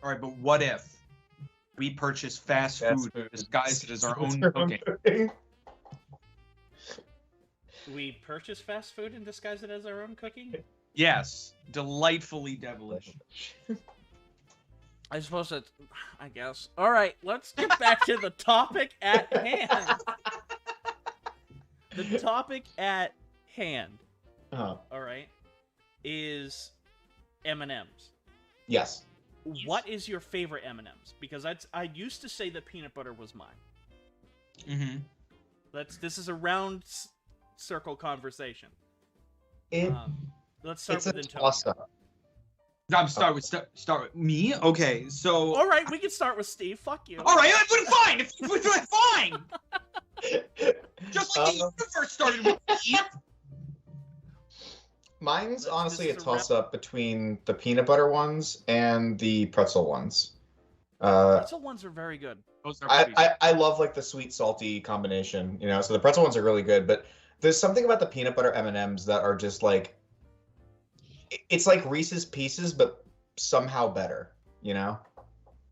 All right, but what if we purchase fast food disguised as our own cooking? We purchase fast food and disguise it as our own cooking? Yes, delightfully devilish. I suppose that's, I guess. All right, let's get back to the topic at hand. The topic at hand, all right, is M&Ms. Yes. What is your favorite M&Ms? Because I used to say that peanut butter was mine. Mm-hmm. This is a round circle conversation. Let's start with Antonio. I'm start with me. Okay, so. All right, we can start with Steve. Fuck you. All right, but fine. If you do it, fine. Just like the universe started with me. Mine's honestly a toss-up between the peanut butter ones and the pretzel ones. Pretzel ones are very good. I love like the sweet salty combination, you know. So the pretzel ones are really good, but there's something about the peanut butter M&Ms that are just like, it's like Reese's Pieces, but somehow better, you know?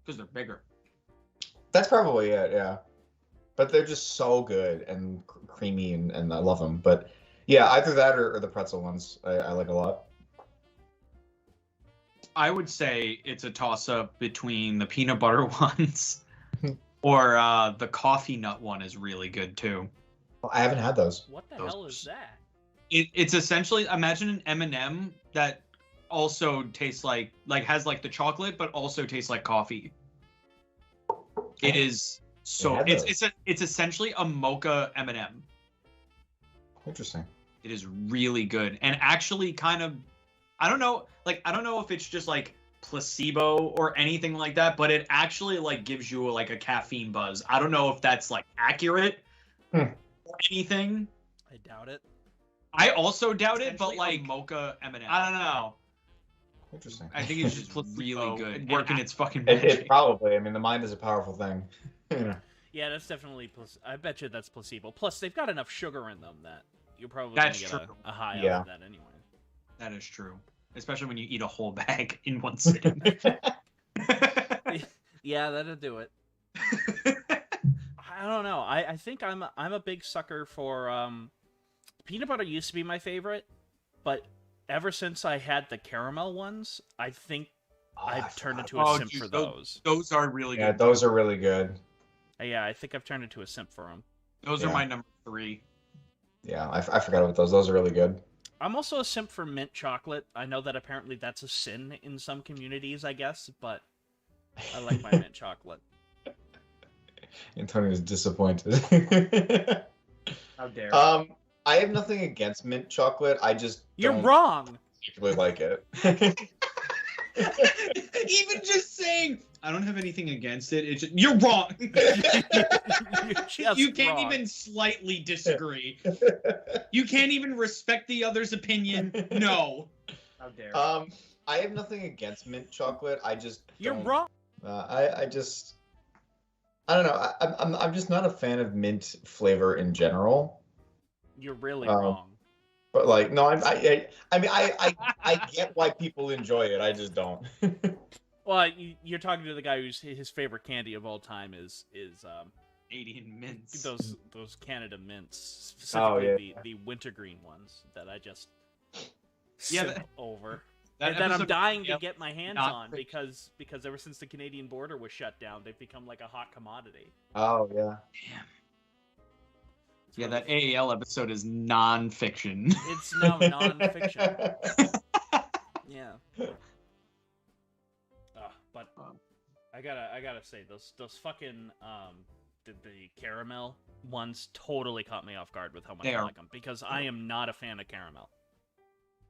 Because they're bigger. That's probably it, yeah. But they're just so good and creamy, and I love them. But yeah, either that or the pretzel ones I like a lot. I would say it's a toss-up between the peanut butter ones or the coffee nut one is really good too. Well, I haven't had those. What the hell is that? It's essentially, imagine an M&M that also tastes like has like the chocolate, but also tastes like coffee. It is so it's essentially a mocha M&M. Interesting. It is really good and actually kind of, I don't know if it's just like placebo or anything like that, but it actually like gives you like a caffeine buzz. I don't know if that's like accurate or anything. I doubt it. I also doubt it, but like mocha M&M. I don't know. Interesting. I think it's just really good. Working its fucking magic. magic. It probably. I mean, the mind is a powerful thing. Yeah, that's definitely. I bet you that's placebo. Plus, they've got enough sugar in them that you're probably gonna get a high out of that anyway. That is true, especially when you eat a whole bag in one sitting. Yeah, that'll do it. I don't know. I think I'm a big sucker for peanut butter. Used to be my favorite, but ever since I had the caramel ones, I think I've turned into a simp for those. Those are really good. Yeah, those are really good. Yeah, I think I've turned into a simp for them. Those are my number 3. Yeah, I forgot about those. Those are really good. I'm also a simp for mint chocolate. I know that apparently that's a sin in some communities, I guess, but I like my mint chocolate. Antonio's disappointed. How dare I have nothing against mint chocolate. I just You're wrong. Particularly like it. Even just saying I don't have anything against it. It's just, you're wrong. You can't even slightly disagree. You can't even respect the other's opinion. No. How dare. I have nothing against mint chocolate. I just You're wrong. I don't know. I'm just not a fan of mint flavor in general. You're really wrong. But like, no, I mean, I get why people enjoy it. I just don't. Well, you're talking to the guy whose his favorite candy of all time is Canadian mints. Those Canada mints, specifically the wintergreen ones that I just sip over. And that I'm dying to get my hands on because ever since the Canadian border was shut down, they've become like a hot commodity. Oh yeah. Damn. Yeah, that AAL episode is non-fiction. It's now non-fiction. Yeah. But I gotta say those fucking the caramel ones totally caught me off guard with how much I like them because I am not a fan of caramel.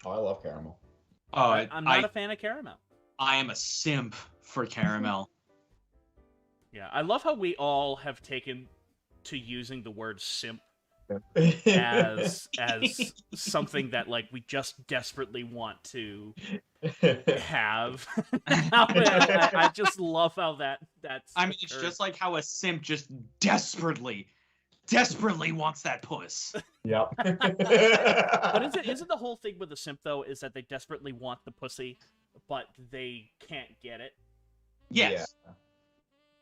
Oh, I love caramel. I'm not a fan of caramel. I am a simp for caramel. Yeah, I love how we all have taken to using the word simp as something that like we just desperately want to have. I just love how that's. I mean, it's just like how a simp just desperately wants that puss. Yep. But isn't the whole thing with a simp though is that they desperately want the pussy, but they can't get it? Yes. Yeah.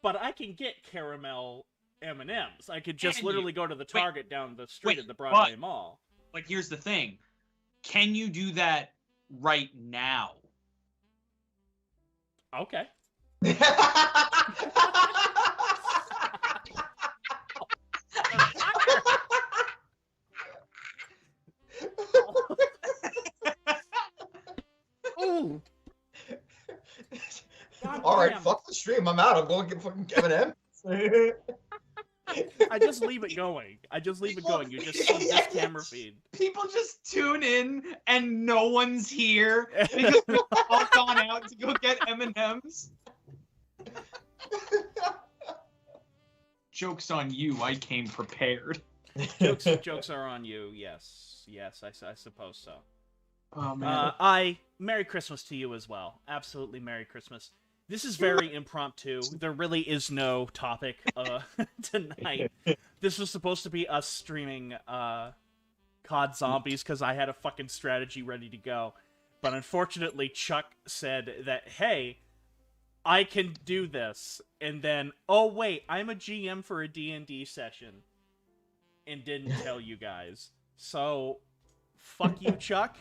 But I can get caramel M&Ms. I could just Can literally you? go to the Wait, Target down the street wait, at the Broadway but- Mall. But here's the thing. Can you do that right now? Okay. Ooh. God All right, damn. fuck the stream. I'm out. I'm going to get fucking M&M. I just leave it going. I just leave it going. You just see this camera feed. People just tune in and no one's here because we've all gone out to go get M&Ms. Joke's on you. I came prepared. Jokes are on you. Yes, I suppose so. Oh man. Merry Christmas to you as well. Absolutely Merry Christmas. This is very impromptu. There really is no topic tonight. This was supposed to be us streaming COD Zombies because I had a fucking strategy ready to go. But unfortunately, Chuck said that, hey, I can do this. And then, oh wait, I'm a GM for a D&D session. And didn't tell you guys. So, fuck you, Chuck.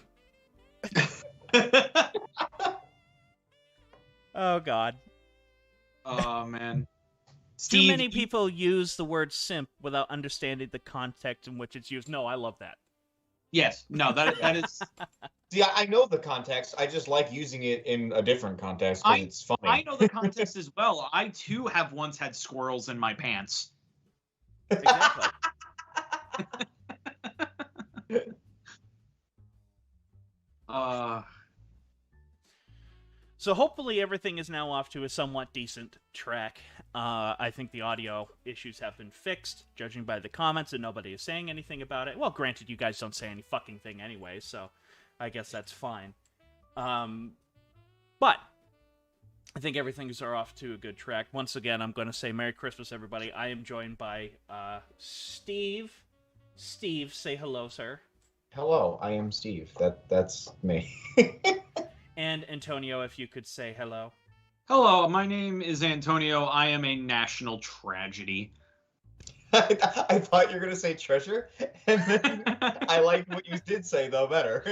Oh, God. Oh man. Too many people use the word simp without understanding the context in which it's used. No, I love that. Yes. No, that is. Yeah, I know the context. I just like using it in a different context because it's funny. I know the context as well. I too have once had squirrels in my pants. Exactly. So hopefully everything is now off to a somewhat decent track. I think the audio issues have been fixed, judging by the comments, and nobody is saying anything about it. Well, granted, you guys don't say any fucking thing anyway, so I guess that's fine. But I think everything's are off to a good track. Once again, I'm going to say Merry Christmas, everybody. I am joined by Steve. Steve, say hello, sir. Hello, I am Steve. That's me. And Antonio, if you could say hello. Hello, my name is Antonio. I am a national tragedy. I thought you were gonna say treasure, and then I liked what you did say though better.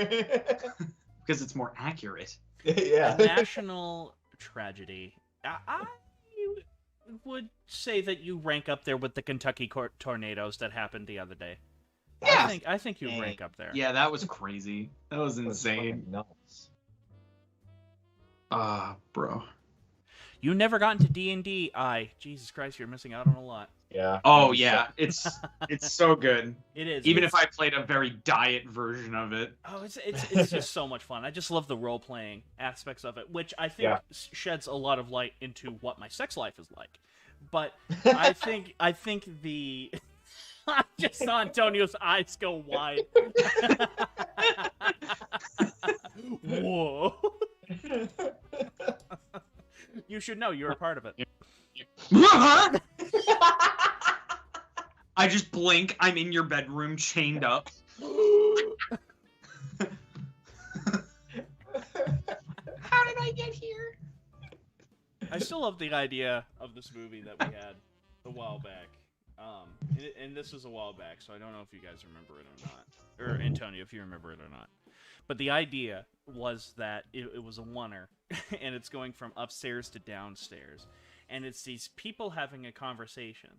Because it's more accurate. Yeah. A national tragedy. I would say that you rank up there with the Kentucky tornadoes that happened the other day. Yeah. I think you rank up there. Yeah, that was crazy. That was insane. Nuts. Bro. You never got into D&D. Jesus Christ, you're missing out on a lot. Yeah. Oh yeah, it's so good. It is. Even if I played a very diet version of it. Oh, it's just so much fun. I just love the role playing aspects of it, which I think sheds a lot of light into what my sex life is like. But I think the I just saw Antonio's eyes go wide. Whoa. You should know you're a part of it. I just blink. I'm in your bedroom, chained up. How did I get here? I still love the idea of this movie that we had a while back. And this was a while back, so I don't know if you guys remember it or not. Or Antonio, if you remember it or not. But the idea was that it was a oneer, and it's going from upstairs to downstairs. And it's these people having a conversation.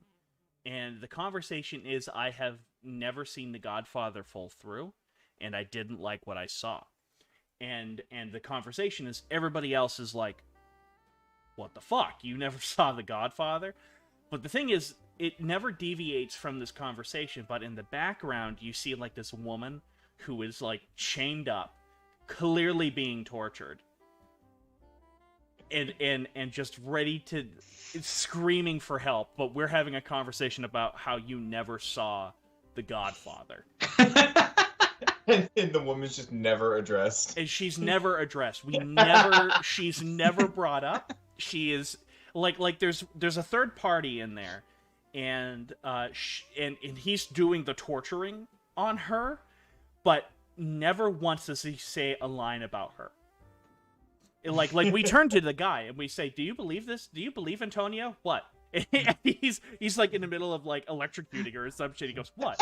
And the conversation is, I have never seen The Godfather full through, and I didn't like what I saw. And the conversation is, everybody else is like, what the fuck? You never saw The Godfather? But the thing is, it never deviates from this conversation, but in the background, you see like this woman who is like chained up, clearly being tortured. And just ready to, screaming for help, but we're having a conversation about how you never saw The Godfather. And the woman's just never addressed. And she's never addressed. She's never brought up. She is like there's a third party in there, and and he's doing the torturing on her, but never once does he say a line about her. Like we turn to the guy and we say, "Do you believe this? Do you believe Antonio? What?" And he's like in the middle of like electrocuting her or some shit. He goes, "What?"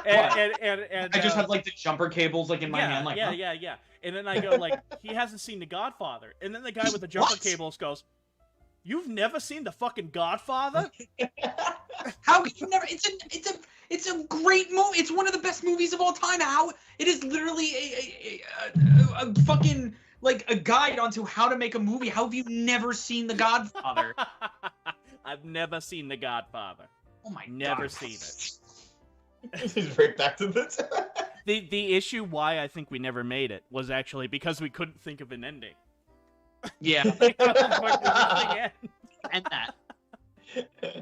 And I just have like the jumper cables like in my hand, like yeah. And then I go like, "He hasn't seen The Godfather." And then the guy with the jumper cables goes, "You've never seen the fucking Godfather?" How can you never? It's a great movie. It's one of the best movies of all time. How it is literally a fucking like a guide onto how to make a movie. How have you never seen The Godfather? I've never seen The Godfather. Oh my god. Never seen it. He's right back to this. The issue why I think we never made it was actually because we couldn't think of an ending. Yeah. Like, how the fuck does this thing end? And that.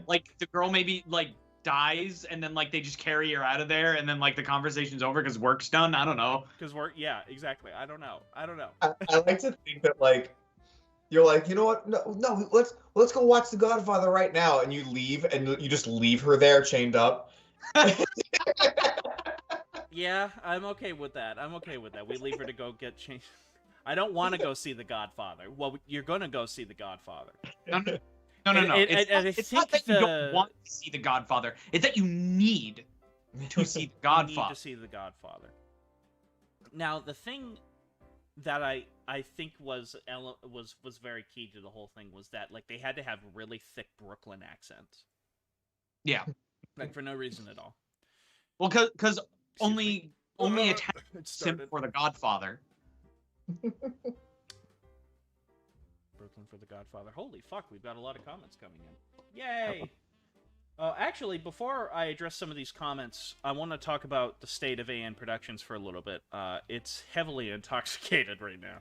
Like the girl maybe like dies and then like they just carry her out of there and then like the conversation's over because work's done. I don't know. Because yeah, exactly. I don't know. I like to think that like you're like, you know what? No, let's go watch The Godfather right now, and you leave and you just leave her there chained up. Yeah, I'm okay with that. We leave her to go get changed. I don't want to go see The Godfather. Well, you're gonna go see The Godfather. No. It's not that you don't want to see The Godfather. It's that you need to see The Godfather. You need to see The Godfather. Now, the thing that I think was very key to the whole thing was that like they had to have really thick Brooklyn accents. Yeah. Like for no reason at all. Well, because only a simp for The Godfather. Brooklyn for The Godfather. Holy fuck, we've got a lot of comments coming in. Yay! Actually, before I address some of these comments, I want to talk about the state of AN Productions for a little bit. It's heavily intoxicated right now.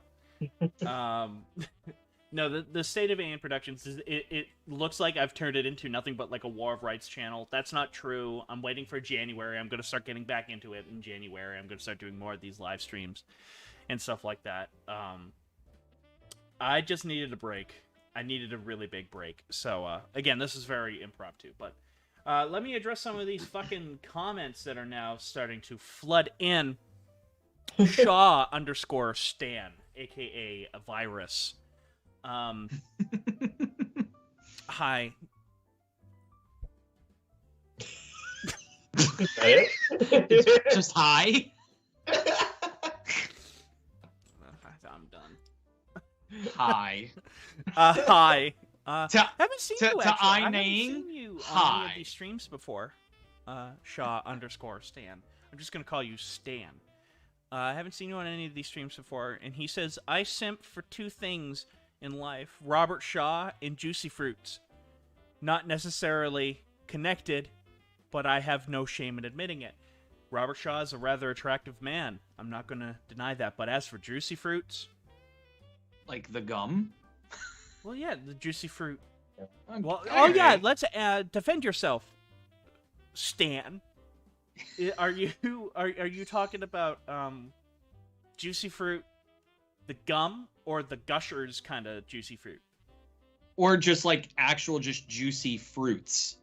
No, the state of AN Productions, it looks like I've turned it into nothing but like a War of Rights channel. That's not true. I'm waiting for January. I'm going to start getting back into it in January. I'm going to start doing more of these live streams and stuff like that. I just needed a break. I needed a really big break. So, again, this is very impromptu, but let me address some of these fucking comments that are now starting to flood in. Shaw _Stan, aka a virus. Hi. Just hi. I'm done. Hi. Hi. Haven't seen you actually. I haven't name. Seen you on Hi. any of these streams before. Shaw _Stan. I'm just gonna call you Stan. I haven't seen you on any of these streams before, and he says, I simp for two things in life, Robert Shaw and Juicy Fruits. Not necessarily connected, but I have no shame in admitting it. Robert Shaw is a rather attractive man. I'm not going to deny that, but as for Juicy Fruits... Like the gum? Well, yeah, the Juicy Fruit. Okay. Well, oh yeah, let's defend yourself, Stan. Are you talking about Juicy Fruit, the gum, or the Gushers kind of Juicy Fruit? Or just like actual just juicy fruits?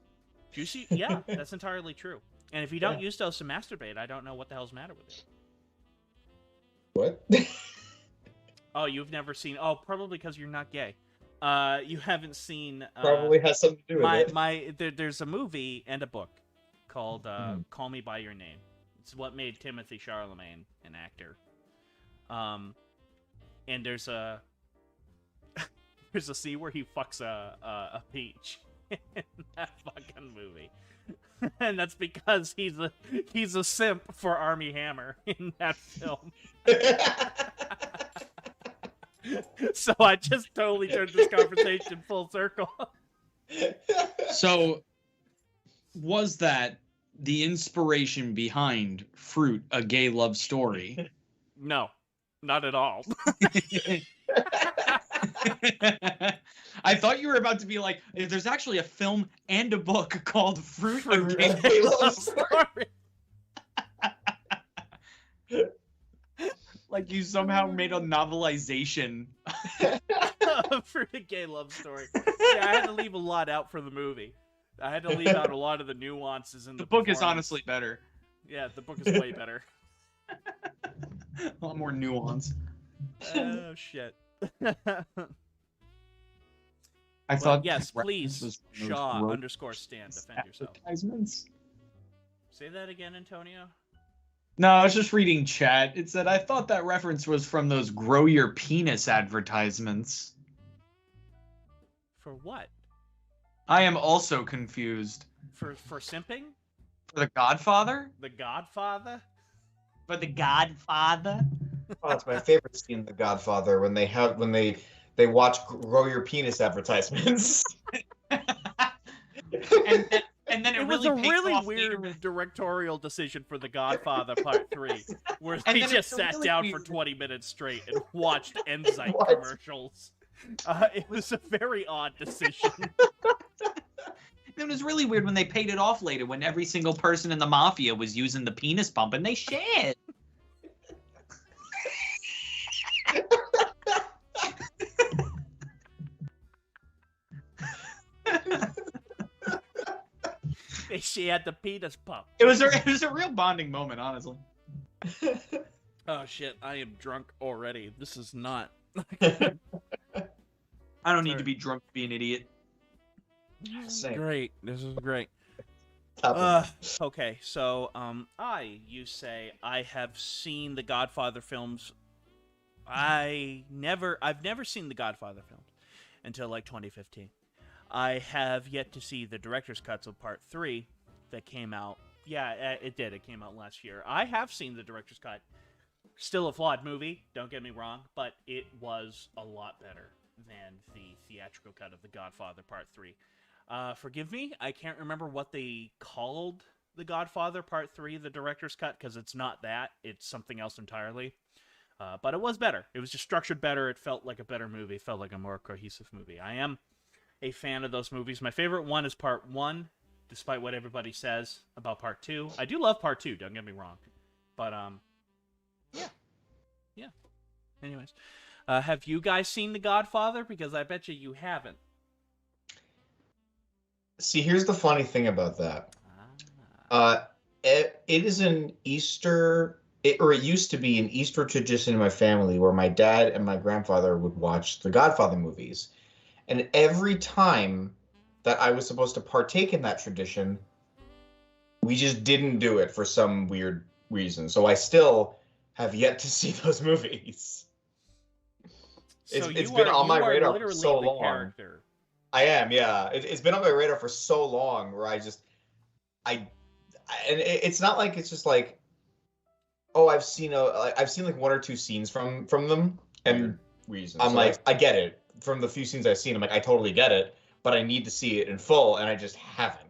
Juicy, yeah, that's entirely true. And if you don't use those to masturbate, I don't know what the hell's the matter with you. What? Oh, you've never seen? Oh, probably because you're not gay. You haven't seen. Probably has something to do with it. There's a movie and a book called Call Me by Your Name. It's what made Timothy Chalamet an actor. And there's a scene where he fucks a peach in that fucking movie. And that's because he's a simp for Armie Hammer in that film. So I just totally turned this conversation full circle. So, was that the inspiration behind Fruit, a Gay Love Story? No, not at all. I thought you were about to be like, there's actually a film and a book called Fruit, a Gay Love Story. Like you somehow made a novelization. For a Gay Love Story. Yeah, I had to leave a lot out for the movie. I had to leave out a lot of the nuances in the book is honestly better. Yeah, the book is way better. A lot more nuance. Oh, shit. I thought yes, that please, was Shaw _Stan, defend yourself. Advertisements. Say that again, Antonio. No, I was just reading chat. It said I thought that reference was from those grow your penis advertisements. For what? I am also confused. For simping? For The Godfather? The Godfather? For The Godfather? Oh, it's my favorite scene in The Godfather when they watch grow your penis advertisements. and then it was really a pays really off weird later. directorial decision for The Godfather Part 3, where they just sat really down weird. for 20 minutes straight and watched Enzyme What? commercials. It was a very odd decision. It was really weird when they paid it off later, when every single person in the mafia was using the penis pump, and they shared. They shared the penis pump. It was a real bonding moment, honestly. Oh shit, I am drunk already. This is not... I don't need to be drunk to be an idiot. Same. Great. This is great. Okay, so you say I have seen the Godfather films. I've never seen the Godfather films until like 2015. I have yet to see the director's cuts of Part 3 that came out. Yeah, it did. It came out last year. I have seen the director's cut. Still a flawed movie, don't get me wrong, but it was a lot better than the theatrical cut of The Godfather Part 3. Forgive me, I can't remember what they called The Godfather Part 3, the director's cut, because it's not that. It's something else entirely. But it was better. It was just structured better. It felt like a better movie. It felt like a more cohesive movie. I am a fan of those movies. My favorite one is Part 1, despite what everybody says about Part 2. I do love Part 2, don't get me wrong. But, yeah. Anyways, have you guys seen The Godfather? Because I bet you haven't. See, here's the funny thing about that. It is an Easter, or it used to be an Easter tradition in my family where my dad and my grandfather would watch the Godfather movies. And every time that I was supposed to partake in that tradition, we just didn't do it for some weird reason. So I still have yet to see those movies. It's been on my radar for so long. Character. I am, yeah. It's been on my radar for so long where and it's not like it's just like, oh, I've seen like one or two scenes from them, and reasons. I'm like, I get it. From the few scenes I've seen, I'm like, I totally get it, but I need to see it in full, and I just haven't.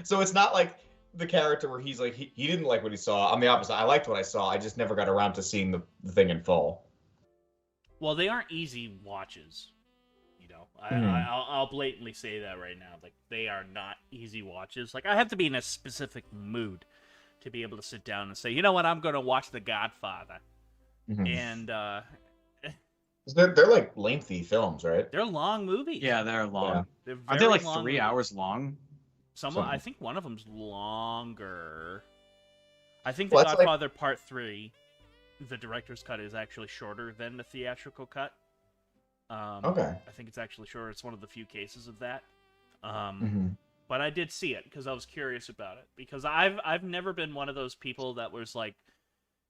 So it's not like the character where he's like, he didn't like what he saw. I'm the opposite. I liked what I saw. I just never got around to seeing the thing in full. Well, they aren't easy watches. You know, I'll blatantly say that right now. Like, they are not easy watches. Like, I have to be in a specific mood to be able to sit down and say, you know what, I'm going to watch The Godfather. Mm-hmm. And, they're like lengthy films, right? they're long movies. Yeah, they're long. Yeah. Are they like 3 movies. hours long? I think one of them's longer. I think The Godfather Part 3, the director's cut, is actually shorter than the theatrical cut. Okay. I think it's actually shorter. It's one of the few cases of that. Mm-hmm. But I did see it because I was curious about it. Because I've never been one of those people that was like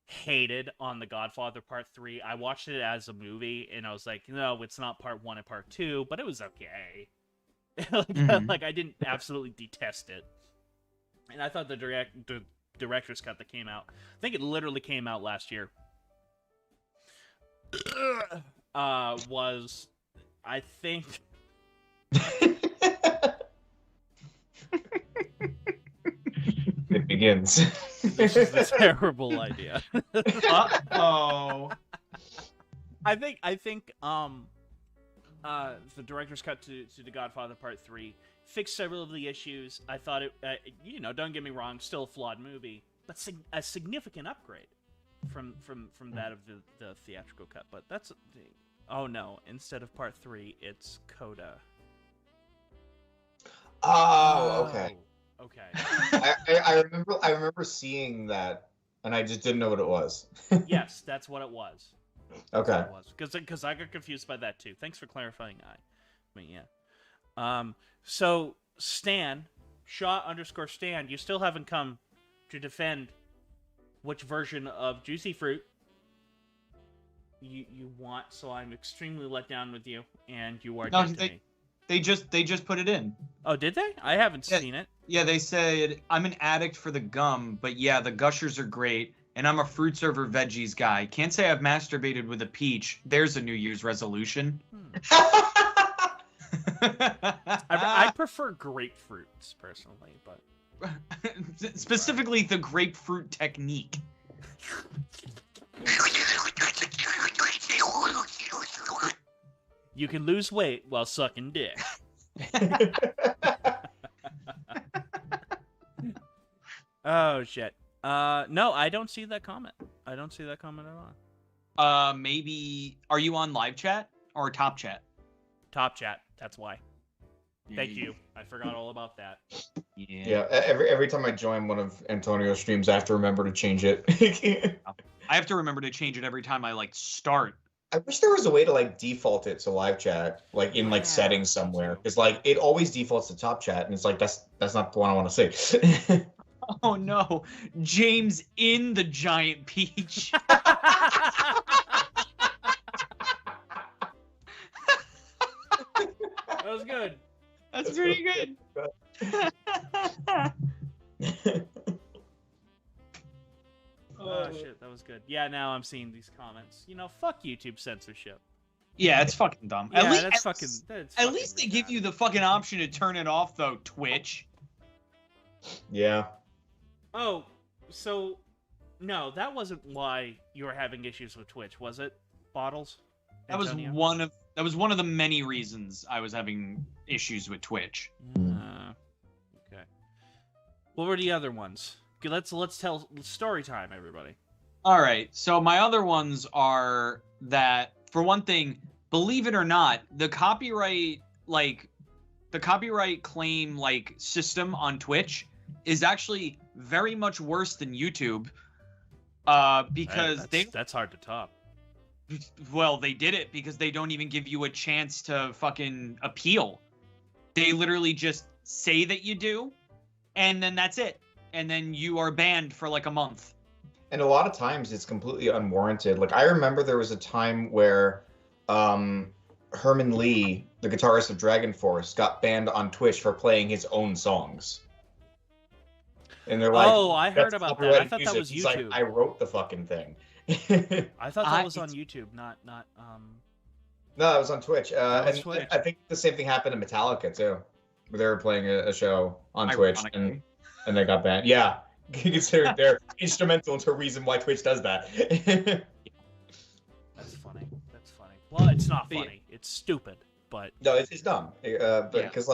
hated on The Godfather Part 3. I watched it as a movie and I was like, no, it's not Part 1 and Part 2, but it was okay. Like I didn't absolutely detest it. And I thought the director's cut that came out, I think it literally came out last year, was, I think... It begins. This is a terrible idea. Uh-oh. I think the director's cut to The Godfather Part 3 fixed several of the issues. I thought it, don't get me wrong, still a flawed movie, but a significant upgrade from that of the theatrical cut. But that's, oh no, instead of Part 3, it's Coda. Oh, okay. Okay. I remember seeing that, and I just didn't know what it was. Yes, that's what it was. Okay. Because I got confused by that too. Thanks for clarifying. Yeah. So Stan, Shaw_Stan, you still haven't come to defend which version of Juicy Fruit you want. So I'm extremely let down with you, and you are dead to me. They just put it in. Oh, did they? I haven't seen it. Yeah, they said, I'm an addict for the gum, but yeah, the gushers are great, and I'm a fruits over veggies guy. Can't say I've masturbated with a peach. There's a New Year's resolution. I prefer grapefruits, personally, but... Specifically the grapefruit technique. You can lose weight while sucking dick. Oh, shit. No, I don't see that comment. I don't see that comment at all. Maybe... Are you on live chat or top chat? Top chat. That's why. Thank you. I forgot all about that. Yeah. Every time I join one of Antonio's streams, I have to remember to change it. I have to remember to change it every time I start. I wish there was a way to default it to live chat, in settings somewhere, because it always defaults to top chat, and it's that's not the one I want to see. Oh no, James in the giant peach. That was good. That's pretty good. Oh shit, that was good. Yeah, now I'm seeing these comments. Fuck YouTube censorship. Yeah, it's fucking dumb. Yeah, at least they give you the fucking option to turn it off, though, Twitch. Yeah. Oh, so... No, that wasn't why you were having issues with Twitch, was it? Bottles? Antonio? That was one of the many reasons I was having issues with Twitch. Okay. What were the other ones? Okay, let's tell story time, everybody. All right. So my other ones are that, for one thing, believe it or not, the copyright claim system on Twitch is actually very much worse than YouTube. Because that's hard to top. Well, they did it because they don't even give you a chance to fucking appeal. They literally just say that you do, and then that's it. And then you are banned for a month. And a lot of times it's completely unwarranted. I remember there was a time where Herman Lee, the guitarist of Dragon Force, got banned on Twitch for playing his own songs. And they're like, "Oh, I heard about that. I thought that was He's YouTube. I wrote the fucking thing." I thought that was on YouTube, not. No, it was on Twitch. And Twitch. I think the same thing happened to Metallica too, where they were playing a show on Twitch and they got banned. Yeah, considering they're instrumental to a reason why Twitch does that. That's funny. Well, it's not funny. It's stupid, but no, it's dumb. Because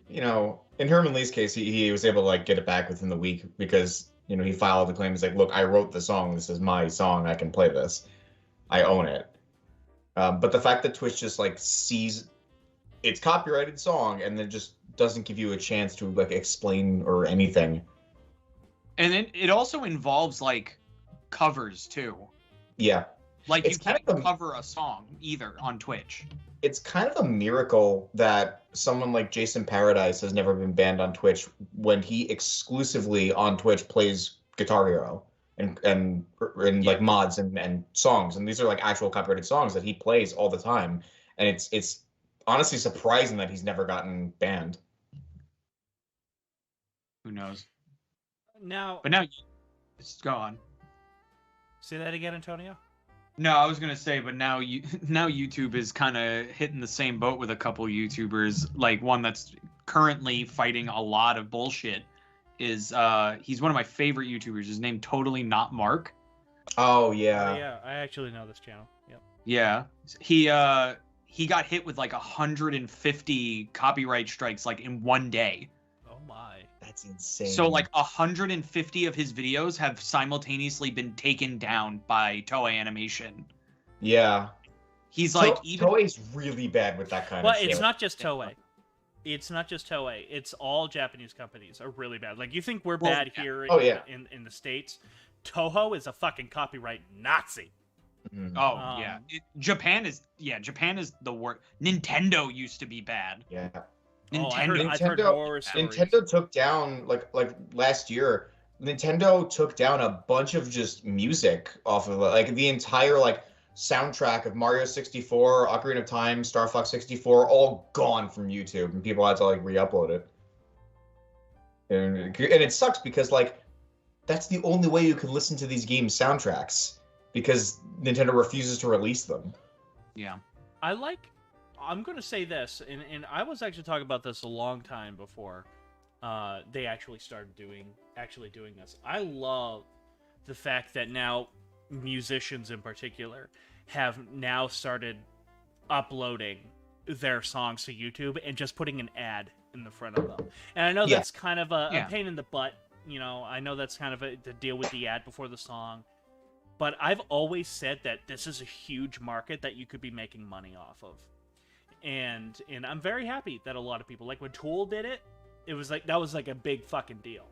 in Herman Lee's case, he was able to get it back within the week because he filed the claim. He's like, look, I wrote the song. This is my song. I can play this. I own it. But the fact that Twitch just sees its copyrighted song and then just doesn't give you a chance to explain or anything. And then it also involves covers too. Yeah. You can't cover a song either on Twitch. It's kind of a miracle that someone like Jason Paradise has never been banned on Twitch when he exclusively on Twitch plays Guitar Hero and mods and songs, and these are actual copyrighted songs that he plays all the time, and it's honestly surprising that he's never gotten banned. Who knows? Now, go on. Say that again, Antonio. No, I was gonna say, but now YouTube is kind of hitting the same boat with a couple YouTubers. One that's currently fighting a lot of bullshit is he's one of my favorite YouTubers. His name Totally Not Mark. Oh yeah. Yeah, I actually know this channel. Yep. Yeah, he got hit with 150 copyright strikes in one day. Oh my. That's insane. So 150 of his videos have simultaneously been taken down by Toei Animation. Yeah. He's Toei's really bad with that kind of shit. Well, it's not just Toei. It's not just Toei. It's all Japanese companies are really bad. You think we're bad here in the States? Toho is a fucking copyright Nazi. Oh yeah, Japan is the worst. Nintendo used to be bad. Yeah. I've heard horror stories. Nintendo took down like last year. Nintendo took down a bunch of just music off of like the entire like soundtrack of Mario 64, Ocarina of Time, Star Fox 64, all gone from YouTube, and people had to like re-upload it. And it sucks because like that's the only way you can listen to these games soundtracks because Nintendo refuses to release them. Yeah. I'm going to say this, and I was actually talking about this a long time before they actually started doing this. I love the fact that now musicians in particular have now started uploading their songs to YouTube and just putting an ad in the front of them. And I know that's kind of a pain in the butt. You know, I know that's kind of the deal with the ad before the song. But I've always said that this is a huge market that you could be making money off of. And I'm very happy that a lot of people, like when Tool did it, that was like a big fucking deal.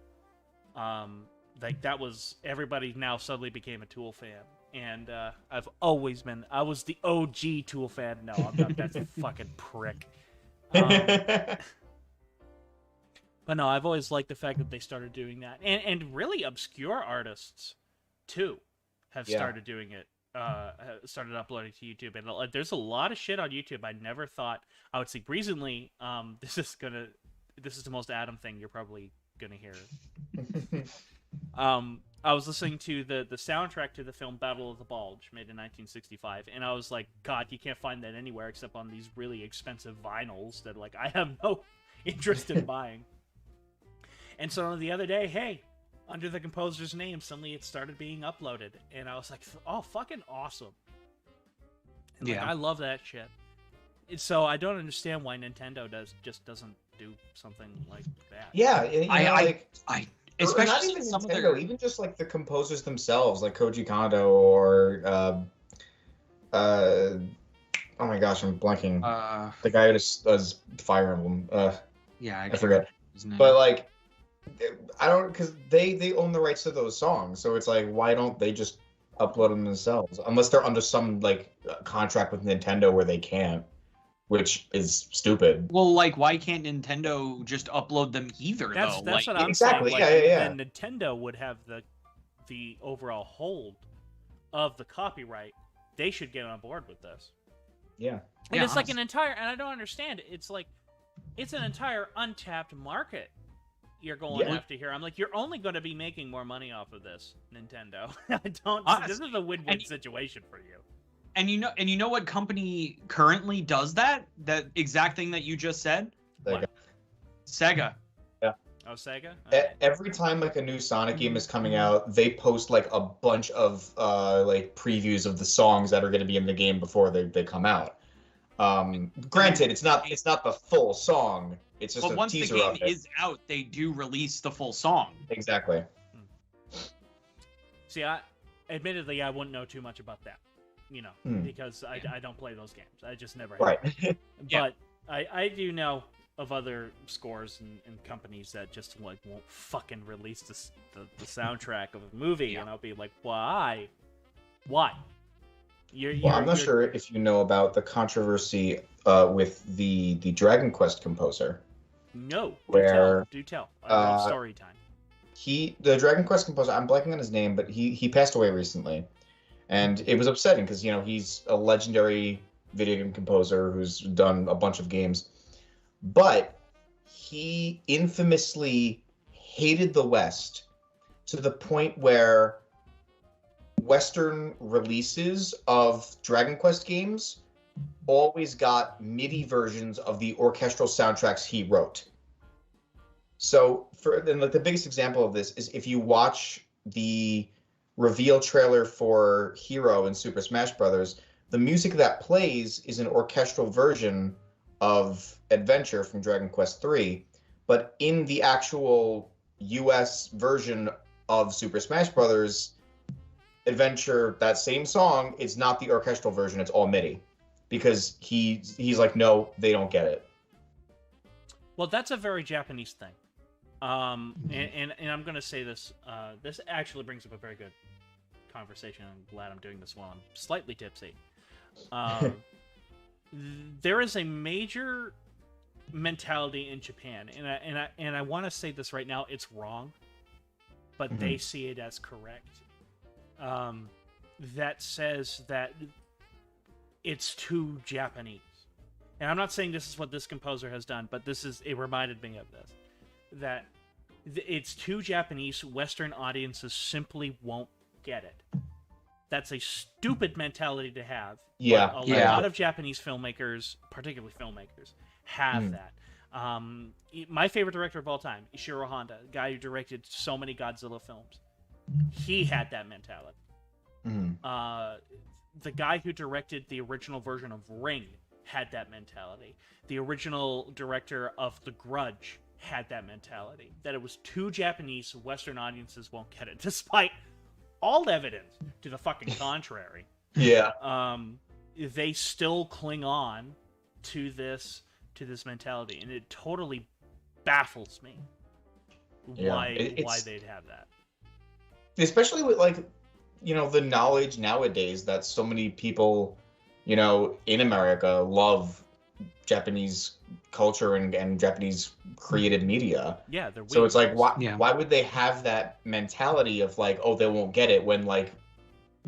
Like that was, everybody now suddenly became a Tool fan. And I was the OG Tool fan. No, I'm not that fucking prick. But no, I've always liked the fact that they started doing that. And really obscure artists, too, have started doing it. Started uploading to YouTube, and there's a lot of shit on YouTube I never thought I would see. Recently, this is the most Adam thing you're probably gonna hear. I was listening to the soundtrack to the film Battle of the Bulge, made in 1965, and I was like, God, you can't find that anywhere except on these really expensive vinyls that like I have no interest in buying. And so the other day, hey, under the composer's name, suddenly it started being uploaded, and I was like, "Oh, fucking awesome!" And, like, I love that shit. And so I don't understand why Nintendo doesn't do something like that. Yeah, especially not even some Nintendo, even just like the composers themselves, like Koji Kondo or oh my gosh, I'm blanking. The guy who does Fire Emblem. I forget. But like, I don't, because they own the rights to those songs, so it's like, why don't they just upload them themselves? Unless they're under some like contract with Nintendo where they can't, which is stupid. Well, like, why can't Nintendo just upload them either? That's like, what I'm exactly. saying. Like, Yeah. And Nintendo would have the overall hold of the copyright. They should get on board with this. Yeah. And it's like an entire, and I don't understand it. It's like, it's an entire untapped market you're going after here. I'm like, you're only going to be making more money off of this, Nintendo. This is a win-win situation for you. And you know what company currently does that exact thing that you just said? Sega. Yeah. Oh, Sega? Every time like a new Sonic game is coming out, they post like a bunch of like previews of the songs that are going to be in the game before they come out. Granted, it's not the full song. It's just a teaser of it. Once the game is out, they do release the full song. Exactly. See, admittedly, I wouldn't know too much about that, because I don't play those games. I just never have. Right. But I do know of other scores and companies that just like won't fucking release the soundtrack of a movie, and I'll be like, why? I'm not sure if you know about the controversy with the Dragon Quest composer. No. Where do tell. I love story time. The Dragon Quest composer, I'm blanking on his name, but he passed away recently, and it was upsetting because he's a legendary video game composer who's done a bunch of games, but he infamously hated the West to the point where Western releases of Dragon Quest games always got MIDI versions of the orchestral soundtracks he wrote. So, the biggest example of this is if you watch the reveal trailer for Hero in Super Smash Bros., the music that plays is an orchestral version of Adventure from Dragon Quest III, but in the actual US version of Super Smash Bros., Adventure, that same song, is not the orchestral version, it's all MIDI. Because he's like, no, they don't get it. Well, that's a very Japanese thing. And I'm going to say this. This actually brings up a very good conversation. I'm glad I'm doing this while I'm slightly tipsy. There is a major mentality in Japan, and I want to say this right now. It's wrong, but they see it as correct. That says that it's too Japanese. And I'm not saying this is what this composer has done, but it reminded me of this. That it's too Japanese, Western audiences simply won't get it. That's a stupid mentality to have. Yeah. A lot of Japanese filmmakers, particularly filmmakers, have that. My favorite director of all time, Ishiro Honda, the guy who directed so many Godzilla films, he had that mentality. The guy who directed the original version of Ring had that mentality. The original director of The Grudge had that mentality. That it was too Japanese, Western audiences won't get it, despite all evidence to the fucking contrary. They still cling on to this mentality, and it totally baffles me why they'd have that. Especially with, like, you know, the knowledge nowadays that so many people, you know, in America love Japanese culture and Japanese creative media. Yeah, they're weird. So it's like, why would they have that mentality of like, oh, they won't get it when, like,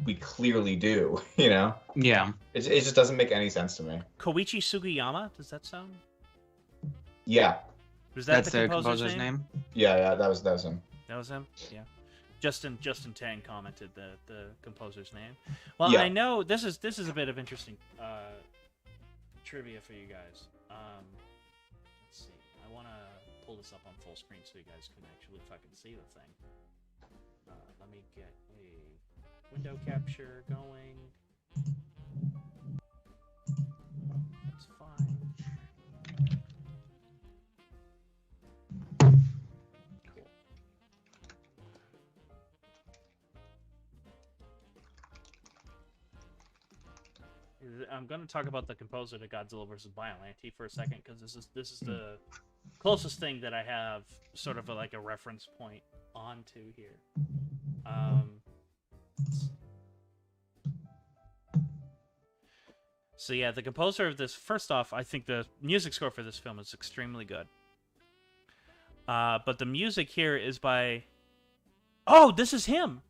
we clearly do, you know? Yeah. It just doesn't make any sense to me. Koichi Sugiyama, does that sound? Yeah. Was that That's the composer's name? Yeah, that was him. That was him? Yeah. Justin Tang commented the composer's name. Well, Yeah. I know this is a bit of interesting trivia for you guys. Let's see. I want to pull this up on full screen so you guys can actually fucking see the thing. Let me get a window capture going. That's fine. I'm going to talk about the composer to Godzilla vs. Biollante for a second, because this is the closest thing that I have sort of like a reference point onto here. So yeah, the composer of this, first off, I think the music score for this film is extremely good. But the music here is by... Oh, this is him!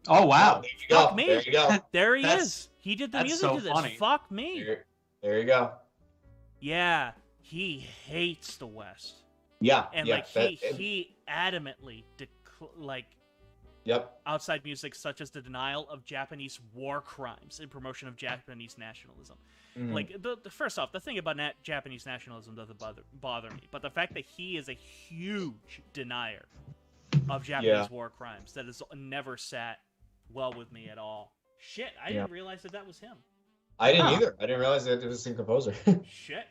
Oh, wow. There you go. Fuck me. There you go. There he is. He did the music so to this. funny. Fuck me. There you go. Yeah, he hates the West. Yeah. And yeah, he adamantly Yep. outside music such as the denial of Japanese war crimes in promotion of Japanese nationalism. Mhm. Like the first off, the thing about Japanese nationalism doesn't bother me, but the fact that he is a huge denier of Japanese war crimes, that has never sat well with me at all. Shit, I didn't realize that was him. I didn't either. I didn't realize that it was the same composer. Shit.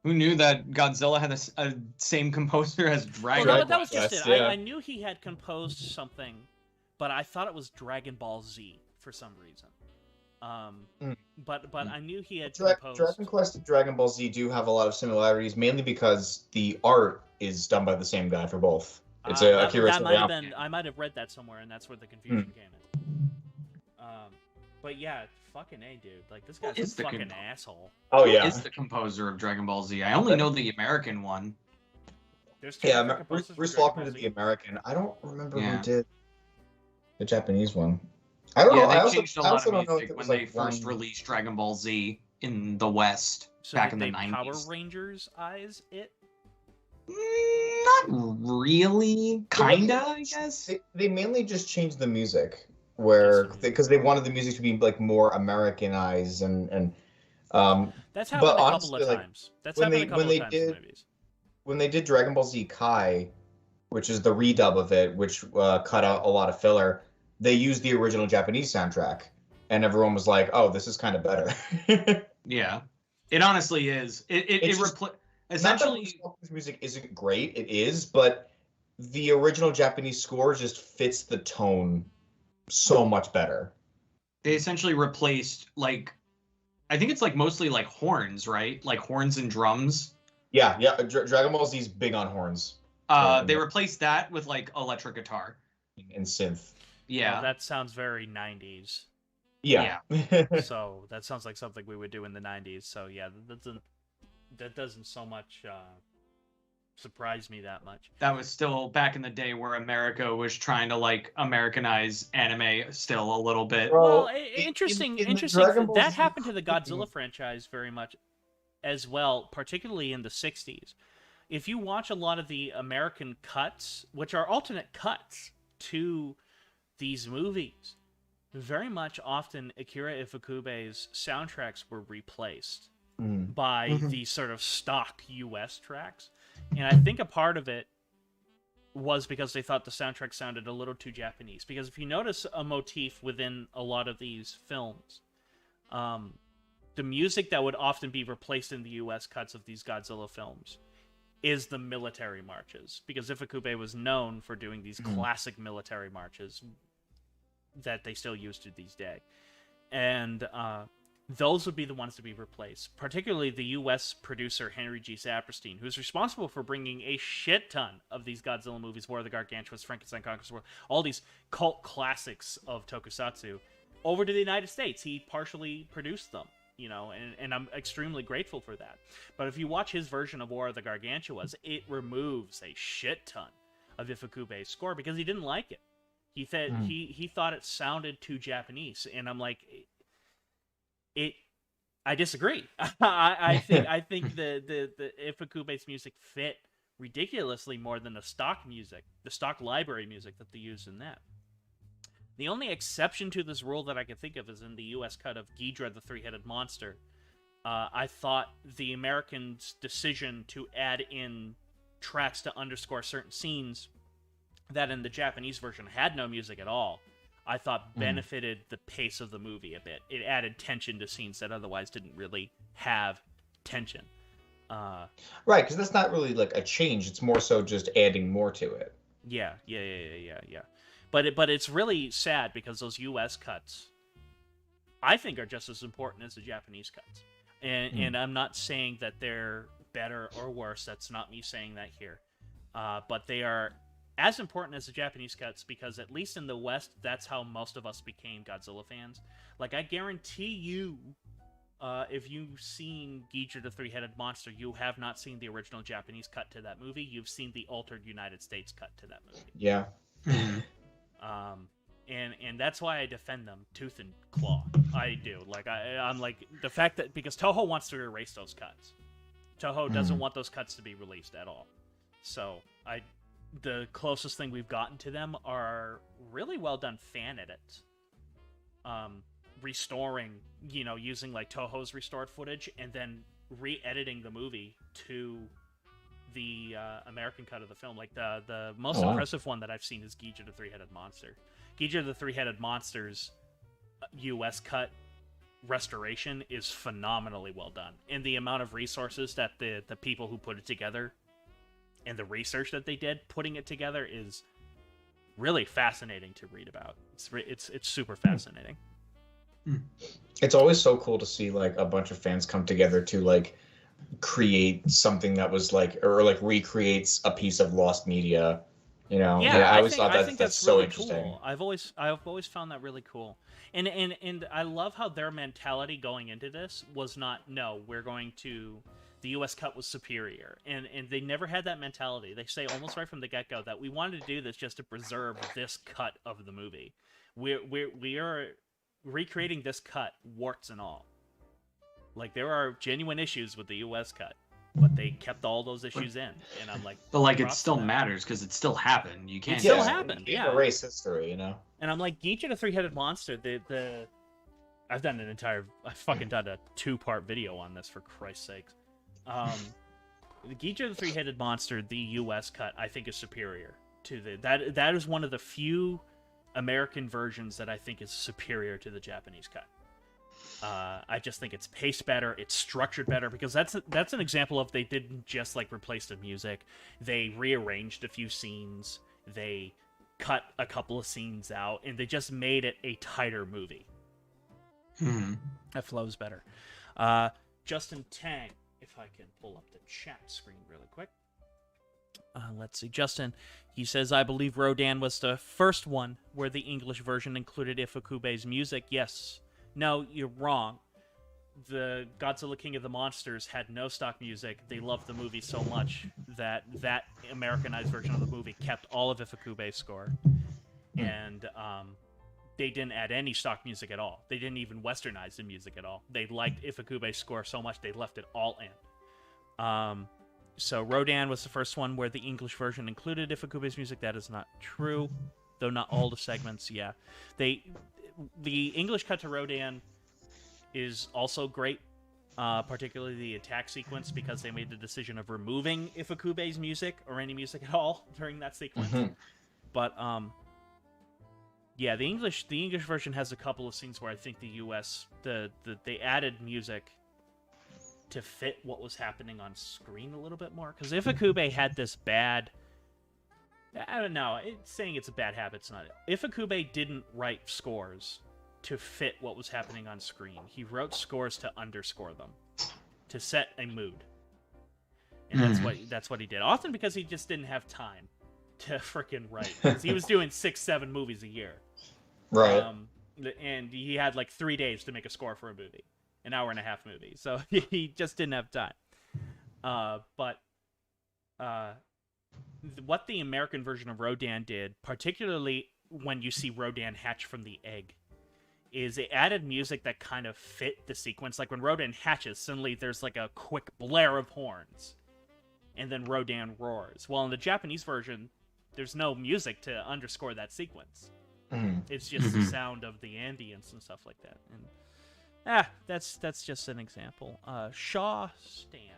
Who knew that Godzilla had a same composer as Dragon Well, Ball? that was just it. Yeah. I knew he had composed something, but I thought it was Dragon Ball Z for some reason. But I knew he had composed... Dragon Quest and Dragon Ball Z do have a lot of similarities, mainly because the art is done by the same guy for both. It's Akira Toriyama. I might have read that somewhere, and that's where the confusion came in. But yeah, fucking A, dude. Like, this guy's a fucking asshole. Oh, yeah. Is the composer of Dragon Ball Z? I only know the American one. There's two different composers for Bruce Dragon Faulkner Ball did Z. the American. I don't remember Yeah. who did the Japanese one. I don't know. They I also, changed a I lot also of don't know if music it when was they like first one... released Dragon Ball Z in the West So back did in the they 90s. Power Rangers eyes it? Not really. Kinda, I guess. They mainly just changed the music, because they wanted the music to be like more Americanized and That's happened a couple honestly, of like, times. That's when happened a couple they of times in did- movies. when they did Dragon Ball Z Kai, which is the redub of it, which cut out a lot of filler, they used the original Japanese soundtrack, and everyone was like, "Oh, this is kind of better." Yeah. It honestly is. Essentially, Bruce Faulkner's music isn't great. It is, but the original Japanese score just fits the tone so much better. they essentially replaced, like, I think it's like mostly like horns, right? Like horns and drums. Yeah. Dragon Ball Z is big on horns. They replaced that with like electric guitar. And synth. Yeah. Well, that sounds very 90s. Yeah. So that sounds like something we would do in the 90s. So yeah, that doesn't so much surprise me that much. That was still back in the day where America was trying to like Americanize anime still a little bit. Well, Well, interesting. in the Interesting. Dragon Ball That Z happened to the cartoon- Godzilla franchise very much as well, particularly in the 60s. If you watch a lot of the American cuts, which are alternate cuts to these movies, very much often Akira Ifukube's soundtracks were replaced by the sort of stock US tracks. And I think a part of it was because they thought the soundtrack sounded a little too Japanese. Because if you notice a motif within a lot of these films, the music that would often be replaced in the US cuts of these Godzilla films is the military marches. Because Ifukube was known for doing these classic military marches that they still use to this day. And those would be the ones to be replaced. Particularly the US producer Henry G. Saperstein, who's responsible for bringing a shit ton of these Godzilla movies, War of the Gargantuas, Frankenstein Conquers the World, all these cult classics of tokusatsu, over to the United States. He partially produced them, you know, and I'm extremely grateful for that. But if you watch his version of War of the Gargantuas, it removes a shit ton of Ifukube's score because he didn't like it. He said he thought it sounded too Japanese, and I'm like, I disagree. I think the Ifukube's music fit ridiculously more than the stock music, the stock library music that they used in that. The only exception to this rule that I can think of is in the U.S. cut of Ghidra, the three-headed monster. I thought the Americans' decision to add in tracks to underscore certain scenes that in the Japanese version had no music at all, I thought benefited the pace of the movie a bit. It added tension to scenes that otherwise didn't really have tension. Right, because that's not really like a change. It's more so just adding more to it. Yeah. But it's really sad because those U.S. cuts, I think, are just as important as the Japanese cuts. And I'm not saying that they're better or worse. That's not me saying that here. But they are as important as the Japanese cuts because at least in the West, that's how most of us became Godzilla fans. Like, I guarantee you, if you've seen Ghidra the Three-Headed Monster, you have not seen the original Japanese cut to that movie. You've seen the altered United States cut to that movie. Yeah. And that's why I defend them tooth and claw. I do. Like, I'm like, the fact that, because Toho wants to erase those cuts. Toho doesn't want those cuts to be released at all. So, the closest thing we've gotten to them are really well done fan edits. Restoring, you know, using like Toho's restored footage and then re-editing the movie to the American cut of the film. Like the most impressive one that I've seen is Ghidra the Three-Headed Monster. Ghidra the Three-Headed Monster's US cut restoration is phenomenally well done. And the amount of resources that the people who put it together and the research that they did putting it together is really fascinating to read about. It's super fascinating. It's always so cool to see like a bunch of fans come together to like create something that was like, or like recreates a piece of lost media. You know, yeah, I always thought I think that's so really interesting. Cool. I've always found that really cool, and I love how their mentality going into this was not, no, we're going to, the U.S. cut was superior, and they never had that mentality. They say almost right from the get-go that we wanted to do this just to preserve this cut of the movie. We are recreating this cut, warts and all. Like, there are genuine issues with the U.S. cut, but they kept all those issues in, and I'm like, but like, it still matters because it still happened. You can't. It still happened. You Yeah. can't erase history, you know. And I'm like, Ghidra the Three-Headed Monster. I've done I've fucking done a 2-part video on this, for Christ's sakes. The Ghidra the Three-Headed Monster, the U.S. cut, I think is superior to that is one of the few American versions that I think is superior to the Japanese cut. I just think it's paced better, it's structured better, because that's an example of they didn't just like replace the music. They rearranged a few scenes, they cut a couple of scenes out, and they just made it a tighter movie. That flows better. Justin Tang, if I can pull up the chat screen really quick. Let's see. Justin, he says, I believe Rodan was the first one where the English version included Ifukube's music. Yes. No, you're wrong. The Godzilla King of the Monsters had no stock music. They loved the movie so much that that Americanized version of the movie kept all of Ifukube's score. And they didn't add any stock music at all. They didn't even westernize the music at all. They liked Ifukube's score so much they left it all in. So Rodan was the first one where the English version included Ifukube's music. That is not true, though not all the segments. Yeah, the English cut to Rodan is also great, particularly the attack sequence, because they made the decision of removing Ifukube's music or any music at all during that sequence. But yeah, the English version has a couple of scenes where I think the US they added music to fit what was happening on screen a little bit more, because Ifukube had this bad, I don't know, saying it's a bad habit, it's not. Ifukube didn't write scores to fit what was happening on screen. He wrote scores to underscore them, to set a mood. And that's what he did. Often because he just didn't have time to frickin' write. Because he was doing 6-7 movies a year. Right. And he had like 3 days to make a score for a movie. An hour-and-a-half movie. So he just didn't have time. But what the American version of Rodan did, particularly when you see Rodan hatch from the egg, is it added music that kind of fit the sequence. Like when Rodan hatches, suddenly there's like a quick blare of horns, and then Rodan roars. Well, in the Japanese version, there's no music to underscore that sequence. It's just the sound of the ambience and stuff like that. And that's just an example. Shaw _Stan.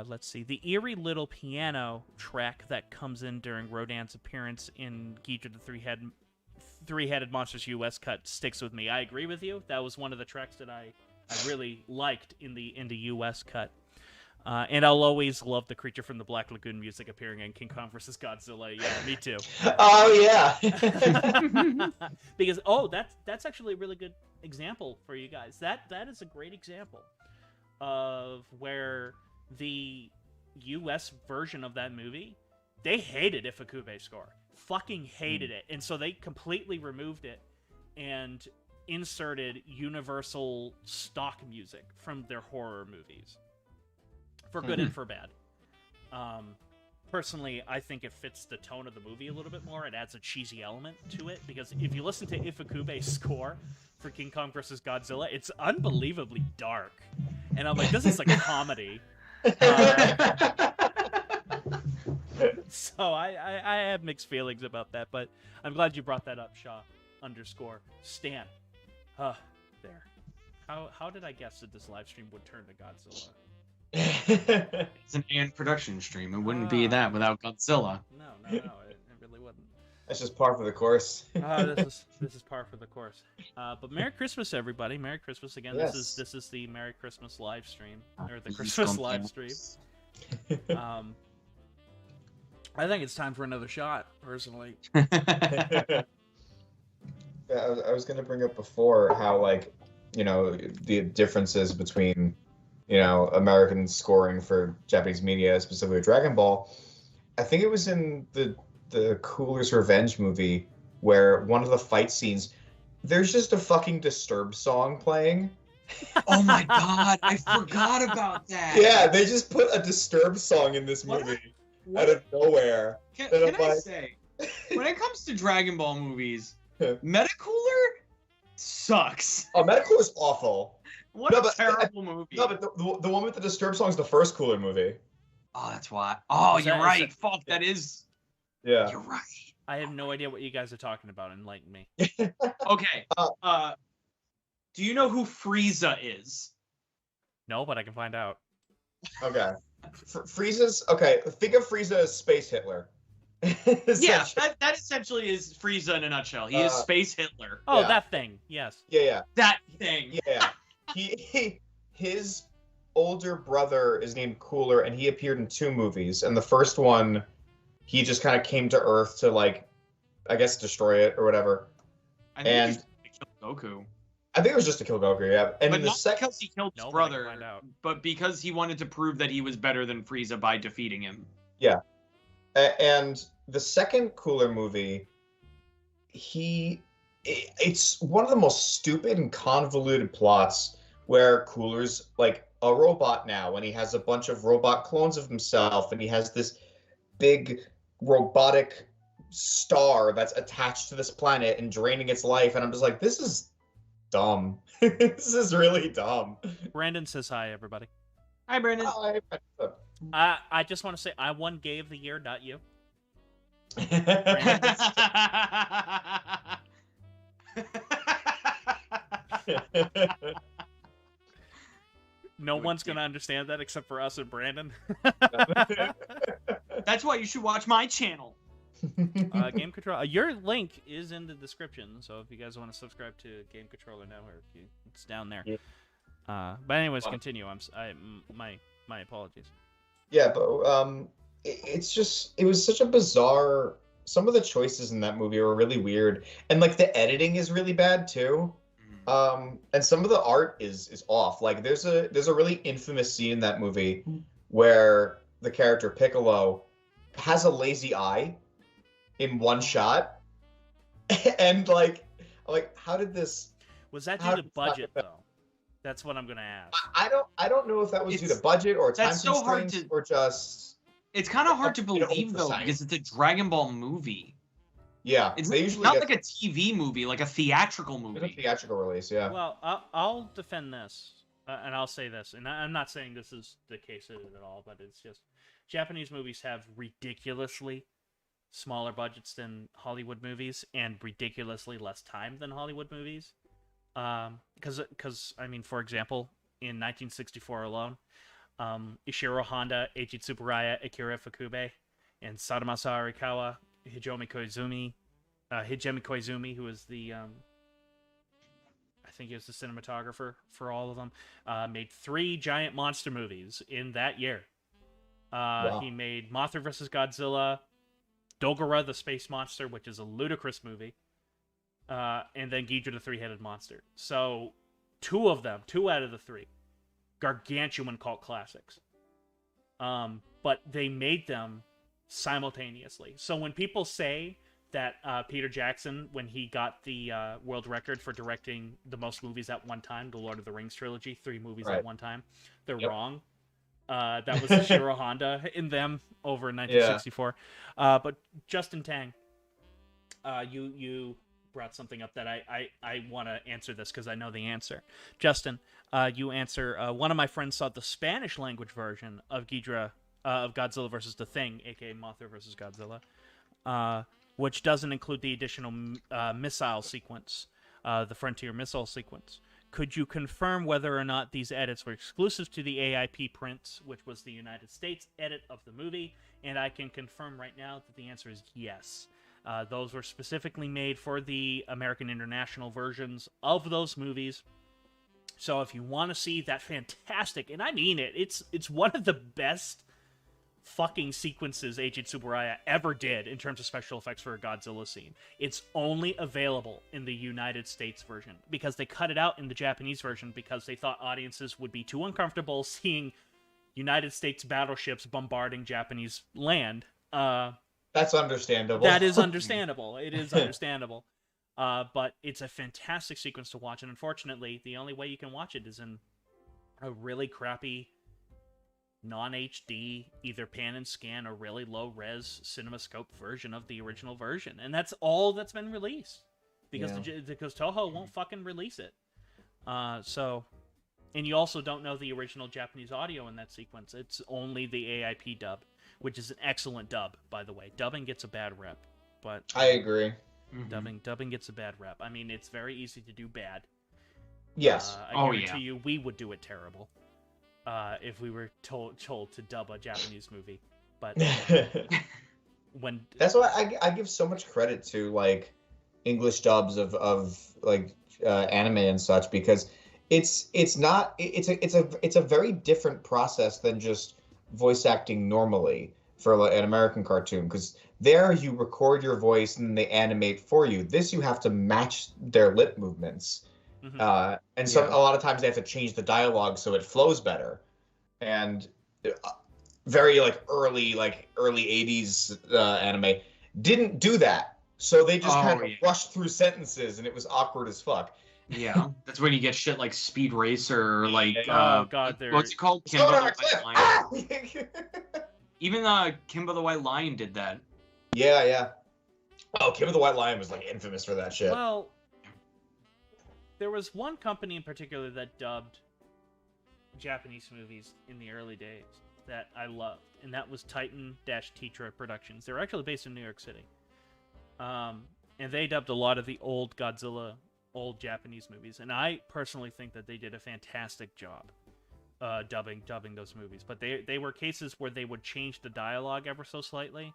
Let's see. The eerie little piano track that comes in during Rodan's appearance in Ghidra the Three-Headed Monsters US cut sticks with me. I agree with you. That was one of the tracks that I really liked in the US cut. And I'll always love the Creature from the Black Lagoon music appearing in King Kong vs. Godzilla. Yeah, me too. Oh yeah. Because that's actually a really good example for you guys. That is a great example of where the US version of that movie, they hated Ifukube's score. Fucking hated it. And so they completely removed it and inserted universal stock music from their horror movies. For good and for bad. Personally, I think it fits the tone of the movie a little bit more. It adds a cheesy element to it, because if you listen to Ifukube's score for King Kong vs. Godzilla, it's unbelievably dark. And I'm like, this is like a comedy. So I have mixed feelings about that, but I'm glad you brought that up, Shaw _Stan. There. How did I guess that this live stream would turn to Godzilla? It's an AN production stream. It wouldn't be that without Godzilla. No, it really wouldn't. That's just par for the course. This is par for the course. But Merry Christmas, everybody! Merry Christmas again. Yes. This is the Merry Christmas live stream, or the Christmas live stream. I think it's time for another shot, personally. Yeah, I was going to bring up before how, like, you know, the differences between, you know, American scoring for Japanese media, specifically Dragon Ball. I think it was in the Cooler's Revenge movie where one of the fight scenes, there's just a fucking Disturbed song playing. Oh my god, I forgot about that. Yeah, they just put a Disturbed song in this movie out of nowhere. Can I say, when it comes to Dragon Ball movies, Metacooler sucks. Oh, Metacooler is awful. What a terrible movie. No, but the one with the Disturbed song is the first Cooler movie. Oh, that's why. Oh, you're right. Fuck, that is... Yeah. You're right. I have no idea what you guys are talking about. Enlighten me. Okay. Do you know who Frieza is? No, but I can find out. Okay. Frieza's... Okay, think of Frieza as Space Hitler. Yeah, that essentially is Frieza in a nutshell. He is Space Hitler. Oh, yeah. That thing. Yes. Yeah. That thing. Yeah. His older brother is named Cooler, and he appeared in 2 movies. And the first one, he just kind of came to Earth to, like, I guess destroy it or whatever. I think he killed Goku. I think it was just to kill Goku, yeah. And But the not because he killed his No, but I can brother, find out. but because he wanted to prove that he was better than Frieza by defeating him. Yeah. And the second Cooler movie, it's one of the most stupid and convoluted plots where Cooler's like a robot now, and he has a bunch of robot clones of himself, and he has this big robotic star that's attached to this planet and draining its life, and I'm just like, this is dumb. This is really dumb. Brandon says hi, everybody. Hi, Brandon. I just want to say I won Gay of the Year, not you. No one's gonna understand that except for us and Brandon. That's why you should watch my channel. Game Control. Your link is in the description, so if you guys want to subscribe to Game Controller Network, it's down there. Yeah. But anyways, continue. My apologies. Yeah, but it was such a bizarre. Some of the choices in that movie were really weird, and like the editing is really bad too. And some of the art is off. Like there's a really infamous scene in that movie where the character Piccolo has a lazy eye in one shot, and like how did this? Was that due to budget though? That's what I'm gonna ask. I don't know if that was due to budget or time constraints or just. It's kind of hard to believe though because it's a Dragon Ball movie. Yeah, it's not like a TV movie, like a theatrical movie. It's a theatrical release, yeah. Well, I'll defend this, and I'll say this, and I'm not saying this is the case at all, but it's just Japanese movies have ridiculously smaller budgets than Hollywood movies and ridiculously less time than Hollywood movies. Because I mean, for example, in 1964 alone, Ishiro Honda, Eiji Tsuburaya, Akira Ifukube, and Sadamasa Arikawa, Hijimi Koizumi, who was the I think he was the cinematographer for all of them, made 3 giant monster movies in that year. Wow. He made Mothra vs. Godzilla, Dogora the Space Monster, which is a ludicrous movie, and then Ghidorah the Three-Headed Monster. So 2 out of the 3, gargantuan cult classics. But they made them simultaneously. So when people say that Peter Jackson, when he got the world record for directing the most movies at one time, the Lord of the Rings trilogy, 3 movies at one time, they're wrong. That was Ishiro Honda in them over in 1964. Yeah. But Justin Tang, you brought something up that I want to answer this because I know the answer. Justin, you answer, one of my friends saw the Spanish language version of Ghidorah, of Godzilla vs. the Thing, aka Mothra vs. Godzilla, which doesn't include the additional missile sequence, the Frontier missile sequence. Could you confirm whether or not these edits were exclusive to the AIP prints, which was the United States edit of the movie? And I can confirm right now that the answer is yes. Those were specifically made for the American International versions of those movies. So if you want to see that fantastic, and I mean it, it's one of the best fucking sequences Eiji Tsuburaya ever did in terms of special effects for a Godzilla scene. It's only available in the United States version because they cut it out in the Japanese version because they thought audiences would be too uncomfortable seeing United States battleships bombarding Japanese land. That's understandable. That is understandable. It is understandable. But it's a fantastic sequence to watch, and unfortunately, the only way you can watch it is in a really crappy non-HD, either pan and scan or really low-res CinemaScope version of the original version. And that's all that's been released. Because because Toho won't fucking release it. And you also don't know the original Japanese audio in that sequence. It's only the AIP dub, which is an excellent dub, by the way. Dubbing gets a bad rep, but I agree. Dubbing gets a bad rep. I mean, it's very easy to do bad. Yes. I guarantee you, we would do it terrible if we were told to dub a Japanese movie. But when that's why I give so much credit to like English dubs of like anime and such, because it's a very different process than just voice acting normally for like an American cartoon, because there you record your voice and they animate for you. This you have to match their lip movements, And so a lot of times they have to change the dialogue so it flows better. And very early 80s anime didn't do that. So they just kind of rushed through sentences and it was awkward as fuck. Yeah, that's when you get shit like Speed Racer or oh god, what's it called? Kimbo the White Lion. Even Kimbo the White Lion did that. Yeah. Oh, Kimbo the White Lion was infamous for that shit. Well, there was one company in particular that dubbed Japanese movies in the early days that I loved, and that was Titan-Tetra Productions. They were actually based in New York City. And they dubbed a lot of the old Godzilla, old Japanese movies, and I personally think that they did a fantastic job dubbing those movies. But they were cases where they would change the dialogue ever so slightly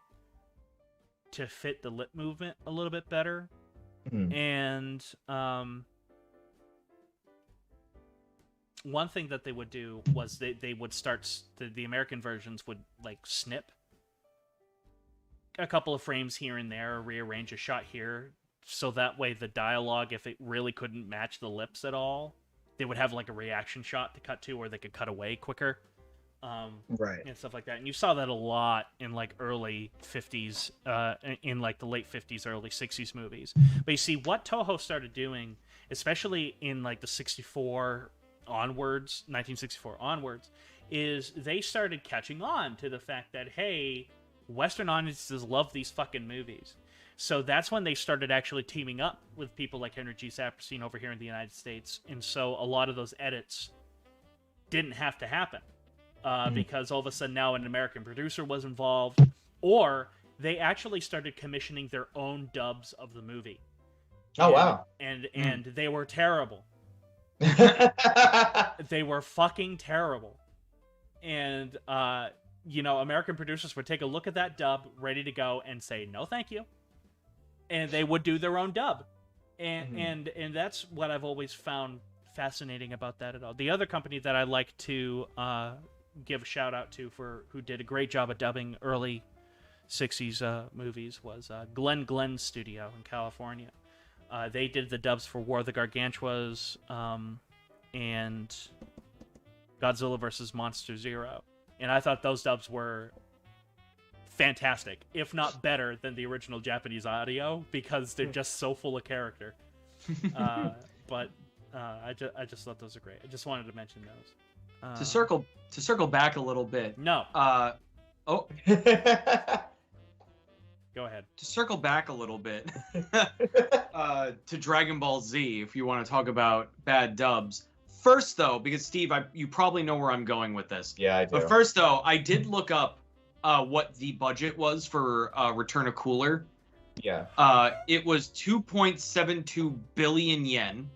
to fit the lip movement a little bit better. And one thing that they would do was they would start the American versions would snip a couple of frames here and there, rearrange a shot here, so that way the dialogue, if it really couldn't match the lips at all, they would have a reaction shot to cut to, or they could cut away quicker, right, and stuff like that. And you saw that a lot in early 50s, in the late 50s, early 60s movies. But you see, what Toho started doing, especially in the 64 onwards, 1964 onwards, is they started catching on to the fact that, hey, Western audiences love these fucking movies. So that's when they started actually teaming up with people like Henry G. Saperstein over here in the United States. And so a lot of those edits didn't have to happen because all of a sudden now an American producer was involved, or they actually started commissioning their own dubs of the movie. Oh, wow. And they were terrible. They were fucking terrible. And, American producers would take a look at that dub, ready to go, and say, no, thank you. And they would do their own dub. And that's what I've always found fascinating about that at all. The other company that I like to give a shout out to who did a great job of dubbing early 60s movies was Glenn Studio in California. They did the dubs for War of the Gargantuas and Godzilla vs. Monster Zero. And I thought those dubs were fantastic, if not better than the original Japanese audio, because they're just so full of character. But I just thought those are great. I just wanted to mention those. To circle back a little bit. No. Go ahead. To circle back a little bit to Dragon Ball Z, if you want to talk about bad dubs. First, though, because Steve, you probably know where I'm going with this. Yeah, I do. But first, though, I did look up what the budget was for Return of Cooler. Yeah. It was 2.72 billion yen,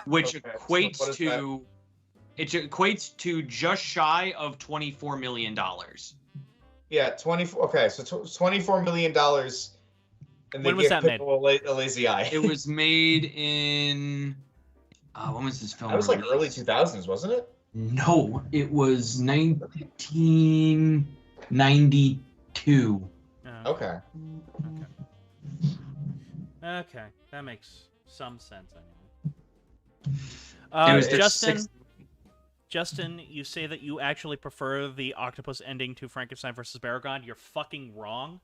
which equates to just shy of $24 million. Yeah, 24. Okay, so $24 million. And when was that made? A lazy eye. It was made in. When was this film? That was early 2000s, wasn't it? No, it was 1992. Okay. Okay, that makes some sense. I mean, Justin, you say that you actually prefer the octopus ending to Frankenstein versus Baragon. You're fucking wrong.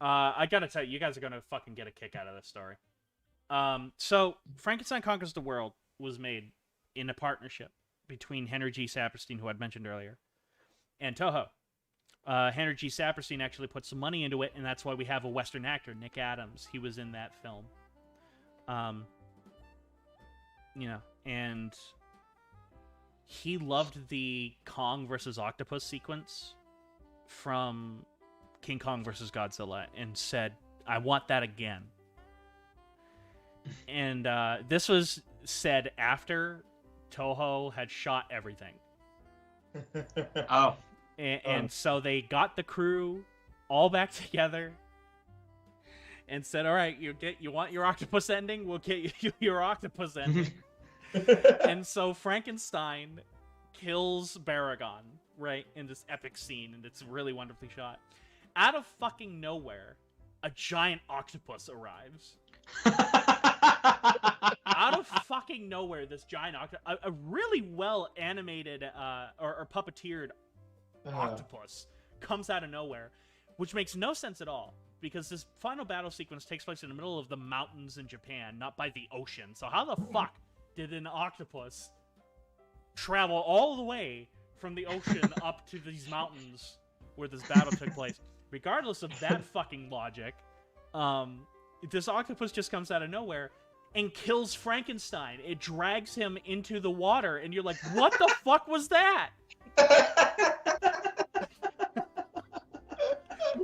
I gotta tell you, you guys are gonna fucking get a kick out of this story. So, Frankenstein Conquers the World was made in a partnership between Henry G. Saperstein, who I'd mentioned earlier, and Toho. Henry G. Saperstein actually put some money into it, and that's why we have a Western actor, Nick Adams. He was in that film. And he loved the Kong versus Octopus sequence from King Kong versus Godzilla and said, I want that again. And this was said after Toho had shot everything. Oh. And so they got the crew all back together and said, all right, you want your octopus ending? We'll get you your octopus ending. And so Frankenstein kills Baragon, right, in this epic scene, and it's really wonderfully shot. Out of fucking nowhere, a giant octopus arrives. Out of fucking nowhere, this giant octopus, a really well animated or puppeteered octopus comes out of nowhere, which makes no sense at all, because this final battle sequence takes place in the middle of the mountains in Japan, not by the ocean. So how the fuck did an octopus travel all the way from the ocean up to these mountains where this battle took place? Regardless of that fucking logic, this octopus just comes out of nowhere and kills Frankenstein. It drags him into the water, and you're like, what the fuck was that?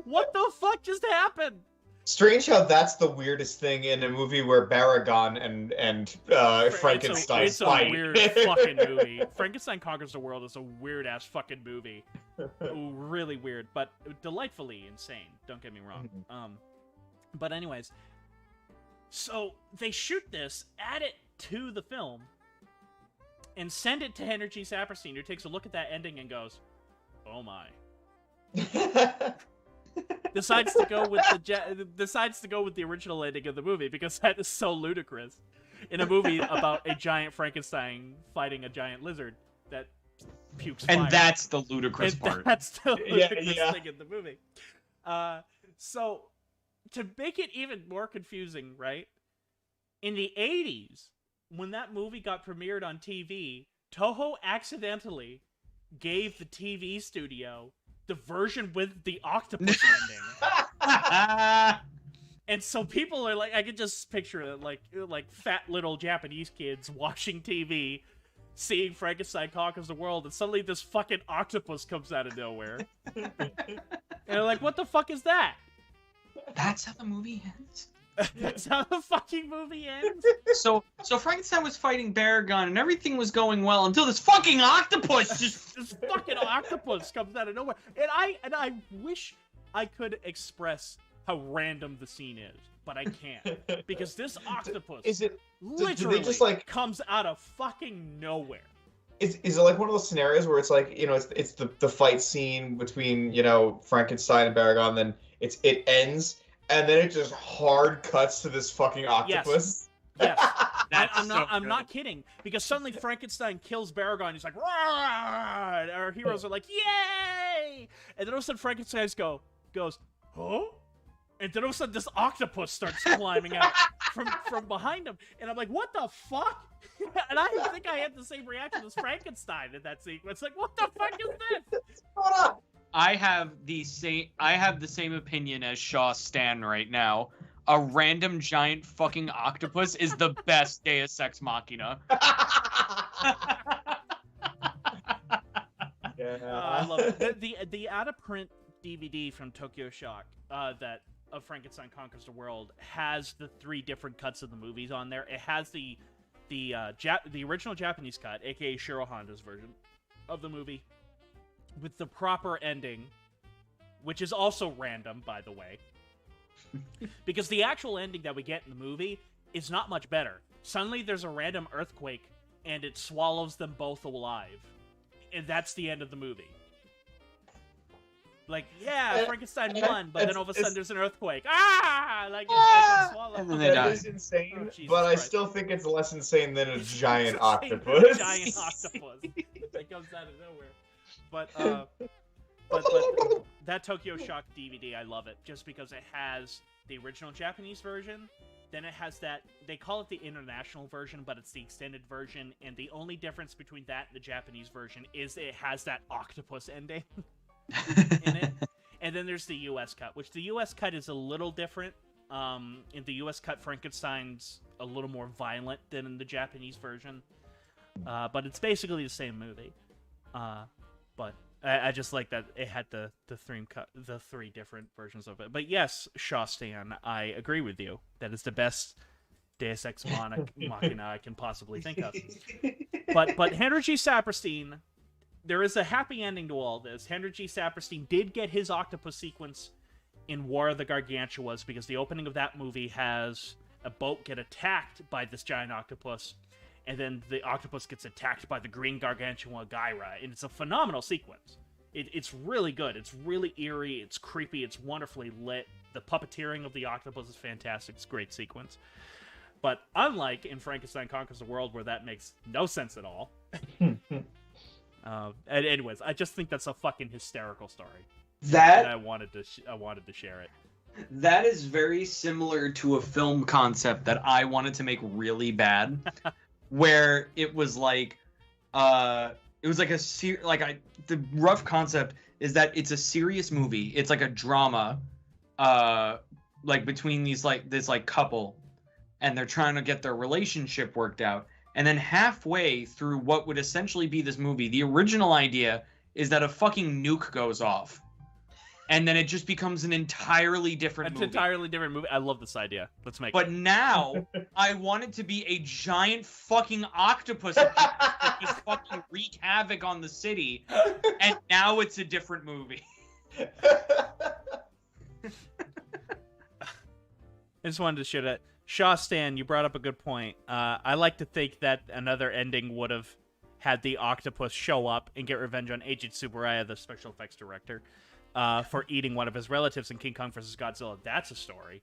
What the fuck just happened? Strange how that's the weirdest thing in a movie where Baragon and Frankenstein fight. It's a weird fucking movie. Frankenstein Conquers the World is a weird-ass fucking movie. Really weird, but delightfully insane. Don't get me wrong. But anyways, so they shoot this, add it to the film, and send it to Henry G. Saperstein, who takes a look at that ending and goes, "Oh my." Decides to go with the original ending of the movie, because that is so ludicrous in a movie about a giant Frankenstein fighting a giant lizard that pukes fire. And that's the ludicrous part. That's the ludicrous thing in the movie. So to make it even more confusing, right? In the 80s, when that movie got premiered on TV, Toho accidentally gave the TV studio the version with the octopus ending. And so people are like, I could just picture it, like fat little Japanese kids watching TV, seeing Frankenstein Conquers the World, and suddenly this fucking octopus comes out of nowhere. And they're like, what the fuck is that? That's how the movie ends? That's how the fucking movie ends? So Frankenstein was fighting Baragon and everything was going well until this fucking octopus just... This fucking octopus comes out of nowhere. And I wish I could express how random the scene is, but I can't. Because this octopus literally just, like, comes out of fucking nowhere. Is it like one of those scenarios where it's like, it's the fight scene between, Frankenstein and Baragon, then it ends, and then it just hard cuts to this fucking octopus? Yes. I'm not kidding, because suddenly Frankenstein kills Baragon, he's like, "Rah!" And our heroes are like, "Yay!" And then all of a sudden Frankenstein goes, "Huh?" And then all of a sudden this octopus starts climbing out from behind him. And I'm like, what the fuck? And I think I had the same reaction as Frankenstein in that sequence. Like, what the fuck is this? Hold on. I have the same opinion as Shaw Stan right now. A random giant fucking octopus is the best Deus Ex Machina. I love it. The out-of-print DVD from Tokyo Shock of Frankenstein Conquers the World has the 3 different cuts of the movies on there. It has the original Japanese cut, aka Shiro Honda's version of the movie, with the proper ending, which is also random, by the way. Because the actual ending that we get in the movie is not much better. Suddenly there's a random earthquake, and it swallows them both alive. And that's the end of the movie. Like, yeah, Frankenstein won, but then all of a sudden there's an earthquake. And then they die. That is insane, Oh, but I Christ. still think it's less insane than a giant octopus. A giant octopus that comes out of nowhere. But that Tokyo Shock DVD, I love it, just because it has the original Japanese version, then it has that, they call it the international version, but it's the extended version, and the only difference between that and the Japanese version is it has that octopus ending in it. And then there's the US cut, which the US cut is a little different. In the US cut, Frankenstein's a little more violent than in the Japanese version. But it's basically the same movie. But I just like that it had the 3 different versions of it. But yes, Shaw Stan, I agree with you. That is the best Deus Ex Machina I can possibly think of. But Henry G. Saperstein, there is a happy ending to all this. Henry G. Saperstein did get his octopus sequence in War of the Gargantuas, because the opening of that movie has a boat get attacked by this giant octopus, and then the octopus gets attacked by the green gargantua Gyra, and it's a phenomenal sequence. It's really good. It's really eerie. It's creepy. It's wonderfully lit. The puppeteering of the octopus is fantastic. It's a great sequence. But unlike in Frankenstein Conquers the World, where that makes no sense at all. Anyways, I just think that's a fucking hysterical story. That and I wanted to share it. That is very similar to a film concept that I wanted to make really bad, where it was like, the rough concept is that it's a serious movie. It's like a drama, like between this couple, and they're trying to get their relationship worked out. And then halfway through what would essentially be this movie, the original idea is that a fucking nuke goes off. And then it just becomes an entirely different movie. An entirely different movie. I love this idea. Let's make it. But now, I want it to be a giant fucking octopus that just fucking wreak havoc on the city. And now it's a different movie. I just wanted to share that. Shaw Stan, you brought up a good point. I like to think that another ending would have had the octopus show up and get revenge on Agent Tsuburaya, the special effects director, for eating one of his relatives in King Kong vs. Godzilla. That's a story.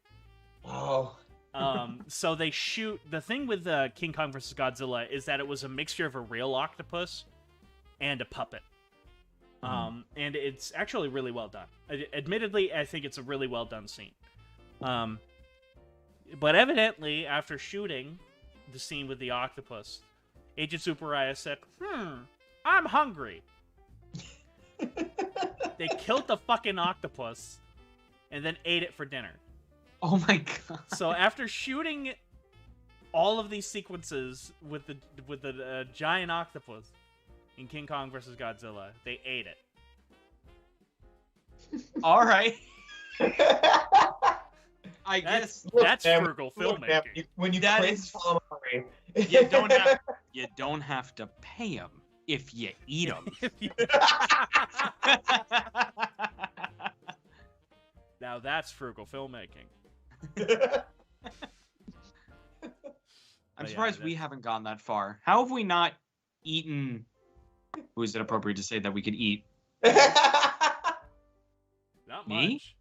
Oh. So they shoot... The thing with King Kong vs. Godzilla is that it was a mixture of a real octopus and a puppet. And it's actually really well done. Admittedly, I think it's a really well done scene. But evidently, after shooting the scene with the octopus, Agent Tsuburaya said, I'm hungry. They killed the fucking octopus and then ate it for dinner. Oh my god. So after shooting all of these sequences with the giant octopus in King Kong vs. Godzilla, they ate it. All right. I guess that's frugal filmmaking. When you that praise calamari, you don't have to pay them if you eat them. Now that's frugal filmmaking. I'm surprised we haven't gone that far. How have we not eaten? Who is it appropriate to say that we could eat? Not Me? much.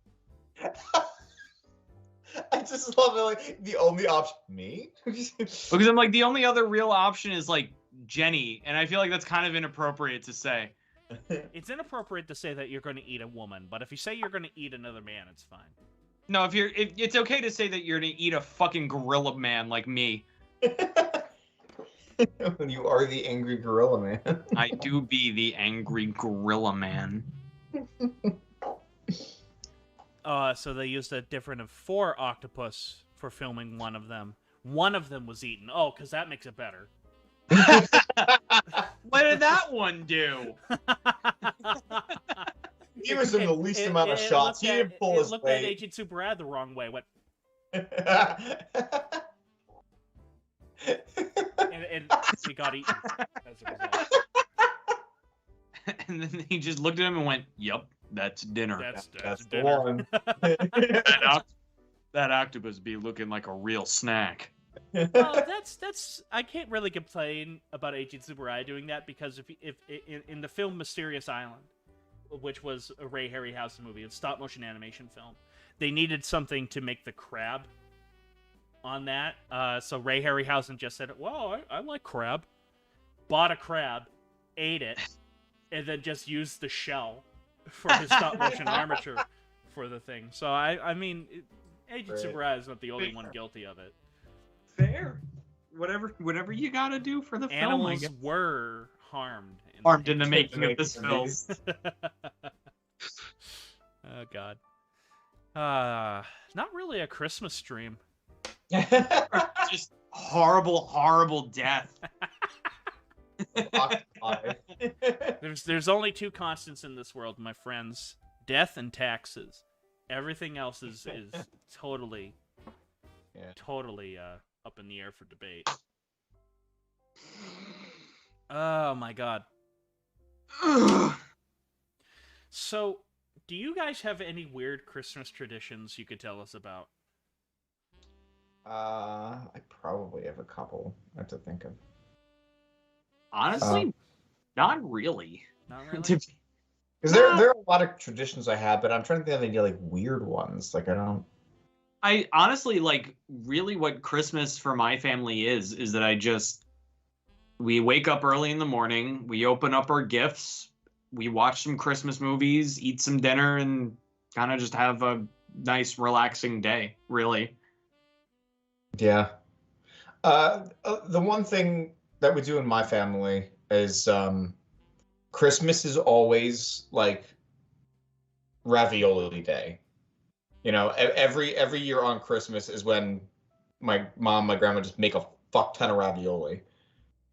I just love it. Like the only option, me. Because I'm like, the only other real option is like Jenny, and I feel like that's kind of inappropriate to say. It's inappropriate to say that you're going to eat a woman, but if you say you're going to eat another man, it's fine. No, if it's okay to say that you're gonna eat a fucking gorilla man like me. You are the angry gorilla man. I do be the angry gorilla man. So they used a different of 4 octopus for filming one of them. One of them was eaten. Oh, because that makes it better. What did that one do? He was in the least amount of shots. He didn't pull his weight. Looked at Agent Tsuburaya the wrong way. Went. and he got eaten as a result. And then he just looked at him and went, "Yup, that's dinner. That's the dinner." one. That octopus be looking like a real snack. Well, that's I can't really complain about Agent Tsuburaya doing that, because if in the film Mysterious Island, which was a Ray Harryhausen movie, a stop motion animation film, they needed something to make the crab on that. So Ray Harryhausen just said, "Well, I like crab." Bought a crab, ate it, and then just used the shell for his stop motion armature for the thing. So I mean, Agent Tsuburaya is not the only one guilty of it. Fair. Whatever you gotta do for the film. Animals were harmed in the making of this film. Oh god. Not really a Christmas stream. Just horrible death. There's only 2 constants in this world, my friends: death and taxes. Everything else is totally up in the air for debate. Oh my god. So, do you guys have any weird Christmas traditions you could tell us about? I probably have a couple I have to think of. Honestly, not really. Not really? Because there are a lot of traditions I have, but I'm trying to think of any like weird ones. Like I don't. I honestly like really what Christmas for my family is that we wake up early in the morning, we open up our gifts, we watch some Christmas movies, eat some dinner, and kind of just have a nice, relaxing day, really. Yeah. The one thing that we do in my family is Christmas is always like ravioli day. You know, every year on Christmas is when my mom, my grandma just make a fuck ton of ravioli.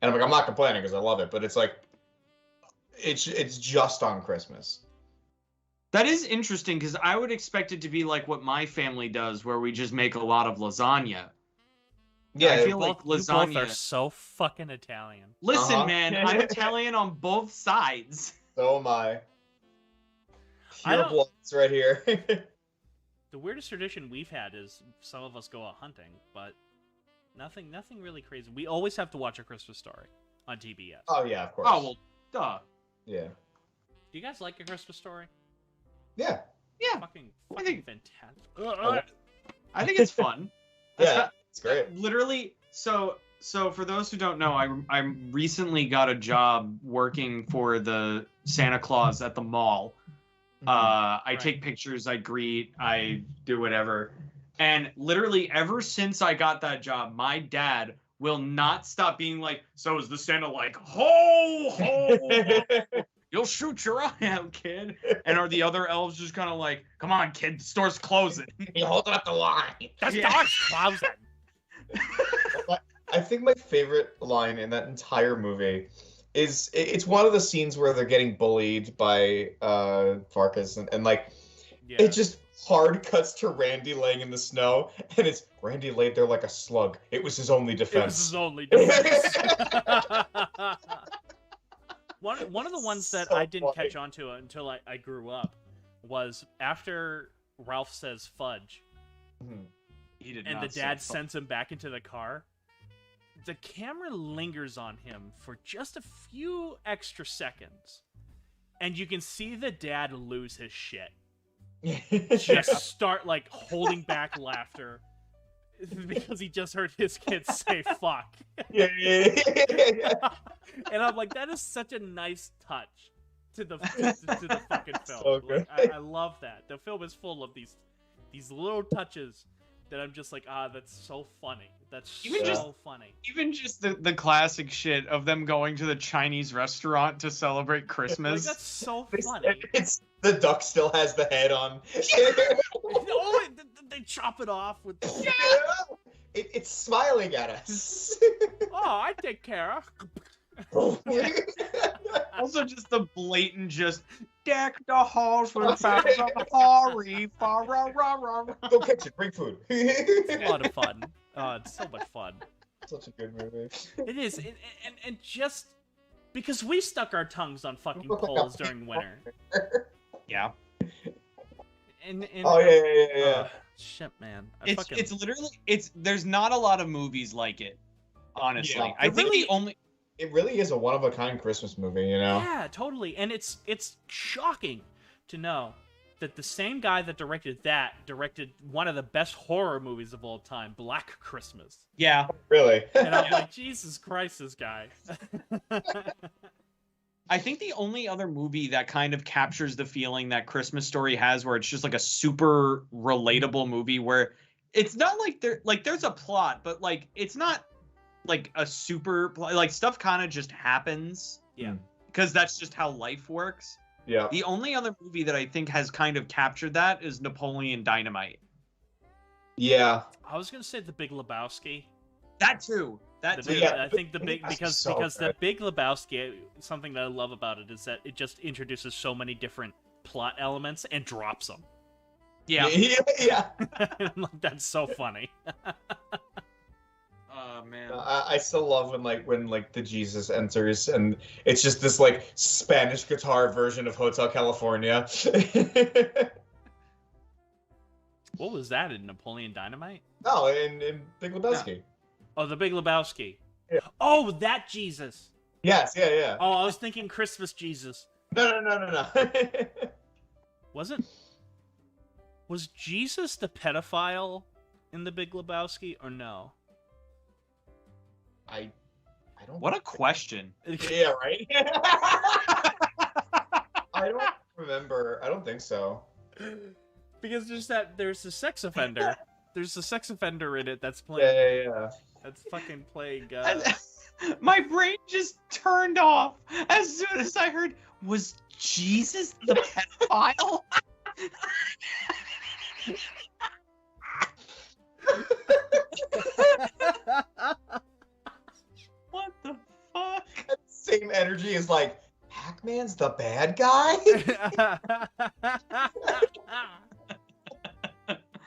And I'm like, I'm not complaining because I love it, but it's like, it's just on Christmas. That is interesting because I would expect it to be like what my family does, where we just make a lot of lasagna. Yeah, I feel like lasagna. You both are so fucking Italian. Listen, man, I'm Italian on both sides. So am I. I Pure don't- bloods right here. The weirdest tradition we've had is some of us go out hunting, but nothing really crazy. We always have to watch A Christmas Story on TBS. Oh yeah, of course. Oh well, duh. Yeah. Do you guys like A Christmas Story? Yeah. Yeah, Fucking think- fantastic. I think it's fun. Yeah, it's great. Literally, so for those who don't know, I recently got a job working for the Santa Claus at the mall. I Right. take pictures, I greet, I do whatever. And literally ever since I got that job, my dad will not stop being like, so is the Santa like, ho, ho, ho, you'll shoot your eye out, kid. And are the other elves just kind of like, come on, kid, the store's closing. You hold up the line. That's Yeah. Dodge Clousen. I think my favorite line in that entire movie is it's one of the scenes where they're getting bullied by Farkas and like Yeah. it just hard cuts to Randy laying in the snow and it's Randy laid there like a slug. It was his only It was defense. his only defense. One of the ones that So I didn't funny. catch on to until I grew up was after Ralph says fudge Mhm. He did and the not say dad fuck. sends him back into the car. The camera lingers on him for just a few extra seconds. And you can see the dad lose his shit. Just start like holding back laughter because he just heard his kids say fuck. Yeah. And I'm like, that is such a nice touch to the fucking film. So good. Like, I love that. The film is full of these little touches that I'm just like, that's so funny. That's Even so just- funny. Even just the classic shit of them going to the Chinese restaurant to celebrate Like, Christmas. that's so It's- funny. It's the duck still has the head on. Oh, they chop it off with. It's smiling at us. Oh, I take care of. Also, just the blatant, just deck the halls with fires of Hori, fa ra ra ra ra. Go catch it, bring food. It's a lot of fun. Oh, it's so much fun. Such a good movie. It is, and just because we stuck our tongues on fucking poles during winter. Yeah, And Oh yeah. shit, man. it's literally there's not a lot of movies like it. Honestly, Yeah. I think Really- the only It really is a one-of-a-kind Christmas movie, you know? Yeah, totally. And it's shocking to know that the same guy that directed one of the best horror movies of all time, Black Christmas. yeah. Really. And I'm like, Jesus Christ, this guy. I think the only other movie that kind of captures the feeling that Christmas Story has, where it's just like a super relatable movie, where it's not like there's a plot, but like it's not like a super like stuff kind of just happens. Yeah. Because that's just how life works. Yeah. The only other movie that I think has kind of captured that is Napoleon Dynamite. Yeah. I was gonna say The Big Lebowski. That too. That The too. big, Yeah, I think the big that's because so because the good. Big Lebowski, something that I love about it is that it just introduces so many different plot elements and drops them. Yeah. Yeah. That's so funny. Oh man. I still love when the Jesus enters and it's just this like Spanish guitar version of Hotel California. What was that in Napoleon Dynamite? No, in Big Lebowski. Oh, The Big Lebowski. Yeah. Oh, that Jesus. Yes, yeah. Oh, I was thinking Christmas Jesus. No. Was Jesus the pedophile in The Big Lebowski, or no? I don't. What a question. Yeah, right. I don't remember. I don't think so. Because there's a sex offender. There's a sex offender in it that's playing. Yeah. That's fucking playing. My brain just turned off as soon as I heard, was Jesus the pedophile? What the fuck? Same energy is like, Pac-Man's the bad guy?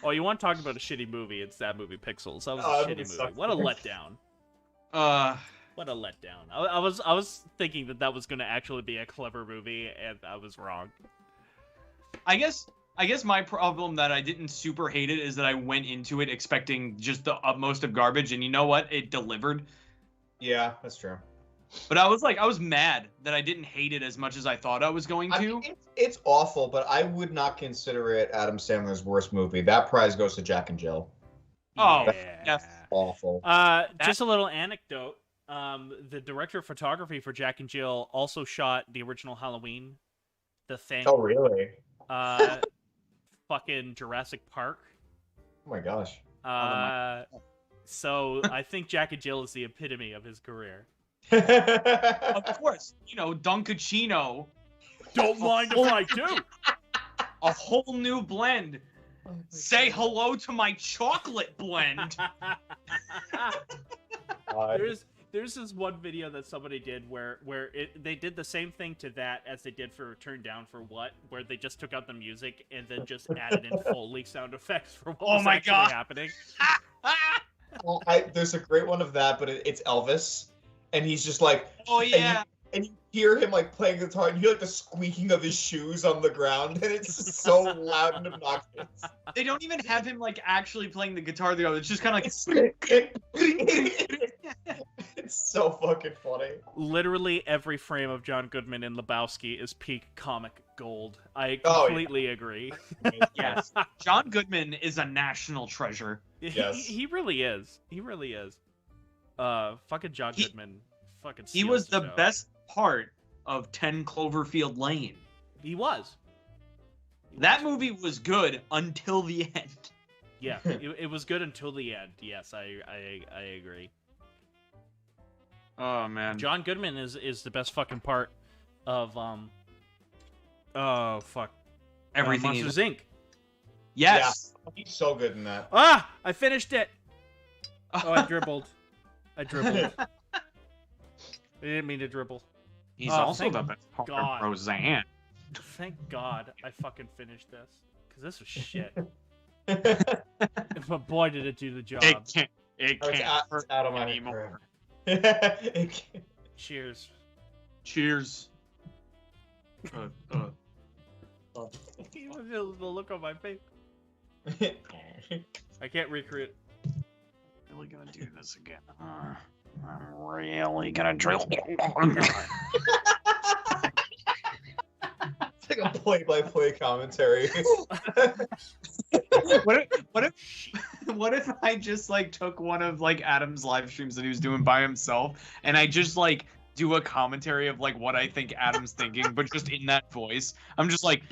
Oh, you want to talk about a shitty movie? It's that movie, Pixels. That was a shitty movie. What a letdown. What a letdown. I was thinking that was going to actually be a clever movie, and I was wrong. I guess my problem that I didn't super hate it is that I went into it expecting just the utmost of garbage, and you know what? It delivered. Yeah, that's true. But I was mad that I didn't hate it as much as I thought I was going to. I mean, it's awful, but I would not consider it Adam Sandler's worst movie. That prize goes to Jack and Jill. Oh, yeah. that's awful. Just a little anecdote. The director of photography for Jack and Jill also shot the original Halloween, The Thing. Oh, really? Fucking Jurassic Park. Oh my gosh. So I think Jack and Jill is the epitome of his career. Of course, Dunkachino. Don't mind if I do. A whole new blend. Say hello to my chocolate blend. There's this one video that somebody did where they did the same thing to that as they did for Turn Down for What, where they just took out the music and then just added in Foley sound effects for what was actually happening. Well, there's a great one of that, but it's Elvis, and he's just like, oh yeah, and you hear him like playing guitar, and you hear like the squeaking of his shoes on the ground, and it's so loud and obnoxious. They don't even have him like actually playing the guitar though. It's just kind of like it's so fucking funny. Literally every frame of John Goodman in Lebowski is peak comic gold. I completely agree. Yes, John Goodman is a national treasure. Yes. He really is. He really is. Fucking John Goodman. Fucking. He was the show. best part of 10 Cloverfield Lane. He was. That movie was good until the end. Yeah, it was good until the end. Yes, I agree. Oh man, John Goodman is the best fucking part of oh fuck, everything. Monsters Inc. Yes, yeah, he's so good in that. Ah, I finished it. Oh, I dribbled. I didn't mean to dribble. He's also the best part God. of Roseanne. Thank God I fucking finished this, because this was shit. But boy, did it do the job. It can't hurt out of my anymore. Cheers. Cheers. The look on my face. I can't recreate. Really gonna do this again. I'm really gonna drill. It's like a play-by-play commentary. What if I just like took one of like Adam's live streams that he was doing by himself, and I just like do a commentary of like what I think Adam's thinking, but just in that voice? I'm just like,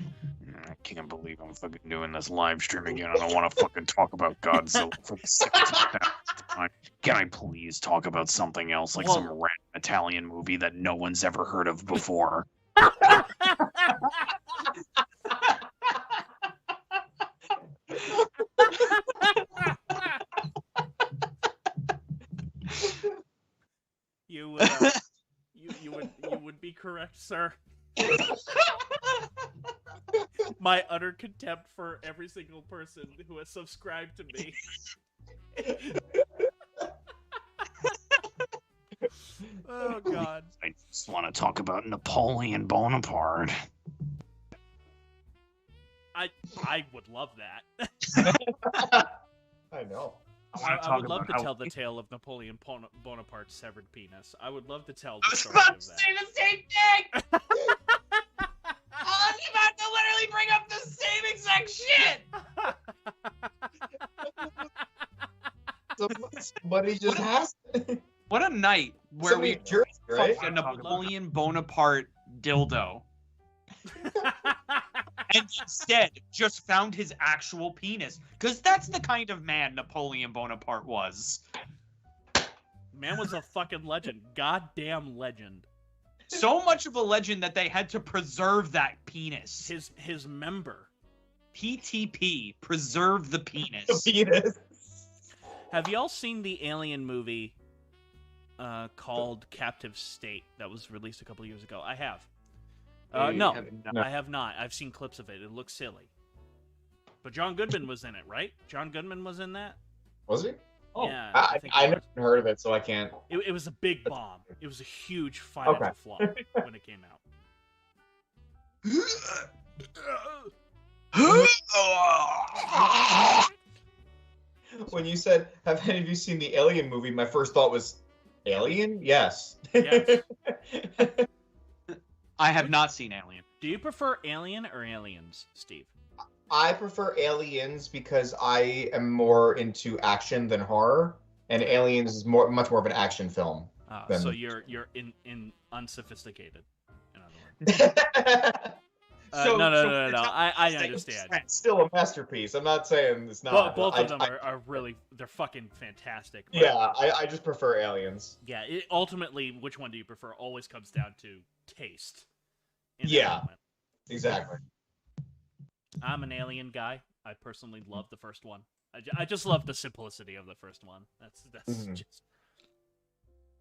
I can't believe I'm fucking doing this live stream again. I don't want to fucking talk about Godzilla for the 17th time. Can I please talk about something else, like some random Italian movie that no one's ever heard of before? You would be correct, sir. My utter contempt for every single person who has subscribed to me. Oh God. I just want to talk about Napoleon Bonaparte. I would love that. I know. I would love to tell the tale of Napoleon Bonaparte's severed penis. I would love to tell the story of that. I was about to say the same thing! I was about to literally bring up the same exact shit! Somebody just has to. What a night where we Jersey, right? fucked a Napoleon Bonaparte dildo. And instead just found his actual penis. Because that's the kind of man Napoleon Bonaparte was. Man was a fucking legend. Goddamn legend. So much of a legend that they had to preserve that penis. His member. PTP, preserve the penis. The penis. Have y'all seen the Alien movie called Captive State that was released a couple years ago? I have. No, I have not. I've seen clips of it. It looks silly. But John Goodman was in it, right? John Goodman was in that? Was he? Oh, yeah, I never heard of it, so I can't. It was a big bomb. It was a huge financial flop when it came out. When you said, have any of you seen the Alien movie, my first thought was, Alien? Yes. Yes. I have not seen Alien. Do you prefer Alien or Aliens, Steve? I prefer Aliens because I am more into action than horror, and Aliens is much more of an action film. So you're in unsophisticated. In other words. No. I understand. It's still a masterpiece. I'm not saying it's not. Both of them are really, they're fucking fantastic. But yeah, I just prefer Aliens. Yeah, ultimately, which one do you prefer always comes down to taste. Yeah, exactly. I'm an Alien guy. I personally love the first one. I just love the simplicity of the first one. That's just.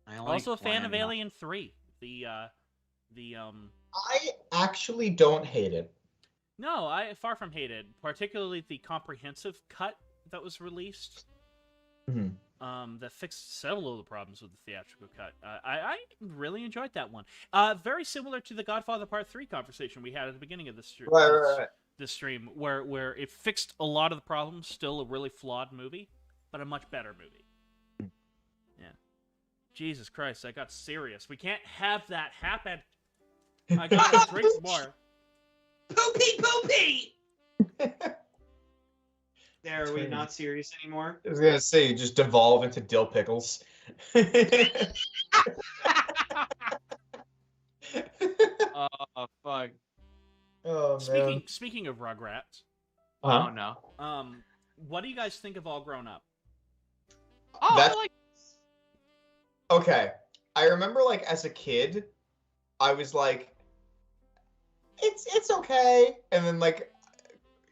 I'm also a fan of Alien 3. I actually don't hate it. No, I far from hate it. Particularly the comprehensive cut that was released. That fixed several of the problems with the theatrical cut. I really enjoyed that one. Very similar to the Godfather Part 3 conversation we had at the beginning of this stream. Right. This stream, where it fixed a lot of the problems. Still a really flawed movie, but a much better movie. Yeah. Jesus Christ, I got serious. We can't have that happen. I gotta drink more. Poopy! There, are we not serious anymore? I was gonna say, you just devolve into dill pickles. Oh, fuck. Oh, man. Speaking of Rugrats. Oh, no. What do you guys think of All Grown Up? Oh, I like... Okay. I remember, like, as a kid, I was like, it's okay. And then, like,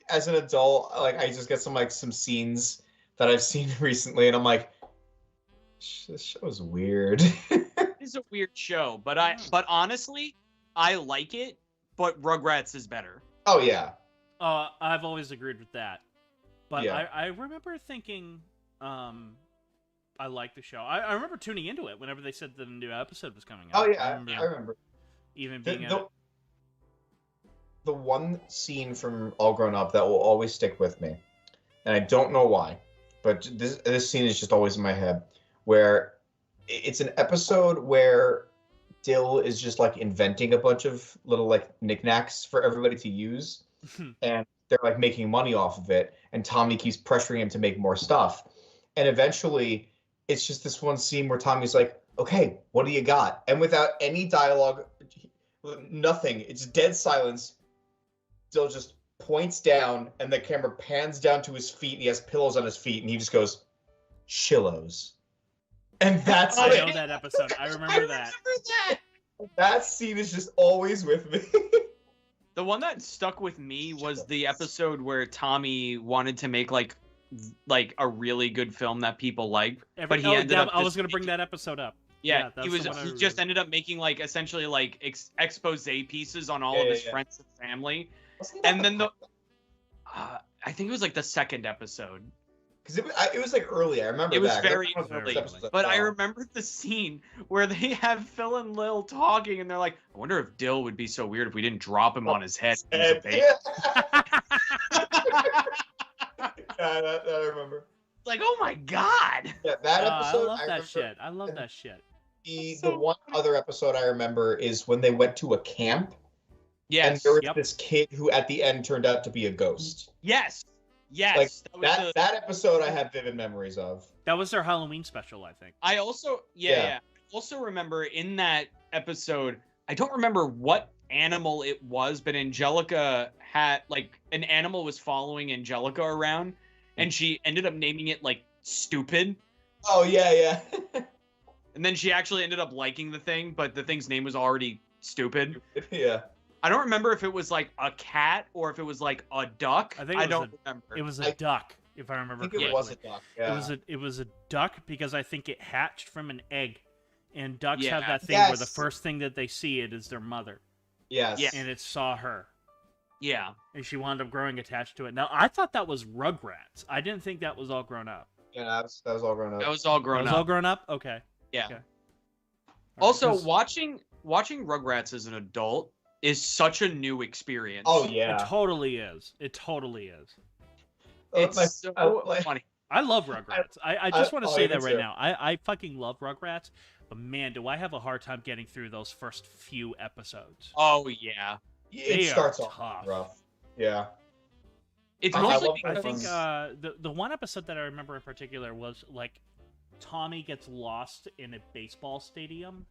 as an adult, like, I just get some scenes that I've seen recently, and I'm like, this show's weird. It's a weird show, but honestly, I like it, but Rugrats is better. Oh, yeah. I've always agreed with that. But yeah. I remember thinking, I like the show. I remember tuning into it whenever they said the new episode was coming out. Oh, yeah, I remember. Even being the one scene from All Grown Up that will always stick with me, and I don't know why, but this scene is just always in my head, where it's an episode where Dill is just like inventing a bunch of little like knickknacks for everybody to use, and they're like making money off of it, and Tommy keeps pressuring him to make more stuff, and eventually it's just this one scene where Tommy's like, okay, what do you got? And without any dialogue, nothing, it's dead silence, Dill just points down, and the camera pans down to his feet, and he has pillows on his feet, and he just goes, Shillos. And that's I know that episode. I remember that. That scene is just always with me. The one that stuck with me was the episode where Tommy wanted to make like a really good film that people liked, but he ended up. I was going to bring that episode up. Yeah, he just ended up making like essentially like expose pieces on all of his friends and family, and then I think it was like the second episode. Because it was like early, I remember. It was that. very early, but I remember the scene where they have Phil and Lil talking, and they're like, "I wonder if Dill would be so weird if we didn't drop him on his head." Yeah, that I remember. Like, oh my god! Yeah, that episode. I love that shit. I love that shit. The one other episode I remember is when they went to a camp. Yes. And there was this kid who at the end turned out to be a ghost. Yes. Yes, that episode I have vivid memories of. That was their Halloween special, I think. I also I also remember in that episode, I don't remember what animal it was, but Angelica had like an animal was following Angelica around, and she ended up naming it like Stupid. Oh yeah. And then she actually ended up liking the thing, but the thing's name was already Stupid. Yeah. I don't remember if it was like a cat or if it was like a duck. I don't remember. It was a duck, if I remember correctly. It was a duck. Yeah. It was a duck because I think it hatched from an egg, and ducks Yeah. have that thing where the first thing that they see it is their mother. Yes. Yeah. And it saw her. Yeah. And she wound up growing attached to it. Now, I thought that was Rugrats. I didn't think that was all grown up. Yeah, that was all grown up. That was all grown That was all grown up? Okay. Yeah. Okay. Also, 'Cause watching Rugrats as an adult is such a new experience. Oh it yeah. totally is. It totally is. It's so funny. I love Rugrats. I just want to say that right too. now. I fucking love Rugrats, but man, do I have a hard time getting through those first few episodes. Oh yeah. It They starts are off tough. rough. Yeah. It's I mostly love I because think the one episode that I remember in particular was like Tommy gets lost in a baseball stadium.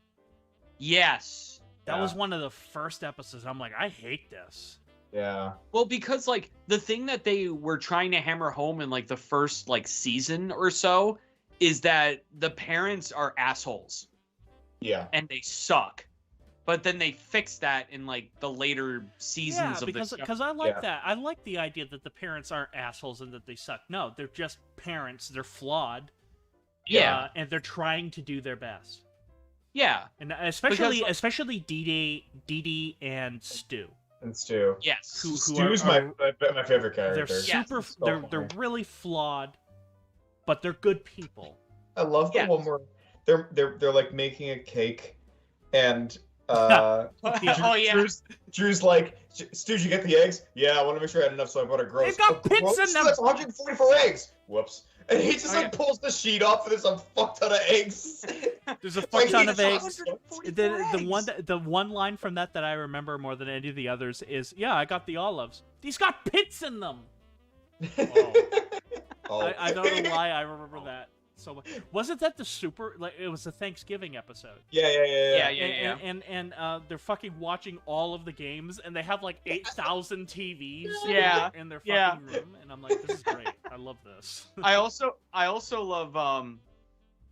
yes. That was one of the first episodes. I'm like, I hate this. Yeah. Well, because like the thing that they were trying to hammer home in like the first like season or so is that the parents are assholes Yeah. and they suck. But then they fixed that in like the later seasons of the show. because I like that. I like the idea that the parents aren't assholes and that they suck. No, they're just parents. They're flawed. Yeah. And they're trying to do their best. Yeah. And especially like- especially Dee Dee and Stu. And Stu. Yes. Who Stu's are- my favorite character. They're Yeah. super. So they're funny. really flawed, but they're good people. I love the Yes. one where they're like making a cake, and Oh yeah. Drew's like, Stu, did you get the eggs? Yeah, I want to make sure I had enough, so I bought a gross. They've got "Oh, pits gross? in them." That's 144 eggs. Whoops. And he just Oh, like pulls the sheet off, and there's a fuck ton of eggs. There's a Like, fuck ton he of eggs. just- The one line from that I remember more than any of the others is, "Yeah, I got the olives. These got pits in them." Oh. I don't know why I remember that so much. Wasn't that the super? Like it was a Thanksgiving episode. Yeah. And they're fucking watching all of the games, and they have like 8,000 TVs Yeah. in their Yeah. fucking room, and I'm like, this is great. I love this. I also love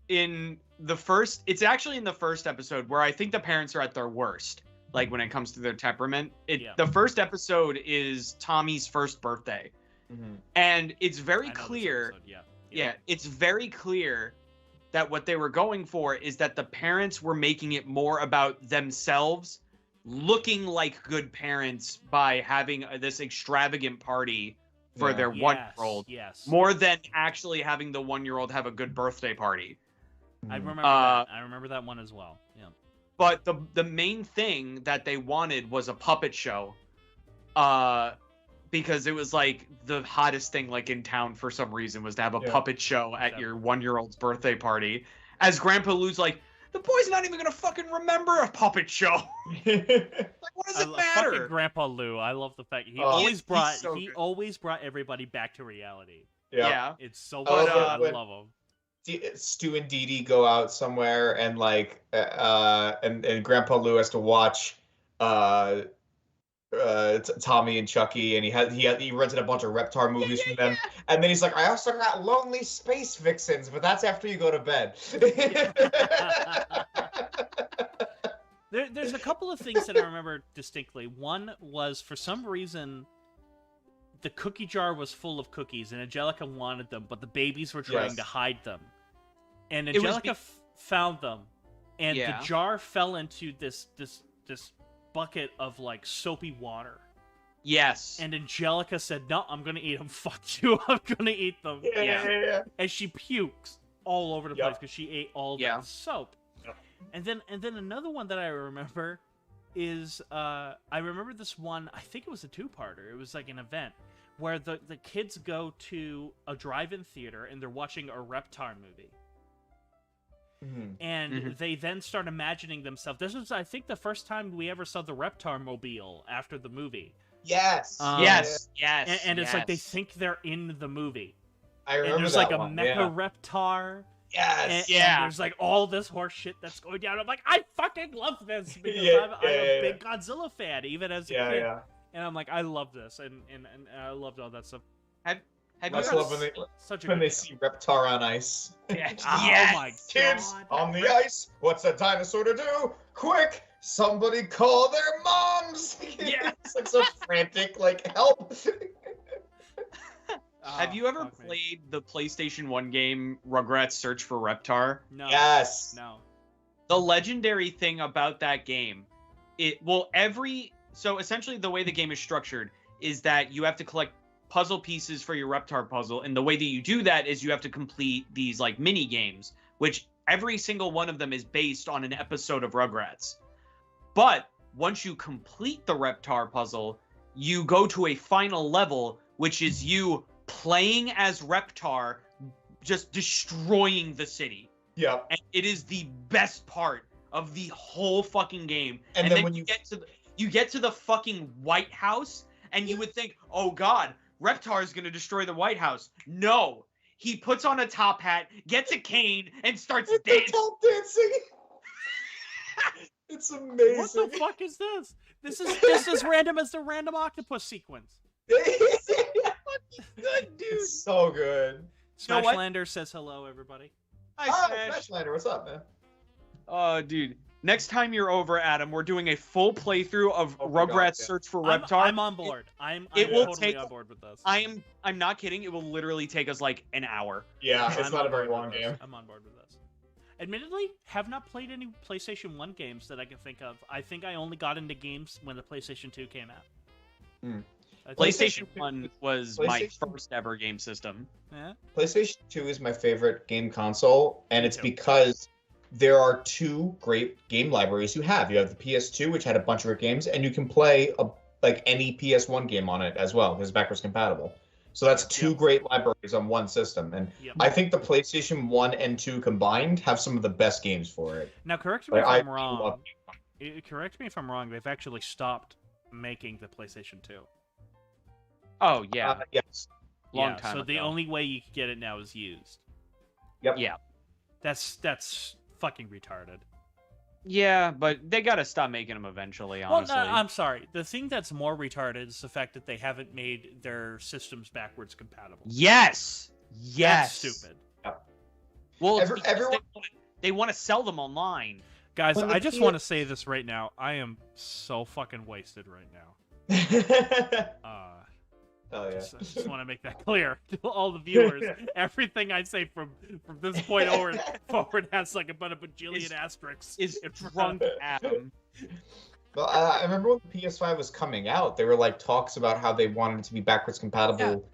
in the first it's actually in the first episode where I think the parents are at their worst, like when it comes to their temperament. The first episode is Tommy's first birthday. Mhm. And it's very I know this clear. episode, Yeah, it's very clear that what they were going for is that the parents were making it more about themselves looking like good parents by having this extravagant party for Yeah. their Yes, 1-year-old, Yes. more than actually having the 1-year-old have a good birthday party. I remember Uh, that. I remember that one as well. Yeah. But the main thing that they wanted was a puppet show. Because it was like the hottest thing like in town for some reason was to have a puppet show at your 1-year-old's birthday party. As Grandpa Lou's like, the boy's not even gonna fucking remember a puppet show. Like, what does it matter? Fucking Grandpa Lou. I love the fact he Oh, always he's brought so good. always brought everybody back to reality. Yeah. It's so I love good. it I when- love him. Stu and Dee Dee go out somewhere, and like, and Grandpa Lou has to watch, Tommy and Chucky, and he rented a bunch of Reptar movies from them, and then he's like, I also got Lonely Space Vixens, but that's after you go to bed. There's a couple of things that I remember distinctly. One was, for some reason, the cookie jar was full of cookies, and Angelica wanted them, but the babies were trying to hide them. And It was Angelica found them, and Yeah. the jar fell into this bucket of like soapy water. Yes. And Angelica said, "No, I'm gonna eat them. Fuck you, I'm gonna eat them." Yeah. And she pukes all over the Yep. place because she ate all Yeah. that soap. Yep. And then another one that I remember is I remember this one. I think it was a two-parter. It was like an event where the kids go to a drive-in theater and they're watching a Reptar movie. And they then start imagining themselves. This was, I think, the first time we ever saw the Reptar mobile after the movie. Yes. Yes. And it's like they yes. think they're in the movie. I And remember there's that like a one. mecha reptar. Yes. And there's like all this horse shit that's going down. I'm like, I fucking love this because I'm a big Godzilla fan, even as a kid. Yeah. And I'm like, I love this, and I loved all that stuff. Have you Much ever love when they see Reptar on ice. Yes. Oh my Kids God. on the ice. What's a dinosaur to do? Quick! Somebody call their moms. Yeah. It's like so frantic. Like help. Have you ever played the PlayStation 1 game Rugrats Search for Reptar? No. Yes. No. The legendary thing about that game, so essentially the way the game is structured is that you have to collect puzzle pieces for your Reptar puzzle, and the way that you do that is you have to complete these like mini games, which every single one of them is based on an episode of Rugrats. But once you complete the Reptar puzzle, you go to a final level, which is you playing as Reptar, just destroying the city. Yep. And it is the best part of the whole fucking game. And then when you get to the fucking White House, and you would think, oh god, Reptar is gonna destroy the White House. No. He puts on a top hat, gets a cane, and starts dancing. It's amazing. What the fuck is this? This is just as random as the random octopus sequence. Good, dude. It's so good. Smashlander says hello, everybody. Hi, Smashlander, what's up, man? Oh, dude. Next time you're over, Adam, we're doing a full playthrough of Rugrats Search for Reptar. I'm on board. I'm totally on board with this. I'm not kidding. It will literally take us like an hour. Yeah, it's not a very long game. I'm on board with this. Admittedly, have not played any PlayStation 1 games that I can think of. I think I only got into games when the PlayStation 2 came out. PlayStation 1 was my first ever game system. Yeah. PlayStation 2 is my favorite game console, and it's because there are two great game libraries you have. You have the PS2, which had a bunch of great games, and you can play like any PS1 game on it as well, because it's backwards compatible. So that's two great libraries on one system, and I think the PlayStation 1 and 2 combined have some of the best games for it. Now, correct me if I'm wrong. Correct me if I'm wrong. They've actually stopped making the PlayStation 2. Oh yeah. Yes. Long time so ago. the only way you can get it now is used. Yep. Yeah. That's fucking retarded. Yeah, but they gotta stop making them eventually, honestly. Well, no, I'm sorry. The thing that's more retarded is the fact that they haven't made their systems backwards compatible. Yes! Yes! That's stupid. Well, everyone... they want to sell them online. Guys, I just want to say this right now. I am so fucking wasted right now. Hell yeah. I just want to make that clear to all the viewers. Everything I say from this point forward has like about a bajillion asterisks. Is drunk Adam. Well, I remember when the PS5 was coming out, there were like talks about how they wanted it to be backwards compatible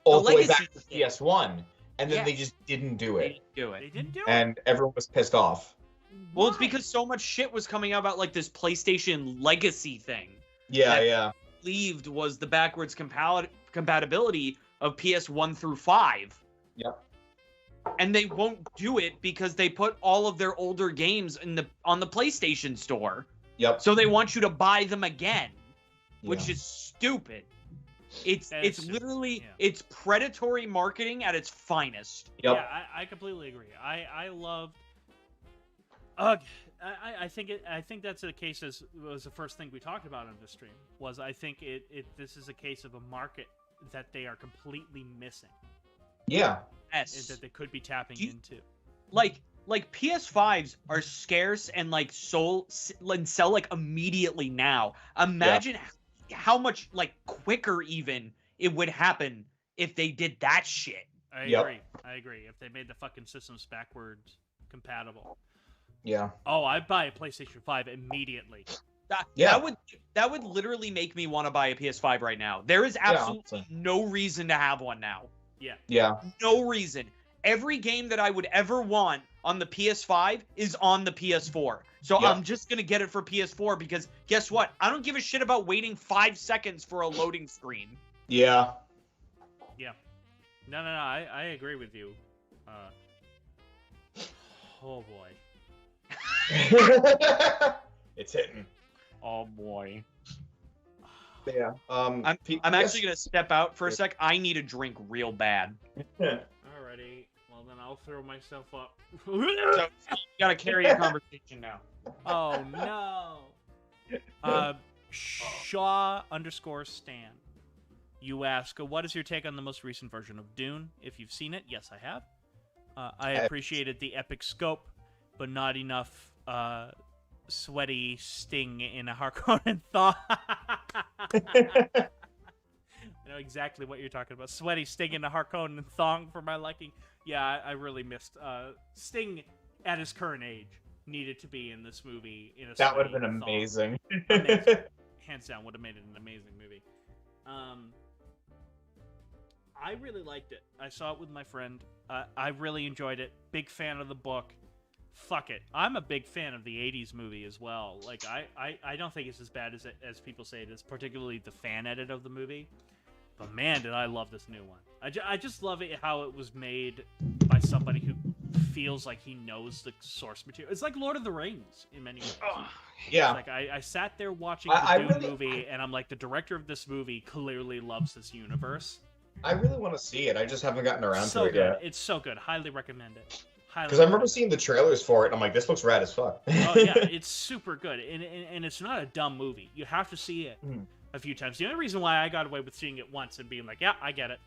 all the way back to PS1, and then they just didn't do it. They didn't do it. And everyone was pissed off. Well, it's because so much shit was coming out about like this PlayStation Legacy thing. Yeah. Believed was the backwards compatibility of PS1 through 5. Yep. And they won't do it because they put all of their older games on the PlayStation Store. Yep. So they want you to buy them again, which is stupid. It's literally it's predatory marketing at its finest. Yep. Yeah, I completely agree. I loved. I think that's a case as was the first thing we talked about on the stream. Was I think this is a case of a market that they are completely missing. Yeah. Yes. That they could be tapping into. Like PS5s are scarce and like sell like immediately now. Imagine how much like quicker even it would happen if they did that shit. I agree. If they made the fucking systems backwards compatible. Yeah. Oh, I'd buy a PlayStation 5 immediately. That would literally make me want to buy a PS5 right now. There is absolutely no reason to have one now. Yeah. No reason. Every game that I would ever want on the PS5 is on the PS4. So I'm just going to get it for PS4 because guess what? I don't give a shit about waiting 5 seconds for a loading screen. Yeah. Yeah. No, I agree with you. Oh boy. It's hitting. Oh boy. Yeah. I'm actually gonna step out for a sec. I need a drink real bad. Alrighty. Well, then I'll throw myself up. So you gotta carry a conversation now. Oh no. Shaw_Stan. You ask, what is your take on the most recent version of Dune? If you've seen it, yes, I have. I appreciated the epic scope, but not enough sweaty sting in a Harkonnen thong. I know exactly what you're talking about. Sweaty sting in a Harkonnen thong for my liking. Yeah, I really missed Sting at his current age needed to be in this movie. That would have been amazing. Amazing. Hands down, would have made it an amazing movie. I really liked it. I saw it with my friend. I really enjoyed it. Big fan of the book. Fuck it. I'm a big fan of the 80s movie as well. Like, I don't think it's as bad as people say it is, particularly the fan edit of the movie. But man, did I love this new one. I just love it how it was made by somebody who feels like he knows the source material. It's like Lord of the Rings in many ways. Yeah. Like I sat there watching the Dune movie, and I'm like, the director of this movie clearly loves this universe. I really want to see it. I just haven't gotten around to it good. yet. It's so good. Highly recommend it. Because I remember seeing the trailers for it, and I'm like, this looks rad as fuck. Oh yeah, it's super good, and it's not a dumb movie. You have to see it a few times. The only reason why I got away with seeing it once and being like, yeah, I get it,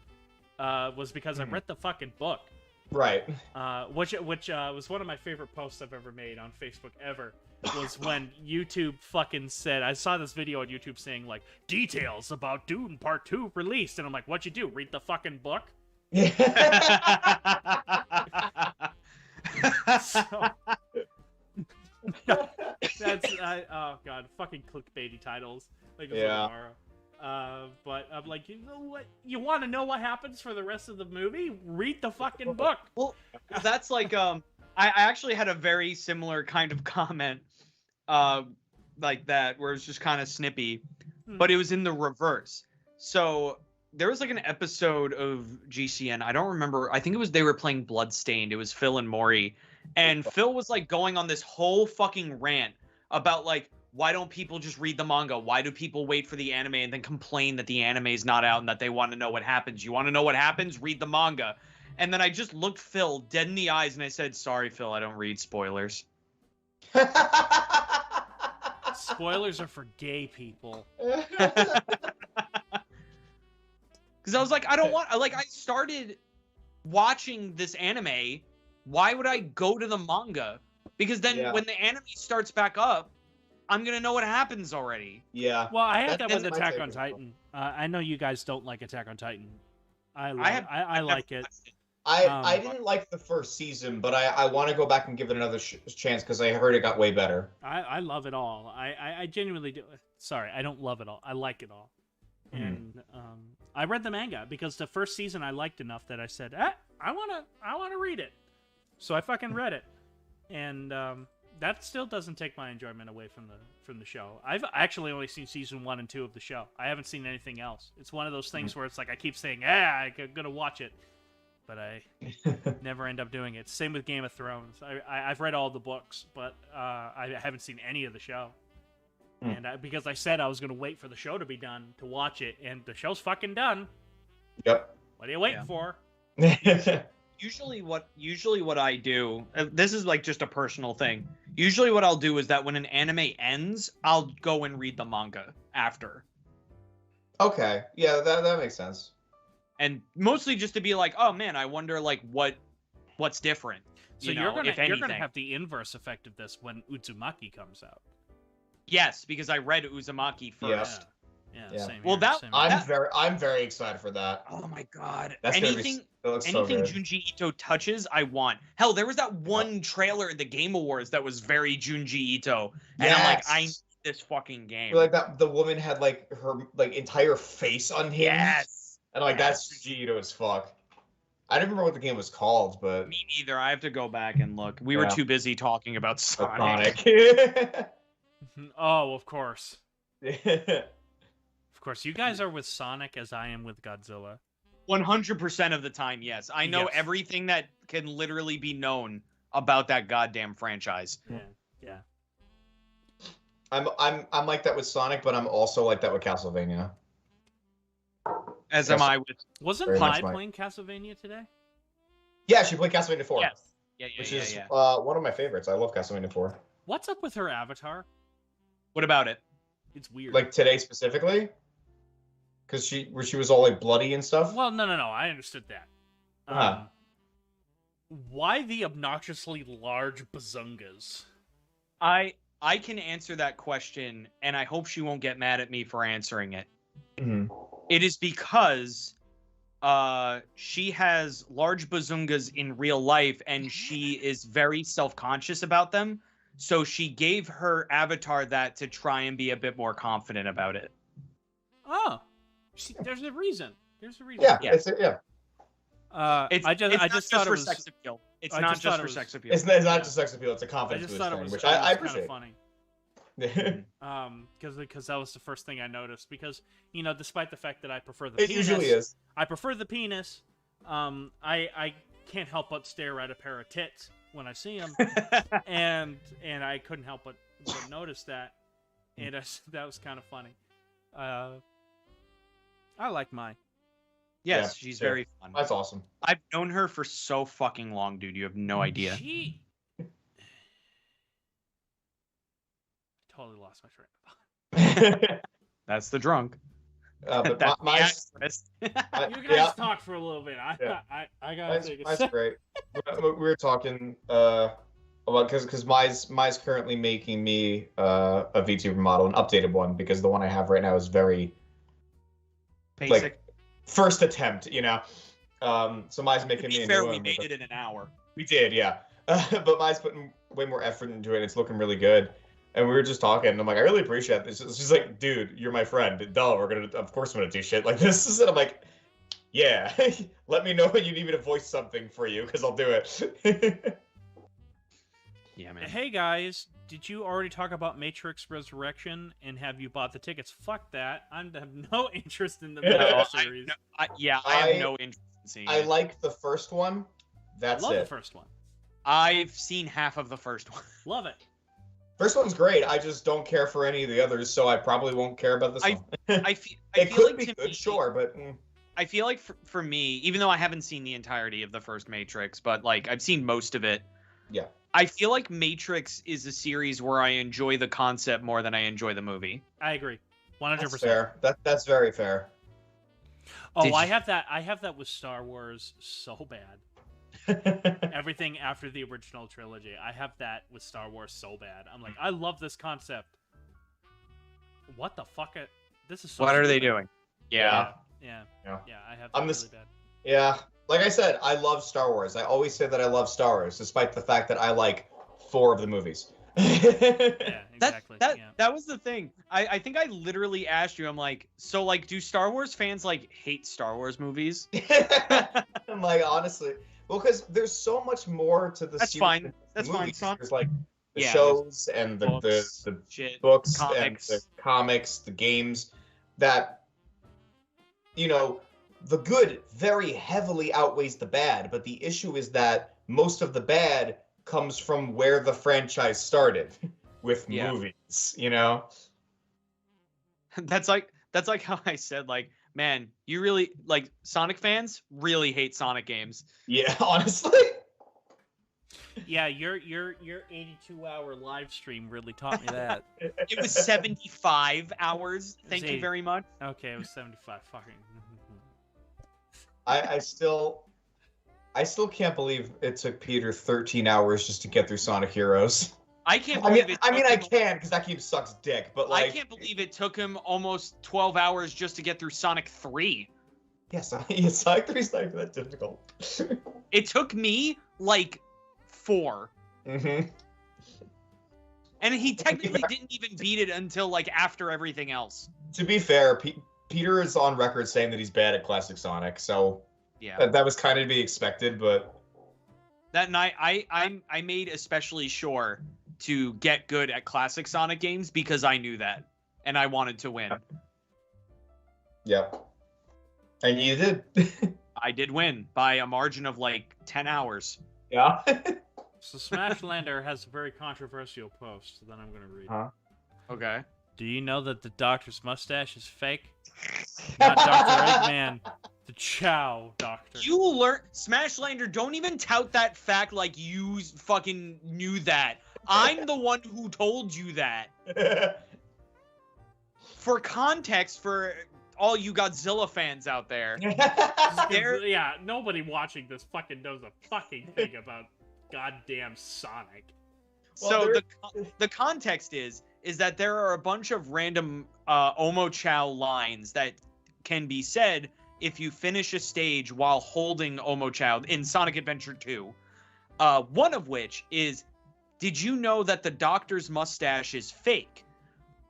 was because I read the fucking book. Right. Which was one of my favorite posts I've ever made on Facebook ever. Was when YouTube fucking said, I saw this video on YouTube saying, like, details about Dune Part 2 released, and I'm like, what'd you do, read the fucking book? Yeah. So, that's oh god, fucking clickbaity titles like tomorrow. But I'm like, you know what? You want to know what happens for the rest of the movie? Read the fucking book. Well, that's like I actually had a very similar kind of comment like that, where it's just kind of snippy, but it was in the reverse. So there was like an episode of GCN. I don't remember. I think it was they were playing Bloodstained. It was Phil and Maury. And Phil was like going on this whole fucking rant about like, why don't people just read the manga? Why do people wait for the anime and then complain that the anime is not out and that they want to know what happens? You want to know what happens? Read the manga. And then I just looked Phil dead in the eyes and I said, sorry, Phil, I don't read spoilers. Spoilers are for gay people. Because I was like, I don't want, like, I started watching this anime. Why would I go to the manga? Because then when the anime starts back up, I'm going to know what happens already. Yeah. Well, I had that with Attack on Titan. I know you guys don't like Attack on Titan. I like it. I didn't like the first season, but I want to go back and give it another chance because I heard it got way better. I love it all. I genuinely do. Sorry, I don't love it all. I like it all. And I read the manga because the first season I liked enough that I said, I want to read it. So I fucking read it. And that still doesn't take my enjoyment away from the show. I've actually only seen season 1 and 2 of the show. I haven't seen anything else. It's one of those things where it's like I keep saying, I'm gonna watch it, but I never end up doing it. Same with Game of Thrones. I've read all the books, but I haven't seen any of the show. And because I said I was gonna wait for the show to be done to watch it, and the show's fucking done. Yep. What are you waiting for? Usually what I do, this is like just a personal thing. Usually what I'll do is that when an anime ends, I'll go and read the manga after. Okay. Yeah, that makes sense. And mostly just to be like, oh man, I wonder like what's different. So you're gonna have the inverse effect of this when Uzumaki comes out. Yes, because I read Uzumaki first. Yeah. Same well, here, I'm very excited for that. Oh my god! That's anything Junji Ito touches, I want. Hell, there was that one trailer at the Game Awards that was very Junji Ito, and I'm like, I need this fucking game. Like that, the woman had like her like entire face on him. Yes. And like that's Junji Ito as fuck. I don't remember what the game was called, but me neither. I have to go back and look. We were too busy talking about Sonic. Oh, of course. Of course, you guys are with Sonic as I am with Godzilla. 100% of the time, yes. I know everything that can literally be known about that goddamn franchise. Yeah. I'm like that with Sonic, but I'm also like that with Castlevania. As am I with. Wasn't Very Pi much playing Castlevania today? Yeah, she played Castlevania 4. Yes. Yeah. Which Yeah. is Yeah. one of my favorites. I love Castlevania 4. What's up with her avatar? What about it? It's weird. Like today specifically, because she was all like bloody and stuff. Well, no. I understood that. Uh-huh. Why the obnoxiously large bazungas? I can answer that question, and I hope she won't get mad at me for answering it. Mm-hmm. It is because she has large bazungas in real life, and she is very self-conscious about them. So she gave her avatar that to try and be a bit more confident about it. Oh, there's a reason. There's a reason. Yeah, Yeah. I just thought it was sex appeal. It's I not just just thought for it was- sex appeal. It's not just sex appeal. It's a I confidence just boost thought it thing, was, which I I kind of appreciate. funny. It Because that was the first thing I noticed. Because despite the fact that I prefer the penis, usually is. I prefer the penis. I can't help but stare at a pair of tits when I see them, and I couldn't help but notice that, and that was kind of funny. I like Mai. Yes, Yeah, she's yeah. very fun. That's awesome. I've known her for so fucking long, dude. You have no idea. She totally lost my train of thought. That's the drunk. But That's my, the actress. You guys yeah, talk for a little bit. Yeah. I gotta take a that's sip. great. We were talking about because Mai's currently making me a VTuber model, an updated one, because the one I have right now is very Basic. like first attempt, So Mai's To making be me a fair, new we one. made it in an hour. We did, yeah. But Mai's putting way more effort into it. It's looking really good. And we were just talking, and I'm like, I really appreciate this. She's like, dude, you're my friend. Duh, of course I'm gonna do shit like this. And I'm like, yeah, let me know when you need me to voice something for you, because I'll do it. Yeah, man. Hey guys, did you already talk about Matrix Resurrection, and have you bought the tickets? Fuck that. I have no interest in the Matrix series. I have no interest in seeing I it. like the first one. That's Love it. the first one. I've seen half of the first one. Love it. First one's great. I just don't care for any of the others, so I probably won't care about this one. I feel It could like be to good, me, sure, but I feel like for me, even though I haven't seen the entirety of the first Matrix, but like I've seen most of it. yeah. I feel like Matrix is a series where I enjoy the concept more than I enjoy the movie. I agree. 100%. That's fair. That's very fair. Oh, Did I you- have that with Star Wars so bad. Everything after the original trilogy, I have that with Star Wars so bad. I'm like, I love this concept. What the fuck? This is so What are they stupid. doing? Yeah. Yeah. Yeah. I have I'm that this- really bad. Yeah. Like I said, I love Star Wars. I always say that I love Star Wars, despite the fact that I like 4 of the movies. Yeah, exactly. That yeah. that was the thing. I think I literally asked you. I'm like, so like, do Star Wars fans like hate Star Wars movies? I'm like, honestly, well, because there's so much more to the That's series fine. than That's the fine, movies. son. There's like the Yeah, shows and the books, the Shit. books Comics. and the comics, the games that the good very heavily outweighs the bad, but the issue is that most of the bad comes from where the franchise started with Yeah. movies, That's like how I said, like, man, you really like Sonic fans really hate Sonic games. Yeah, honestly. Yeah, your 82-hour live stream really taught me that. It was 75 hours. was Thank you 80. very much. Okay, it was 75. Fucking. I still can't believe it took Peter 13 hours just to get through Sonic Heroes. I can't I believe mean, it. I took him- can because that game sucks dick, but like, I can't believe it took him almost 12 hours just to get through Sonic 3. yes, Sonic 3 is not that difficult. It took me like 4. Mm-hmm. And he technically didn't even beat it until like after everything else. To be fair, Peter is on record saying that he's bad at classic Sonic, so Yeah. that was kind of to be expected. But That night I made especially sure to get good at classic Sonic games because I knew that and I wanted to win. yeah, and you did. I did win by a margin of like 10 hours. Yeah. So Smashlandr has a very controversial post that I'm going to read. Huh? Okay. Do you know that the doctor's mustache is fake? Not Dr. Eggman, the Chow doctor. You learn, Smashland, don't even tout that fact like you fucking knew that. I'm the one who told you that. For context, for all you Godzilla fans out there, Yeah, nobody watching this fucking knows a fucking thing about goddamn Sonic. So the context is that there are a bunch of random Omochao lines that can be said if you finish a stage while holding Omochao in Sonic Adventure 2. One of which is, did you know that the doctor's mustache is fake?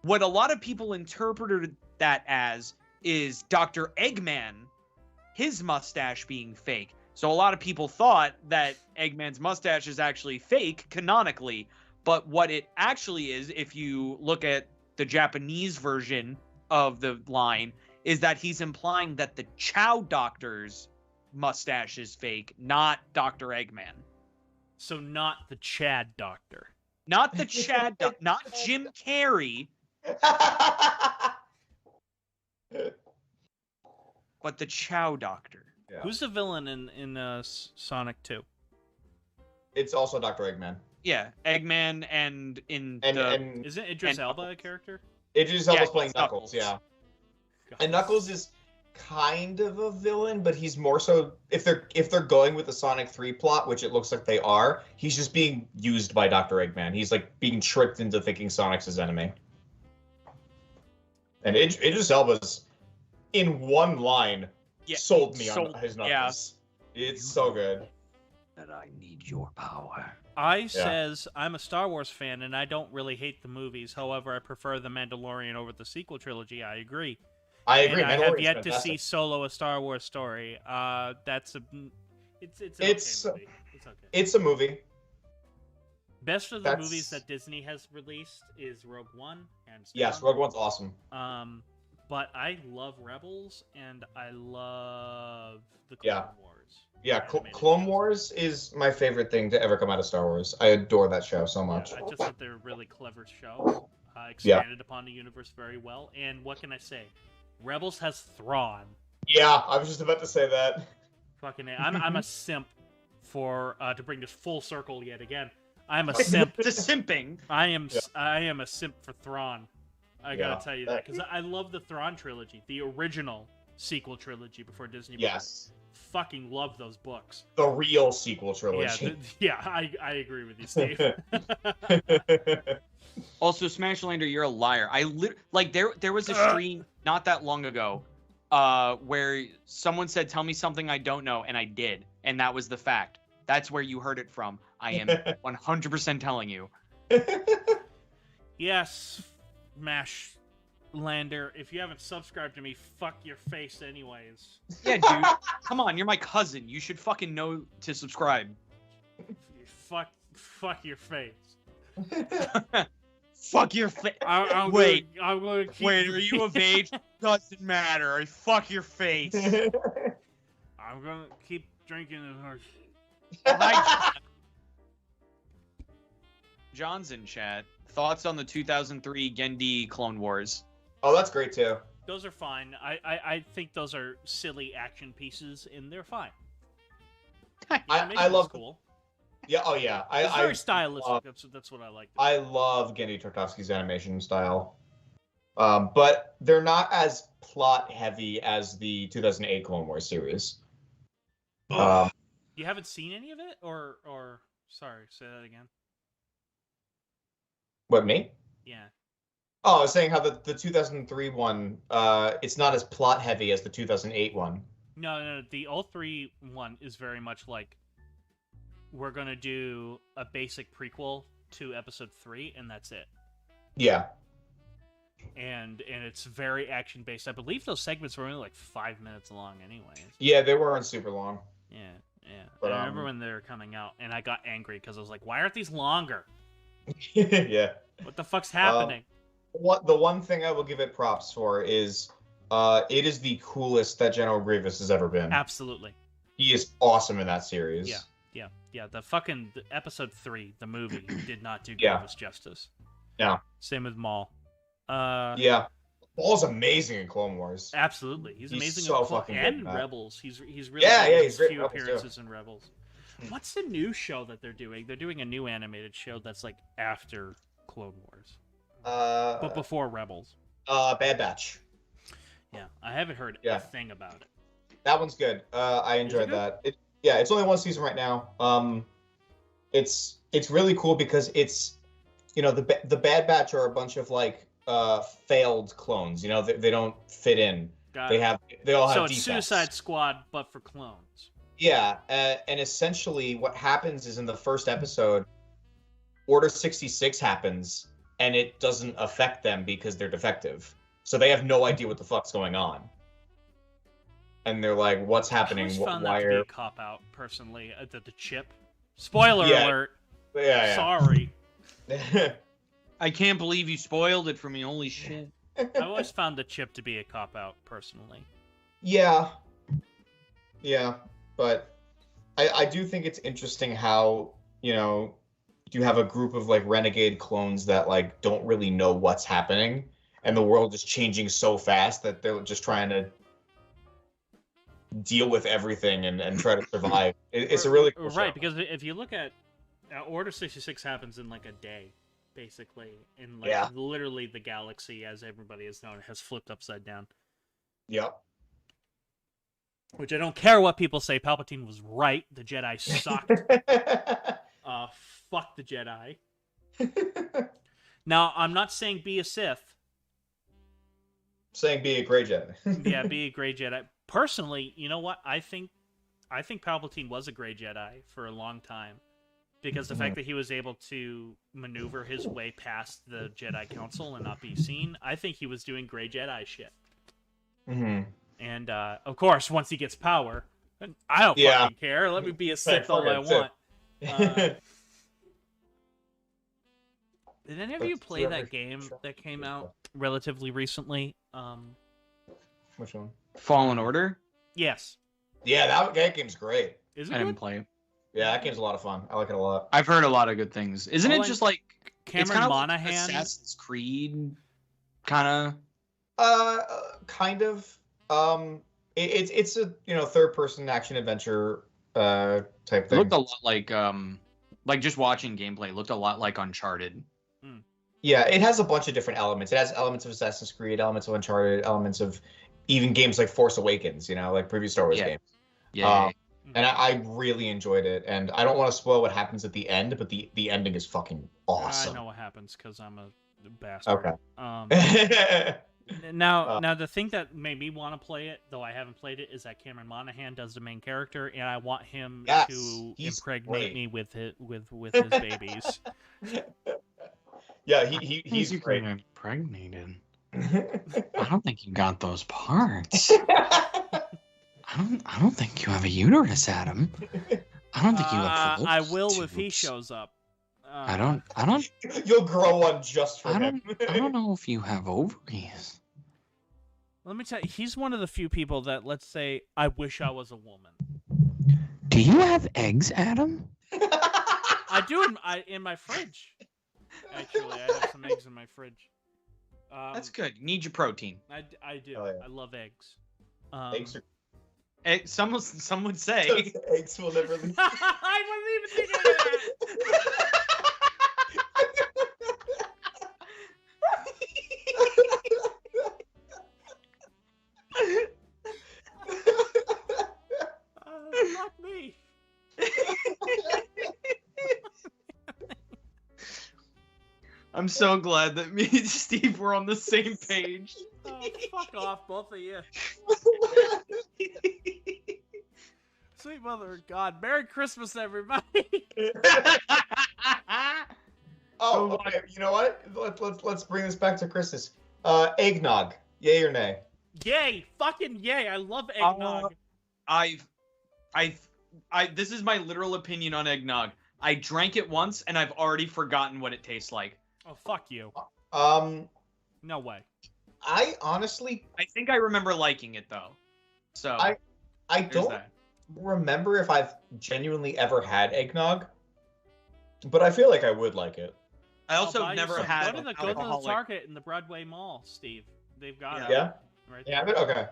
What a lot of people interpreted that as is Dr. Eggman, his mustache being fake. So a lot of people thought that Eggman's mustache is actually fake canonically, but what it actually is, if you look at the Japanese version of the line, is that he's implying that the Chow Doctor's mustache is fake, not Dr. Eggman. So not the Chad Doctor. Not the Chad, not Jim Carrey, but the Chow Doctor. Yeah. Who's the villain in Sonic 2? It's also Dr. Eggman. Yeah, Eggman and Isn't Idris Elba a character? Idris Elba's Yeah, playing Knuckles, yeah. And Knuckles is kind of a villain, but he's more so, if they're going with the Sonic 3 plot, which it looks like they are, he's just being used by Dr. Eggman. He's like being tricked into thinking Sonic's his enemy. And Idris Elba's in one line sold me on his Knuckles. Yeah. It's so good. That I need your power. Says, I'm a Star Wars fan and I don't really hate the movies. However, I prefer The Mandalorian over the sequel trilogy. I agree. I agree. And I have yet to see Solo: A Star Wars Story. It's an okay movie. It's okay. It's a movie. Best of the movies that Disney has released is Rogue One, hands down. Yes, Rogue One's awesome. But I love Rebels and I love the Clone Wars. Yeah, Clone Wars is my favorite thing to ever come out of Star Wars. I adore that show so much. Yeah, I just thought they're a really clever show. Expanded upon the universe very well. And what can I say? Rebels has Thrawn. Yeah, I was just about to say that. Fucking A. I'm a simp for to bring this full circle yet again. I'm a simp. The simping. I am a simp for Thrawn. I gotta tell you that because I love the Thrawn trilogy, the original sequel trilogy before Disney. Yes. Fucking love those books. The real sequel trilogy. I agree with you, Steve. Also, Smashlandr, you're a liar. There was a stream not that long ago where someone said, tell me something I don't know, and I did. And that was the fact. That's where you heard it from. I am 100% telling you. Yes, Mashlander, if you haven't subscribed to me, fuck your face anyways. Yeah, dude. Come on, you're my cousin. You should fucking know to subscribe. Fuck your face. Fuck your face. Wait, I'm gonna keep... Wait, are you of age? Doesn't matter. Fuck your face. I'm gonna keep drinking and John's in chat. Thoughts on the 2003 Gendy Clone Wars? Oh, that's great too. Those are fine. I think those are silly action pieces, and they're fine. I love cool. Yeah. Oh yeah. It's very stylistic. That's what I like. I love Gendy Tartakovsky's animation style, but they're not as plot heavy as the 2008 Clone Wars series. You haven't seen any of it, or sorry, say that again. What, me? Yeah. Oh, I was saying how the 2003 one, it's not as plot heavy as the 2008 one. No, the 03 one is very much like, we're gonna do a basic prequel to episode 3, and that's it. Yeah. And it's very action based. I believe those segments were only like 5 minutes long, anyways. Yeah, they weren't super long. Yeah. But, I remember when they were coming out, and I got angry because I was like, "Why aren't these longer?" Yeah. What the fuck's happening? The one thing I will give it props for is, it is the coolest that General Grievous has ever been. Absolutely. He is awesome in that series. Yeah. The episode 3, the movie, did not do Grievous justice. No. Same with Maul. Yeah. Ball's amazing in Clone Wars. Absolutely, he's amazing so in fucking good and in that. Rebels. He's really Yeah, good in he's his great few in Rebels, too. appearances in Rebels. What's the new show that they're doing? They're doing a new animated show that's like after Clone Wars, but before Rebels. Bad Batch. Yeah, I haven't heard Yeah. a thing about it. That one's good. I enjoyed that. Yeah, it's only one season right now. It's really cool because it's, you know, the Bad Batch are a bunch of like failed clones. You know, they don't fit in. They all have so it's defects. Suicide Squad, but for clones. Yeah, and essentially what happens is in the first episode, Order 66 happens, and it doesn't affect them because they're defective. So they have no idea what the fuck's going on. And they're like, what's happening? I always found Why that to be a cop-out, personally. The chip. Spoiler alert. Yeah. Sorry. I can't believe you spoiled it for me. Holy shit. I always found the chip to be a cop-out, personally. Yeah, but I do think it's interesting how, you know, you have a group of like renegade clones that like don't really know what's happening, and the world is changing so fast that they're just trying to deal with everything and try to survive. It's a really cool show. Right, because if you look at Order 66 happens in like a day, basically, in like literally the galaxy, as everybody has known, has flipped upside down. Yep. Which I don't care what people say. Palpatine was right. The Jedi sucked. Fuck the Jedi. Now, I'm not saying be a Sith. Saying be a Grey Jedi. Yeah, be a Grey Jedi. Personally, you know what? I think Palpatine was a Grey Jedi for a long time. Because the fact that he was able to maneuver his way past the Jedi Council and not be seen, I think he was doing Grey Jedi shit. Mm-hmm. And, of course, once he gets power, I don't fucking care. Let me be a Sith all I want. Did any of you play that game that came out relatively recently? Which one? Fallen Order? Yes. Yeah, that game's great. Is it I didn't good? play it. Yeah, that game's a lot of fun. I like it a lot. I've heard a lot of good things. Isn't it just like Cameron Monaghan? Like Assassin's Creed, kind Kind of. It's a, you know, third-person action adventure type of? It thing. looked a lot like just watching gameplay. Looked a lot like Uncharted. Yeah, it has a bunch of different elements. It has elements of Assassin's Creed, elements of Uncharted, elements of even games like Force Awakens. You know, like previous Star Wars games. Yeah. And I really enjoyed it. And I don't want to spoil what happens at the end, but the ending is fucking awesome. I know what happens because I'm a bastard. Okay. Now the thing that made me want to play it, though I haven't played it, is that Cameron Monaghan does the main character, and I want him to impregnate me with his babies. Yeah, he's great. Impregnated. I don't think you got those parts. I don't think you have a uterus, Adam. I don't think you have. I will if he shows up. I don't. You'll grow one just for him. I don't know if you have ovaries. Let me tell you, he's one of the few people that, let's say, I wish I was a woman. Do you have eggs, Adam? I do in my fridge. Actually, I have some eggs in my fridge. That's good. You need your protein. I do. Oh, yeah. I love eggs. Eggs are... Some would say eggs will never leave. I wasn't even thinking of that. Fuck me. I'm so glad that me and Steve were on the same page. Oh, fuck off, both of you. Sweet mother of God. Merry Christmas, everybody. Okay. You know what? Let's bring this back to Christmas. Eggnog. Yay or nay? Yay! Fucking yay! I love eggnog. This is my literal opinion on eggnog. I drank it once and I've already forgotten what it tastes like. Oh, fuck you. No way. I honestly... I think I remember liking it, though. So... I don't remember if I've genuinely ever had eggnog, but I feel like I would like it. I also I'll buy have you never some. had Go to the alcoholic. Target in the Broadway Mall, Steve. They've got it. Yeah. Right Yeah. there. But okay.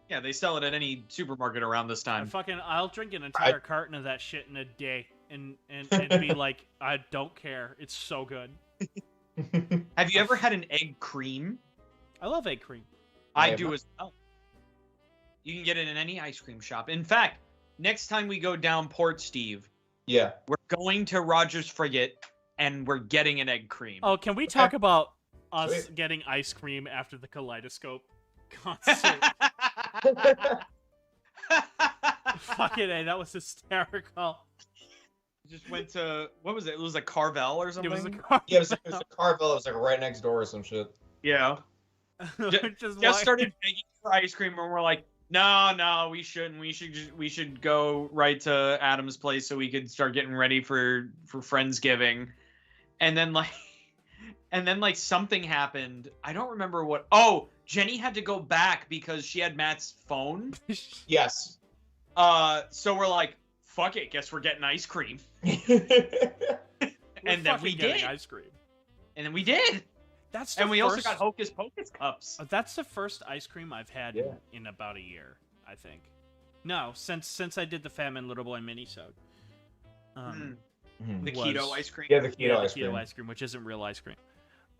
Yeah, they sell it at any supermarket around this time. I'll drink an entire carton of that shit in a day, and be like, I don't care. It's so good. Have you ever had an egg cream? I love egg cream. I have do not. as well. You can get it in any ice cream shop. In fact, next time we go down Port Steve, Yeah. we're going to Rogers Frigate and we're getting an egg cream. Oh, can we talk about us Sweet. getting ice cream after the Kaleidoscope concert? Fucking A, that was hysterical. Just went to, what was it? It was like Carvel or something? It was a car. Yeah, it was a Carvel. It was like right next door or some shit. Yeah. Just started begging for ice cream and we're like, no, we shouldn't. We should go right to Adam's place so we could start getting ready for Friendsgiving. And then like something happened. I don't remember what. Oh, Jenny had to go back because she had Matt's phone. Yes. So we're like, fuck it, guess we're getting ice cream. And then we did. Ice cream. And then we did. We also got Hocus Pocus cups. That's the first ice cream I've had in about a year, I think. No, since I did the Fat Man Little Boy mini-sode. The keto ice cream. Yeah, the keto ice cream, which isn't real ice cream.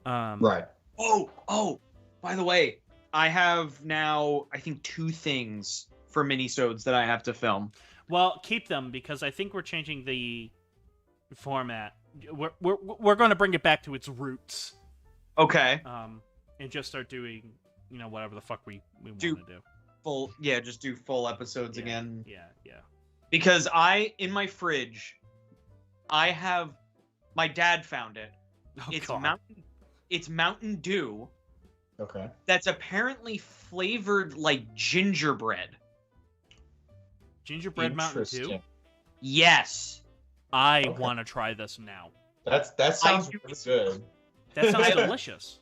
Right. Oh, by the way, I have now, I think, 2 things for minisodes that I have to film. Well, keep them because I think we're changing the format. We're going to bring it back to its roots. Okay. And just start doing, whatever the fuck we want to do. Just do full episodes again. Yeah. Because in my fridge, I have, my dad found it. Oh, It's Mountain Dew. Okay. That's apparently flavored like gingerbread. Gingerbread Mountain Dew? Yes. I want to try this now. That sounds really good. That sounds delicious.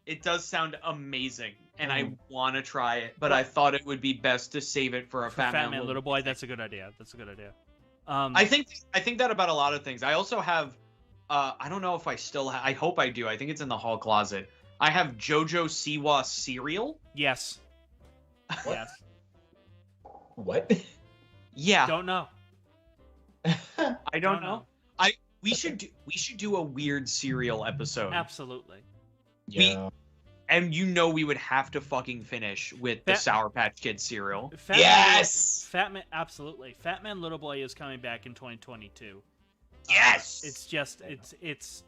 It does sound amazing, and I want to try it, but I thought it would be best to save it for a Fat Man Little Boy. That's a good idea. I think that about a lot of things. I also have, I don't know if I still have, I hope I do. I think it's in the hall closet. I have JoJo Siwa cereal. Yes. What? Yes. What? Yeah. Don't know. I don't know. We should do a weird cereal episode. Absolutely. Yeah. We would have to fucking finish with the Sour Patch Kids cereal. Absolutely. Fat Man Little Boy is coming back in 2022. Yes. It's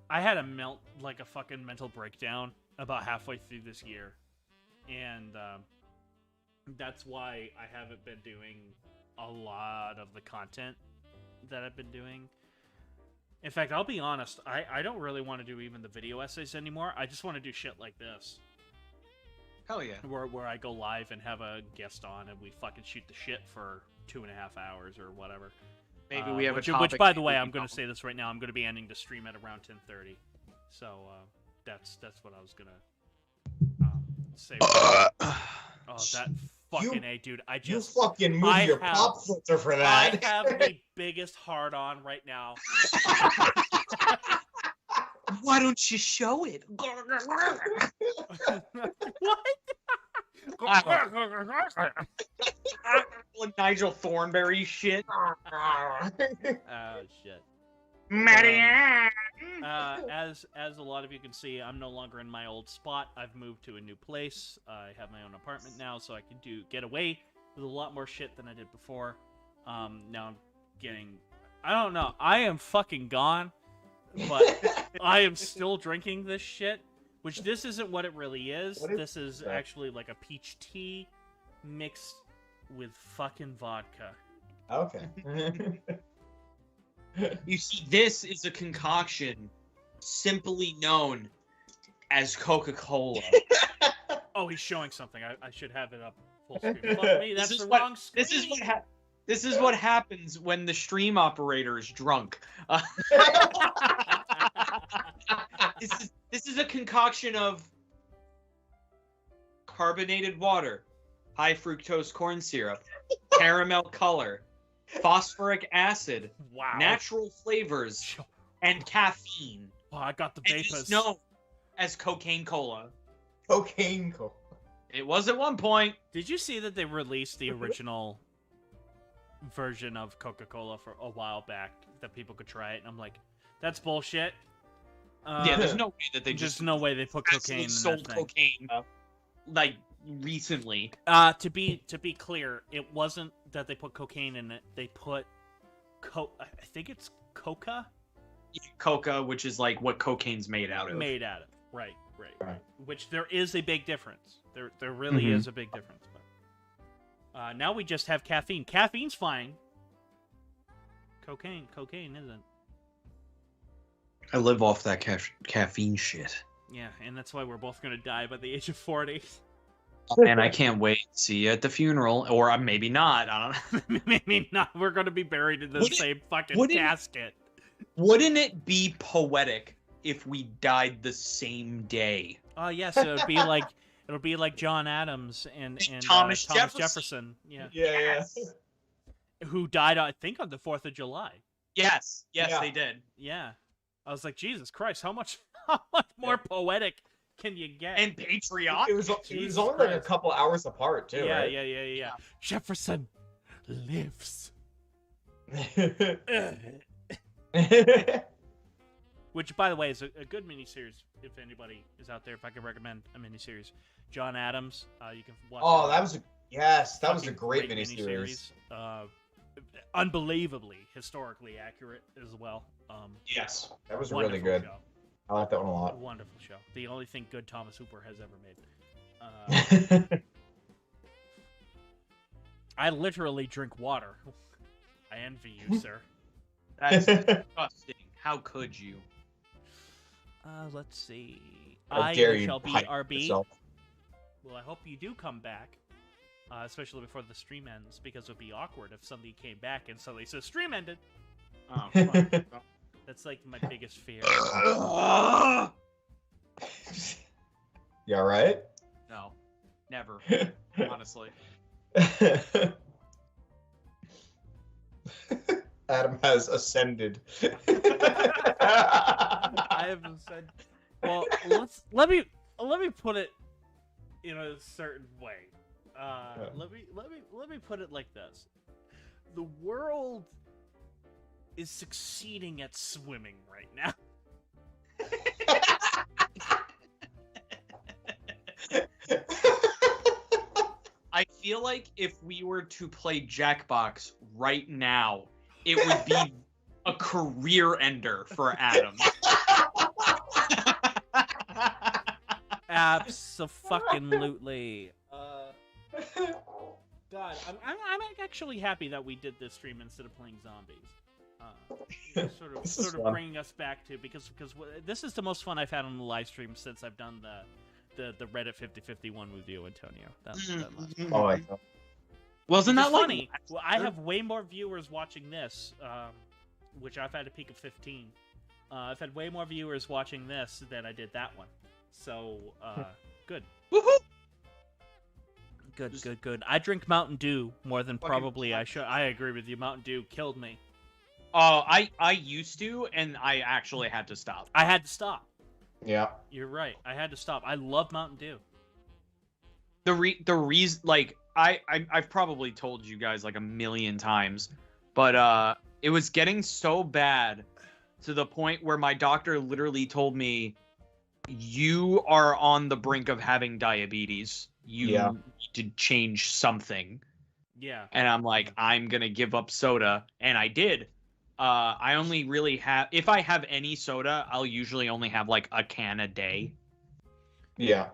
I had a fucking mental breakdown about halfway through this year. And that's why I haven't been doing a lot of the content that I've been doing. In fact, I'll be honest, I don't really want to do even the video essays anymore. I just want to do shit like this. Hell yeah. Where I go live and have a guest on and we fucking shoot the shit for 2.5 hours or whatever. Maybe we have which, a topic. Which, by the way, I'm going to say this right now. I'm going to be ending the stream at around 10:30. So that's what I was going to say. That fucking A, dude. You fucking move your pop filter for that. I have the biggest hard on right now. Why don't you show it? What? Like Nigel Thornberry shit. Oh shit. Marianne. As a lot of you can see, I'm no longer in my old spot. I've moved to a new place. I have my own apartment now, so I can get away with a lot more shit than I did before. Now I'm getting, I don't know. I am fucking gone, but I am still drinking this shit. Which this isn't what it really is. This is actually like a peach tea mixed with fucking vodka. Okay. You see, this is a concoction simply known as Coca-Cola. Oh, he's showing something. I should have it up full screen. Fuck me, that's the wrong screen. This is what happens when the stream operator is drunk. This is a concoction of carbonated water, high fructose corn syrup, caramel color, phosphoric acid, natural flavors, and caffeine. Oh, I got the And vapors. it's known as cocaine cola. Cocaine cola. It was at one point. Did you see that they released the original version of Coca-Cola for a while back that people could try it? And I'm like, that's bullshit. Yeah, there's no way that they There's just no way they put cocaine in sold that thing. cocaine like recently. To be clear, it wasn't that they put cocaine in it. They put I think it's coca. Coca, which is like what cocaine's made out of. Right. Right. Which there is a big difference. There really is a big difference. But now we just have caffeine. Caffeine's fine. Cocaine isn't. I live off that caffeine shit. Yeah, and that's why we're both gonna die by the age of 40. And I can't wait to see you at the funeral, or maybe not. I don't know. Maybe not. We're gonna be buried in the same fucking casket. Wouldn't it be poetic if we died the same day? Oh yes, it'll be like John Adams and Thomas Jefferson. Yeah. Who died, I think, on the 4th of July. Yes, Yeah. they did. Yeah. I was like, Jesus Christ, how much more poetic can you get? And patriotic. It was only like a couple hours apart too. Yeah, right? yeah. Jefferson lives. Which, by the way, is a good miniseries. If anybody is out there, if I could recommend a miniseries, John Adams. You can watch. Oh, it. that was a great miniseries. Unbelievably historically accurate as well. Yes, that was Wonderful really good. show. I like that one a lot. Wonderful show. The only thing good Thomas Hooper has ever made. I literally drink water. I envy you, sir. That's disgusting. How could you? Let's see. How dare you shall be hype RB. yourself. Well, I hope you do come back, especially before the stream ends, because it would be awkward if somebody came back and suddenly says stream ended. Oh, fuck. That's like my biggest fear. You all right? No, never. Honestly. Adam has ascended. I haven't said. Well, let me put it in a certain way. Let me put it like this: the world is succeeding at swimming right now. I feel like if we were to play Jackbox right now, it would be a career ender for Adam. Abso-fucking-lutely. God, I'm actually happy that we did this stream instead of playing zombies. Sort of bringing us back to because this is the most fun I've had on the live stream since I've done the Reddit 5051 with you, Antonio. That last Oh my god. Wasn't that funny? Well, I have way more viewers watching this, which I've had a peak of 15. I've had way more viewers watching this than I did that one. So, good. Woohoo! Good. I drink Mountain Dew more than probably I should. I agree with you. Mountain Dew killed me. I used to, and I actually had to stop. I had to stop. Yeah. You're right. I had to stop. I love Mountain Dew. The reason, like, I've probably told you guys like a million times, but it was getting so bad to the point where my doctor literally told me, "You are on the brink of having diabetes. You need to change something." Yeah. And I'm like, I'm gonna give up soda, and I did. I only really have, if I have any soda, I'll usually only have like a can a day. Yeah.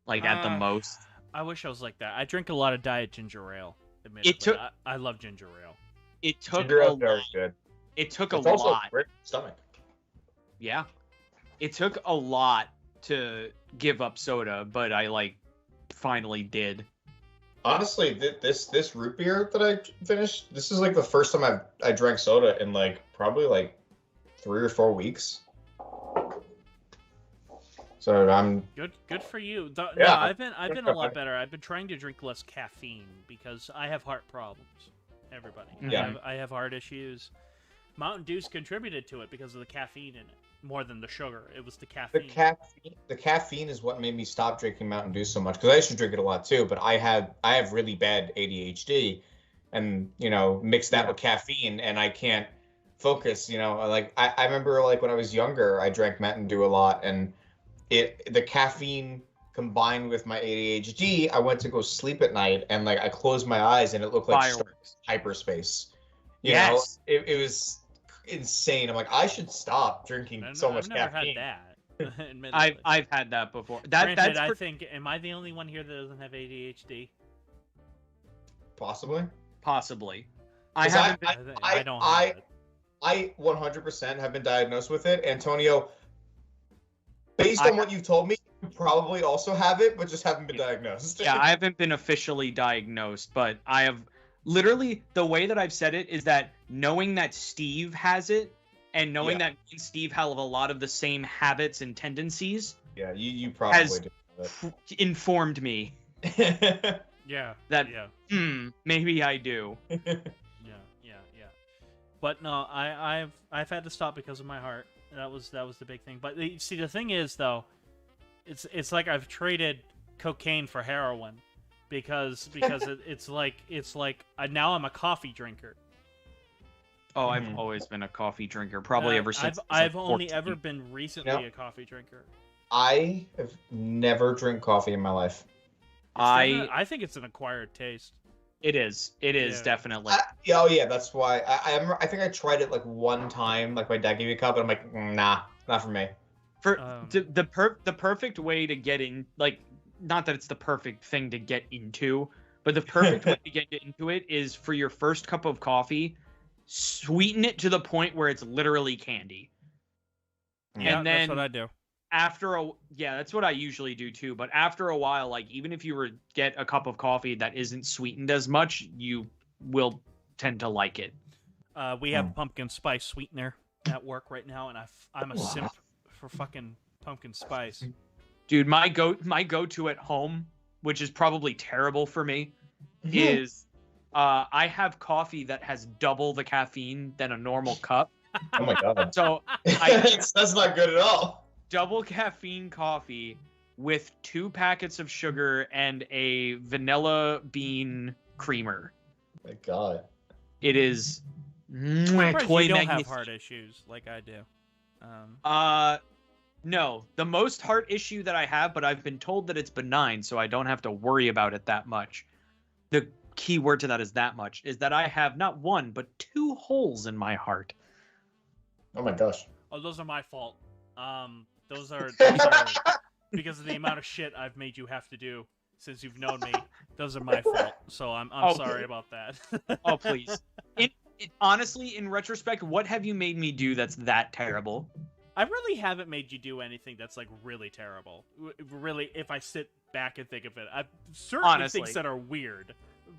Like at the most. I wish I was like that. I drink a lot of diet ginger ale. Admittedly. I love ginger ale. It took Ginger ale very good. It took It's a also lot. great for your stomach. Yeah. It took a lot to give up soda, but I like finally did. Honestly, this root beer that I finished, this is like the first time I drank soda in like probably like 3 or 4 weeks. So I'm good for you. No, Yeah. I've been a lot better. I've been trying to drink less caffeine because I have heart problems. Everybody. Yeah. I have heart issues. Mountain Dew's contributed to it because of the caffeine in it, more than the sugar. It was the caffeine. The caffeine is what made me stop drinking Mountain Dew so much, because I used to drink it a lot too. But I have really bad ADHD, and mix that with caffeine, and I can't focus. Like I remember like when I was younger, I drank Mountain Dew a lot, and the caffeine combined with my ADHD, I went to go sleep at night, and like I closed my eyes, and it looked like hyperspace. You know, it was insane. I'm like, I should stop drinking so much caffeine. I've never had that. I've had that before. Granted, I think, am I the only one here that doesn't have ADHD? Possibly. I haven't. I don't have it. I 100% have been diagnosed with it. Antonio, based on what you've told me, you probably also have it, but just haven't been diagnosed. Yeah, I haven't been officially diagnosed, but I have. Literally, the way that I've said it is that knowing that Steve has it, and knowing that me and Steve have a lot of the same habits and tendencies, you probably has do informed me. Yeah. That maybe I do. Yeah. But no, I've had to stop because of my heart. That was the big thing. But see, the thing is though, it's like I've traded cocaine for heroin. Because it's like now I'm a coffee drinker. Oh, I've always been a coffee drinker, probably ever since. I've only ever been recently a coffee drinker. I have never drank coffee in my life. I think it's an acquired taste. It is definitely. That's why I think I tried it like one time. Like my dad gave me a cup, and I'm like, nah, not for me. For the perfect way to get in, like. Not that it's the perfect thing to get into, but the perfect way to get into it is for your first cup of coffee, sweeten it to the point where it's literally candy. Yeah, and then that's what I do. That's what I usually do too. But after a while, like even if you were to get a cup of coffee that isn't sweetened as much, you will tend to like it. We have pumpkin spice sweetener at work right now, and I'm a simp for fucking pumpkin spice. Dude, my go-to at home, which is probably terrible for me, is I have coffee that has double the caffeine than a normal cup. Oh my god. So that's not good at all. Double caffeine coffee with 2 packets of sugar and a vanilla bean creamer. Oh my god. It is You don't have heart issues like I do. No, the most heart issue that I have, but I've been told that it's benign, so I don't have to worry about it that much. The key word to that is that much, is that I have not 1, but 2 holes in my heart. Oh my gosh. Oh, those are my fault. Those are because of the amount of shit I've made you have to do since you've known me. Those are my fault, so I'm sorry about that. Oh, please. Honestly, in retrospect, what have you made me do that's that terrible? I really haven't made you do anything that's like really terrible. Really, if I sit back and think of it, I've certainly things that are weird.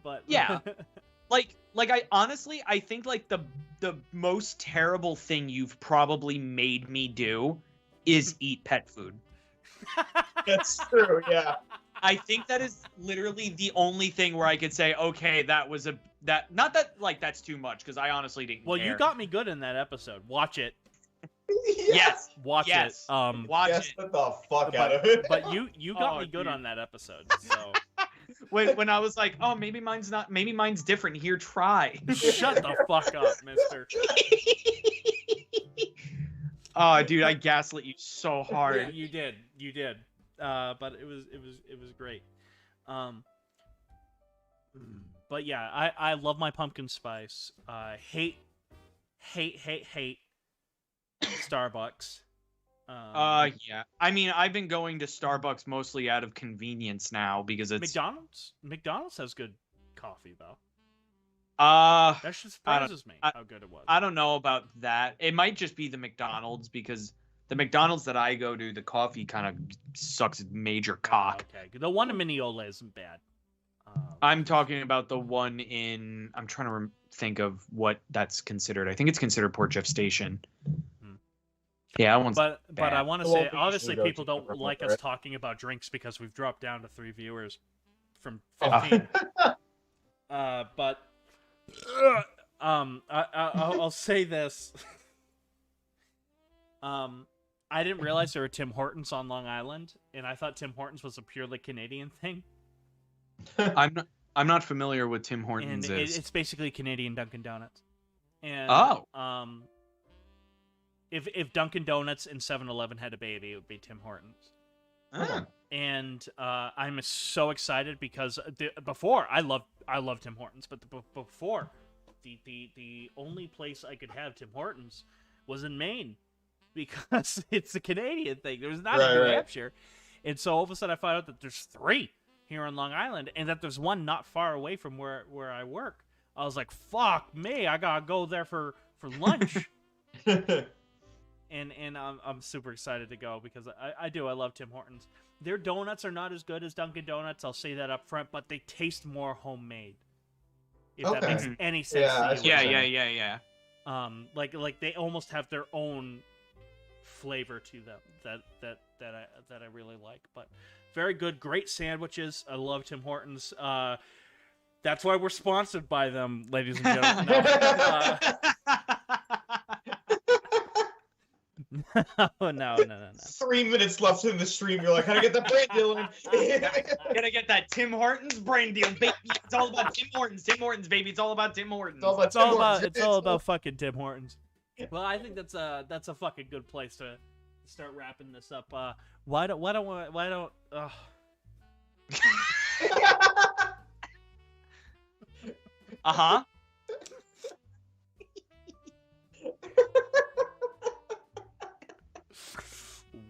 But yeah, like I think like the most terrible thing you've probably made me do is eat pet food. That's true. Yeah. I think that is literally the only thing where I could say, okay, not that like that's too much, because I honestly didn't. Well, care. You got me good in that episode. Watch it. Yes. Watch it. Watch it. Get the fuck out of it. But you got me good on that episode. So when I was like, oh, maybe mine's different. Here, try. Shut the fuck up, mister. Oh, dude, I gaslit you so hard. You did. But it was great. But yeah, I love my pumpkin spice. Hate Starbucks. Yeah. I mean, I've been going to Starbucks mostly out of convenience now because it's McDonald's has good coffee though. That just surprises me how good it was. I don't know about that. It might just be the McDonald's, because the McDonald's that I go to, the coffee kind of sucks major cock. Okay, the one in Mineola isn't bad. I'm talking about the one in. I'm trying to think of what that's considered. I think it's considered Port Jeff Station. Yeah, that one's but I want to say, obviously, people don't like us right? talking about drinks because we've dropped down to 3 viewers from 15. But I'll say this. I didn't realize there were Tim Hortons on Long Island, and I thought Tim Hortons was a purely Canadian thing. I'm not familiar with Tim Hortons And is. it's basically Canadian Dunkin' Donuts. And if Dunkin' Donuts and 7-Eleven had a baby, it would be Tim Hortons. Ah. And I'm so excited because before I loved Tim Hortons, but before the only place I could have Tim Hortons was in Maine because it's a Canadian thing. There's not in New Hampshire, and so all of a sudden I find out that there's 3 here on Long Island, and that there's one not far away from where I work. I was like, "Fuck me! I gotta go there for lunch." And I'm super excited to go because I love Tim Hortons. Their donuts are not as good as Dunkin' Donuts, I'll say that up front, but they taste more homemade. If that makes any sense to you. Yeah. Like they almost have their own flavor to them that I really like. But very good, great sandwiches. I love Tim Hortons. That's why we're sponsored by them, ladies and gentlemen. No. 3 minutes left in the stream. You're like, how to get that brand deal in? Gotta get that Tim Hortons brand deal, baby. It's all about Tim Hortons. Tim Hortons, baby. It's all about Tim Hortons. It's all about fucking Tim Hortons. Well, I think that's a fucking good place to start wrapping this up. Why don't Uh-huh.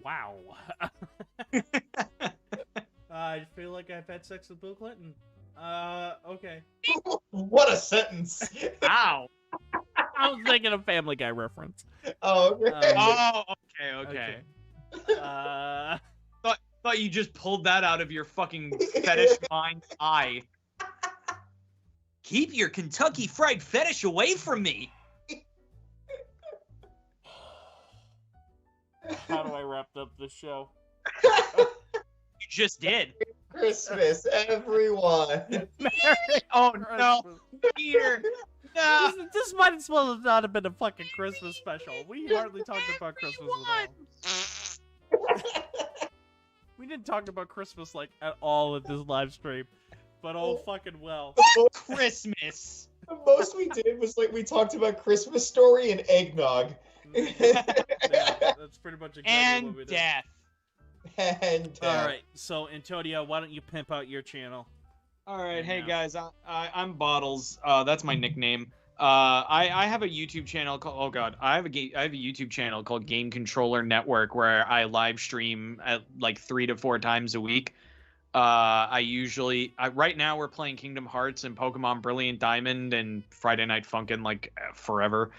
Wow. I feel like I've had sex with Bill Clinton. Okay. What a sentence. Ow. I was thinking a Family Guy reference. Oh, okay. Thought you just pulled that out of your fucking fetish mind's eye. Keep your Kentucky Fried fetish away from me. How do I wrap up this show? You just did. Christmas, everyone. Oh no, Peter. No. This might as well not have been a fucking Christmas special. We hardly talked about Christmas at all. We didn't talk about Christmas like at all in this live stream, but oh fucking well. Christmas. The most we did was like we talked about Christmas Story and Eggnog. Yeah, that's pretty much exactly what we did. Death. And all right, so Antonio, why don't you pimp out your channel? All right, hey guys, I'm Bottles. That's my nickname. I have a YouTube channel called I have a YouTube channel called Game Controller Network where I live stream at like 3 to 4 times a week. Right now we're playing Kingdom Hearts and Pokemon Brilliant Diamond and Friday Night Funkin' like forever.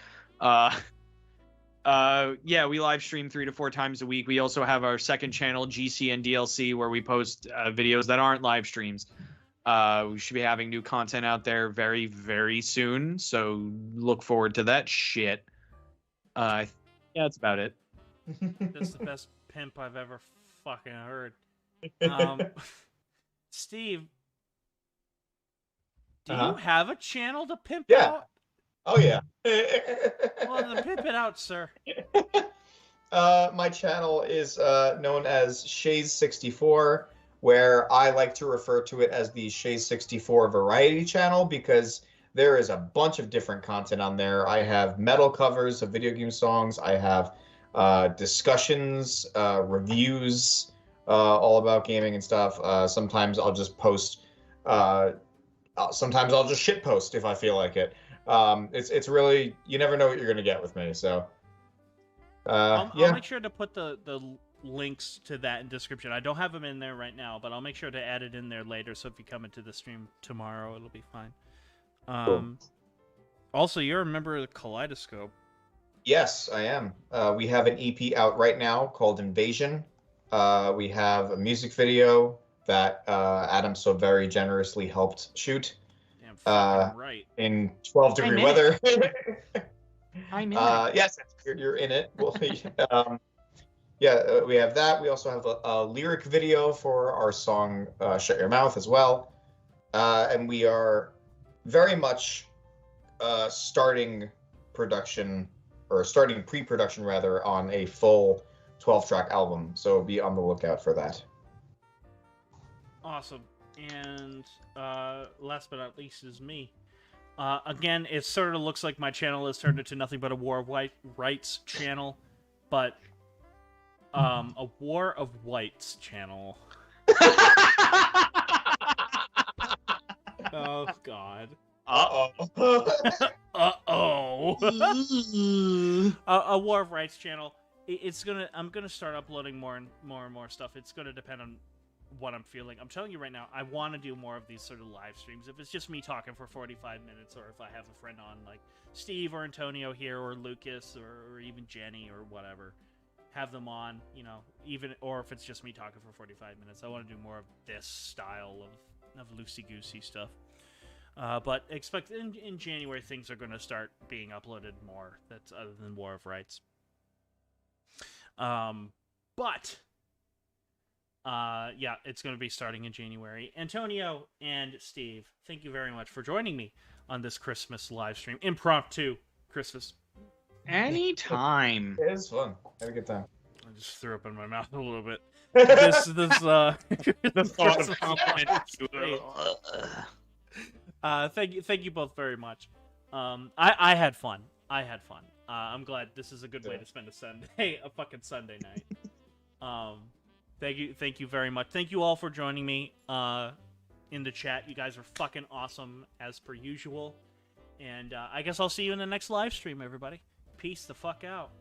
Yeah, we live stream 3 to 4 times a week. We also have our second channel, GC and DLC, where we post videos that aren't live streams. We should be having new content out there very, very soon, so look forward to that shit. Yeah, that's about it. That's the best pimp I've ever fucking heard. Steve, do you have a channel to pimp out? Oh yeah. Well, then pimp it out, sir. My channel is known as Shays64, where I like to refer to it as the Shays64 Variety Channel because there is a bunch of different content on there. I have metal covers of video game songs. I have discussions, reviews, all about gaming and stuff. Sometimes I'll just post. Sometimes I'll just shit post if I feel like it. It's really, you never know what you're gonna get with me. So I'll make sure to put the links to that in description. I don't have them in there right now, but I'll make sure to add it in there later. So if you come into the stream tomorrow, it'll be fine. Cool. Also, you're a member of the Kaleidoscope. Yes, I am. We have an EP out right now called Invasion. We have a music video that Adam so very generously helped shoot. Damn fucking right. In 12-degree weather. I'm in it. Yes, you're in it. We have that. We also have a lyric video for our song Shut Your Mouth as well. And we are very much starting production, or starting pre-production rather, on a full 12-track album. So be on the lookout for that. Awesome. And last but not least is me. Again, it sort of looks like my channel has turned into nothing but a War of Rights channel, but a War of Whites channel. Oh God. Uh-oh. Uh-oh. A War of Rights channel. I'm gonna start uploading more and more stuff. It's gonna depend on what I'm feeling. I'm telling you right now, I want to do more of these sort of live streams. If it's just me talking for 45 minutes, or if I have a friend on, like Steve or Antonio here, or Lucas, or even Jenny, or whatever, have them on, you know, or if it's just me talking for 45 minutes, I want to do more of this style of loosey-goosey stuff. But expect in January things are going to start being uploaded more. That's other than War of Rights. Yeah, it's going to be starting in January. Antonio and Steve, thank you very much for joining me on this Christmas live stream. Impromptu Christmas. Anytime. It was fun. Had a good time. I just threw up in my mouth a little bit. This The thought of thank you both very much. I had fun. I'm glad this is a good way to spend a Sunday, a fucking Sunday night. Thank you very much. Thank you all for joining me in the chat. You guys are fucking awesome as per usual. And I guess I'll see you in the next live stream, everybody. Peace the fuck out.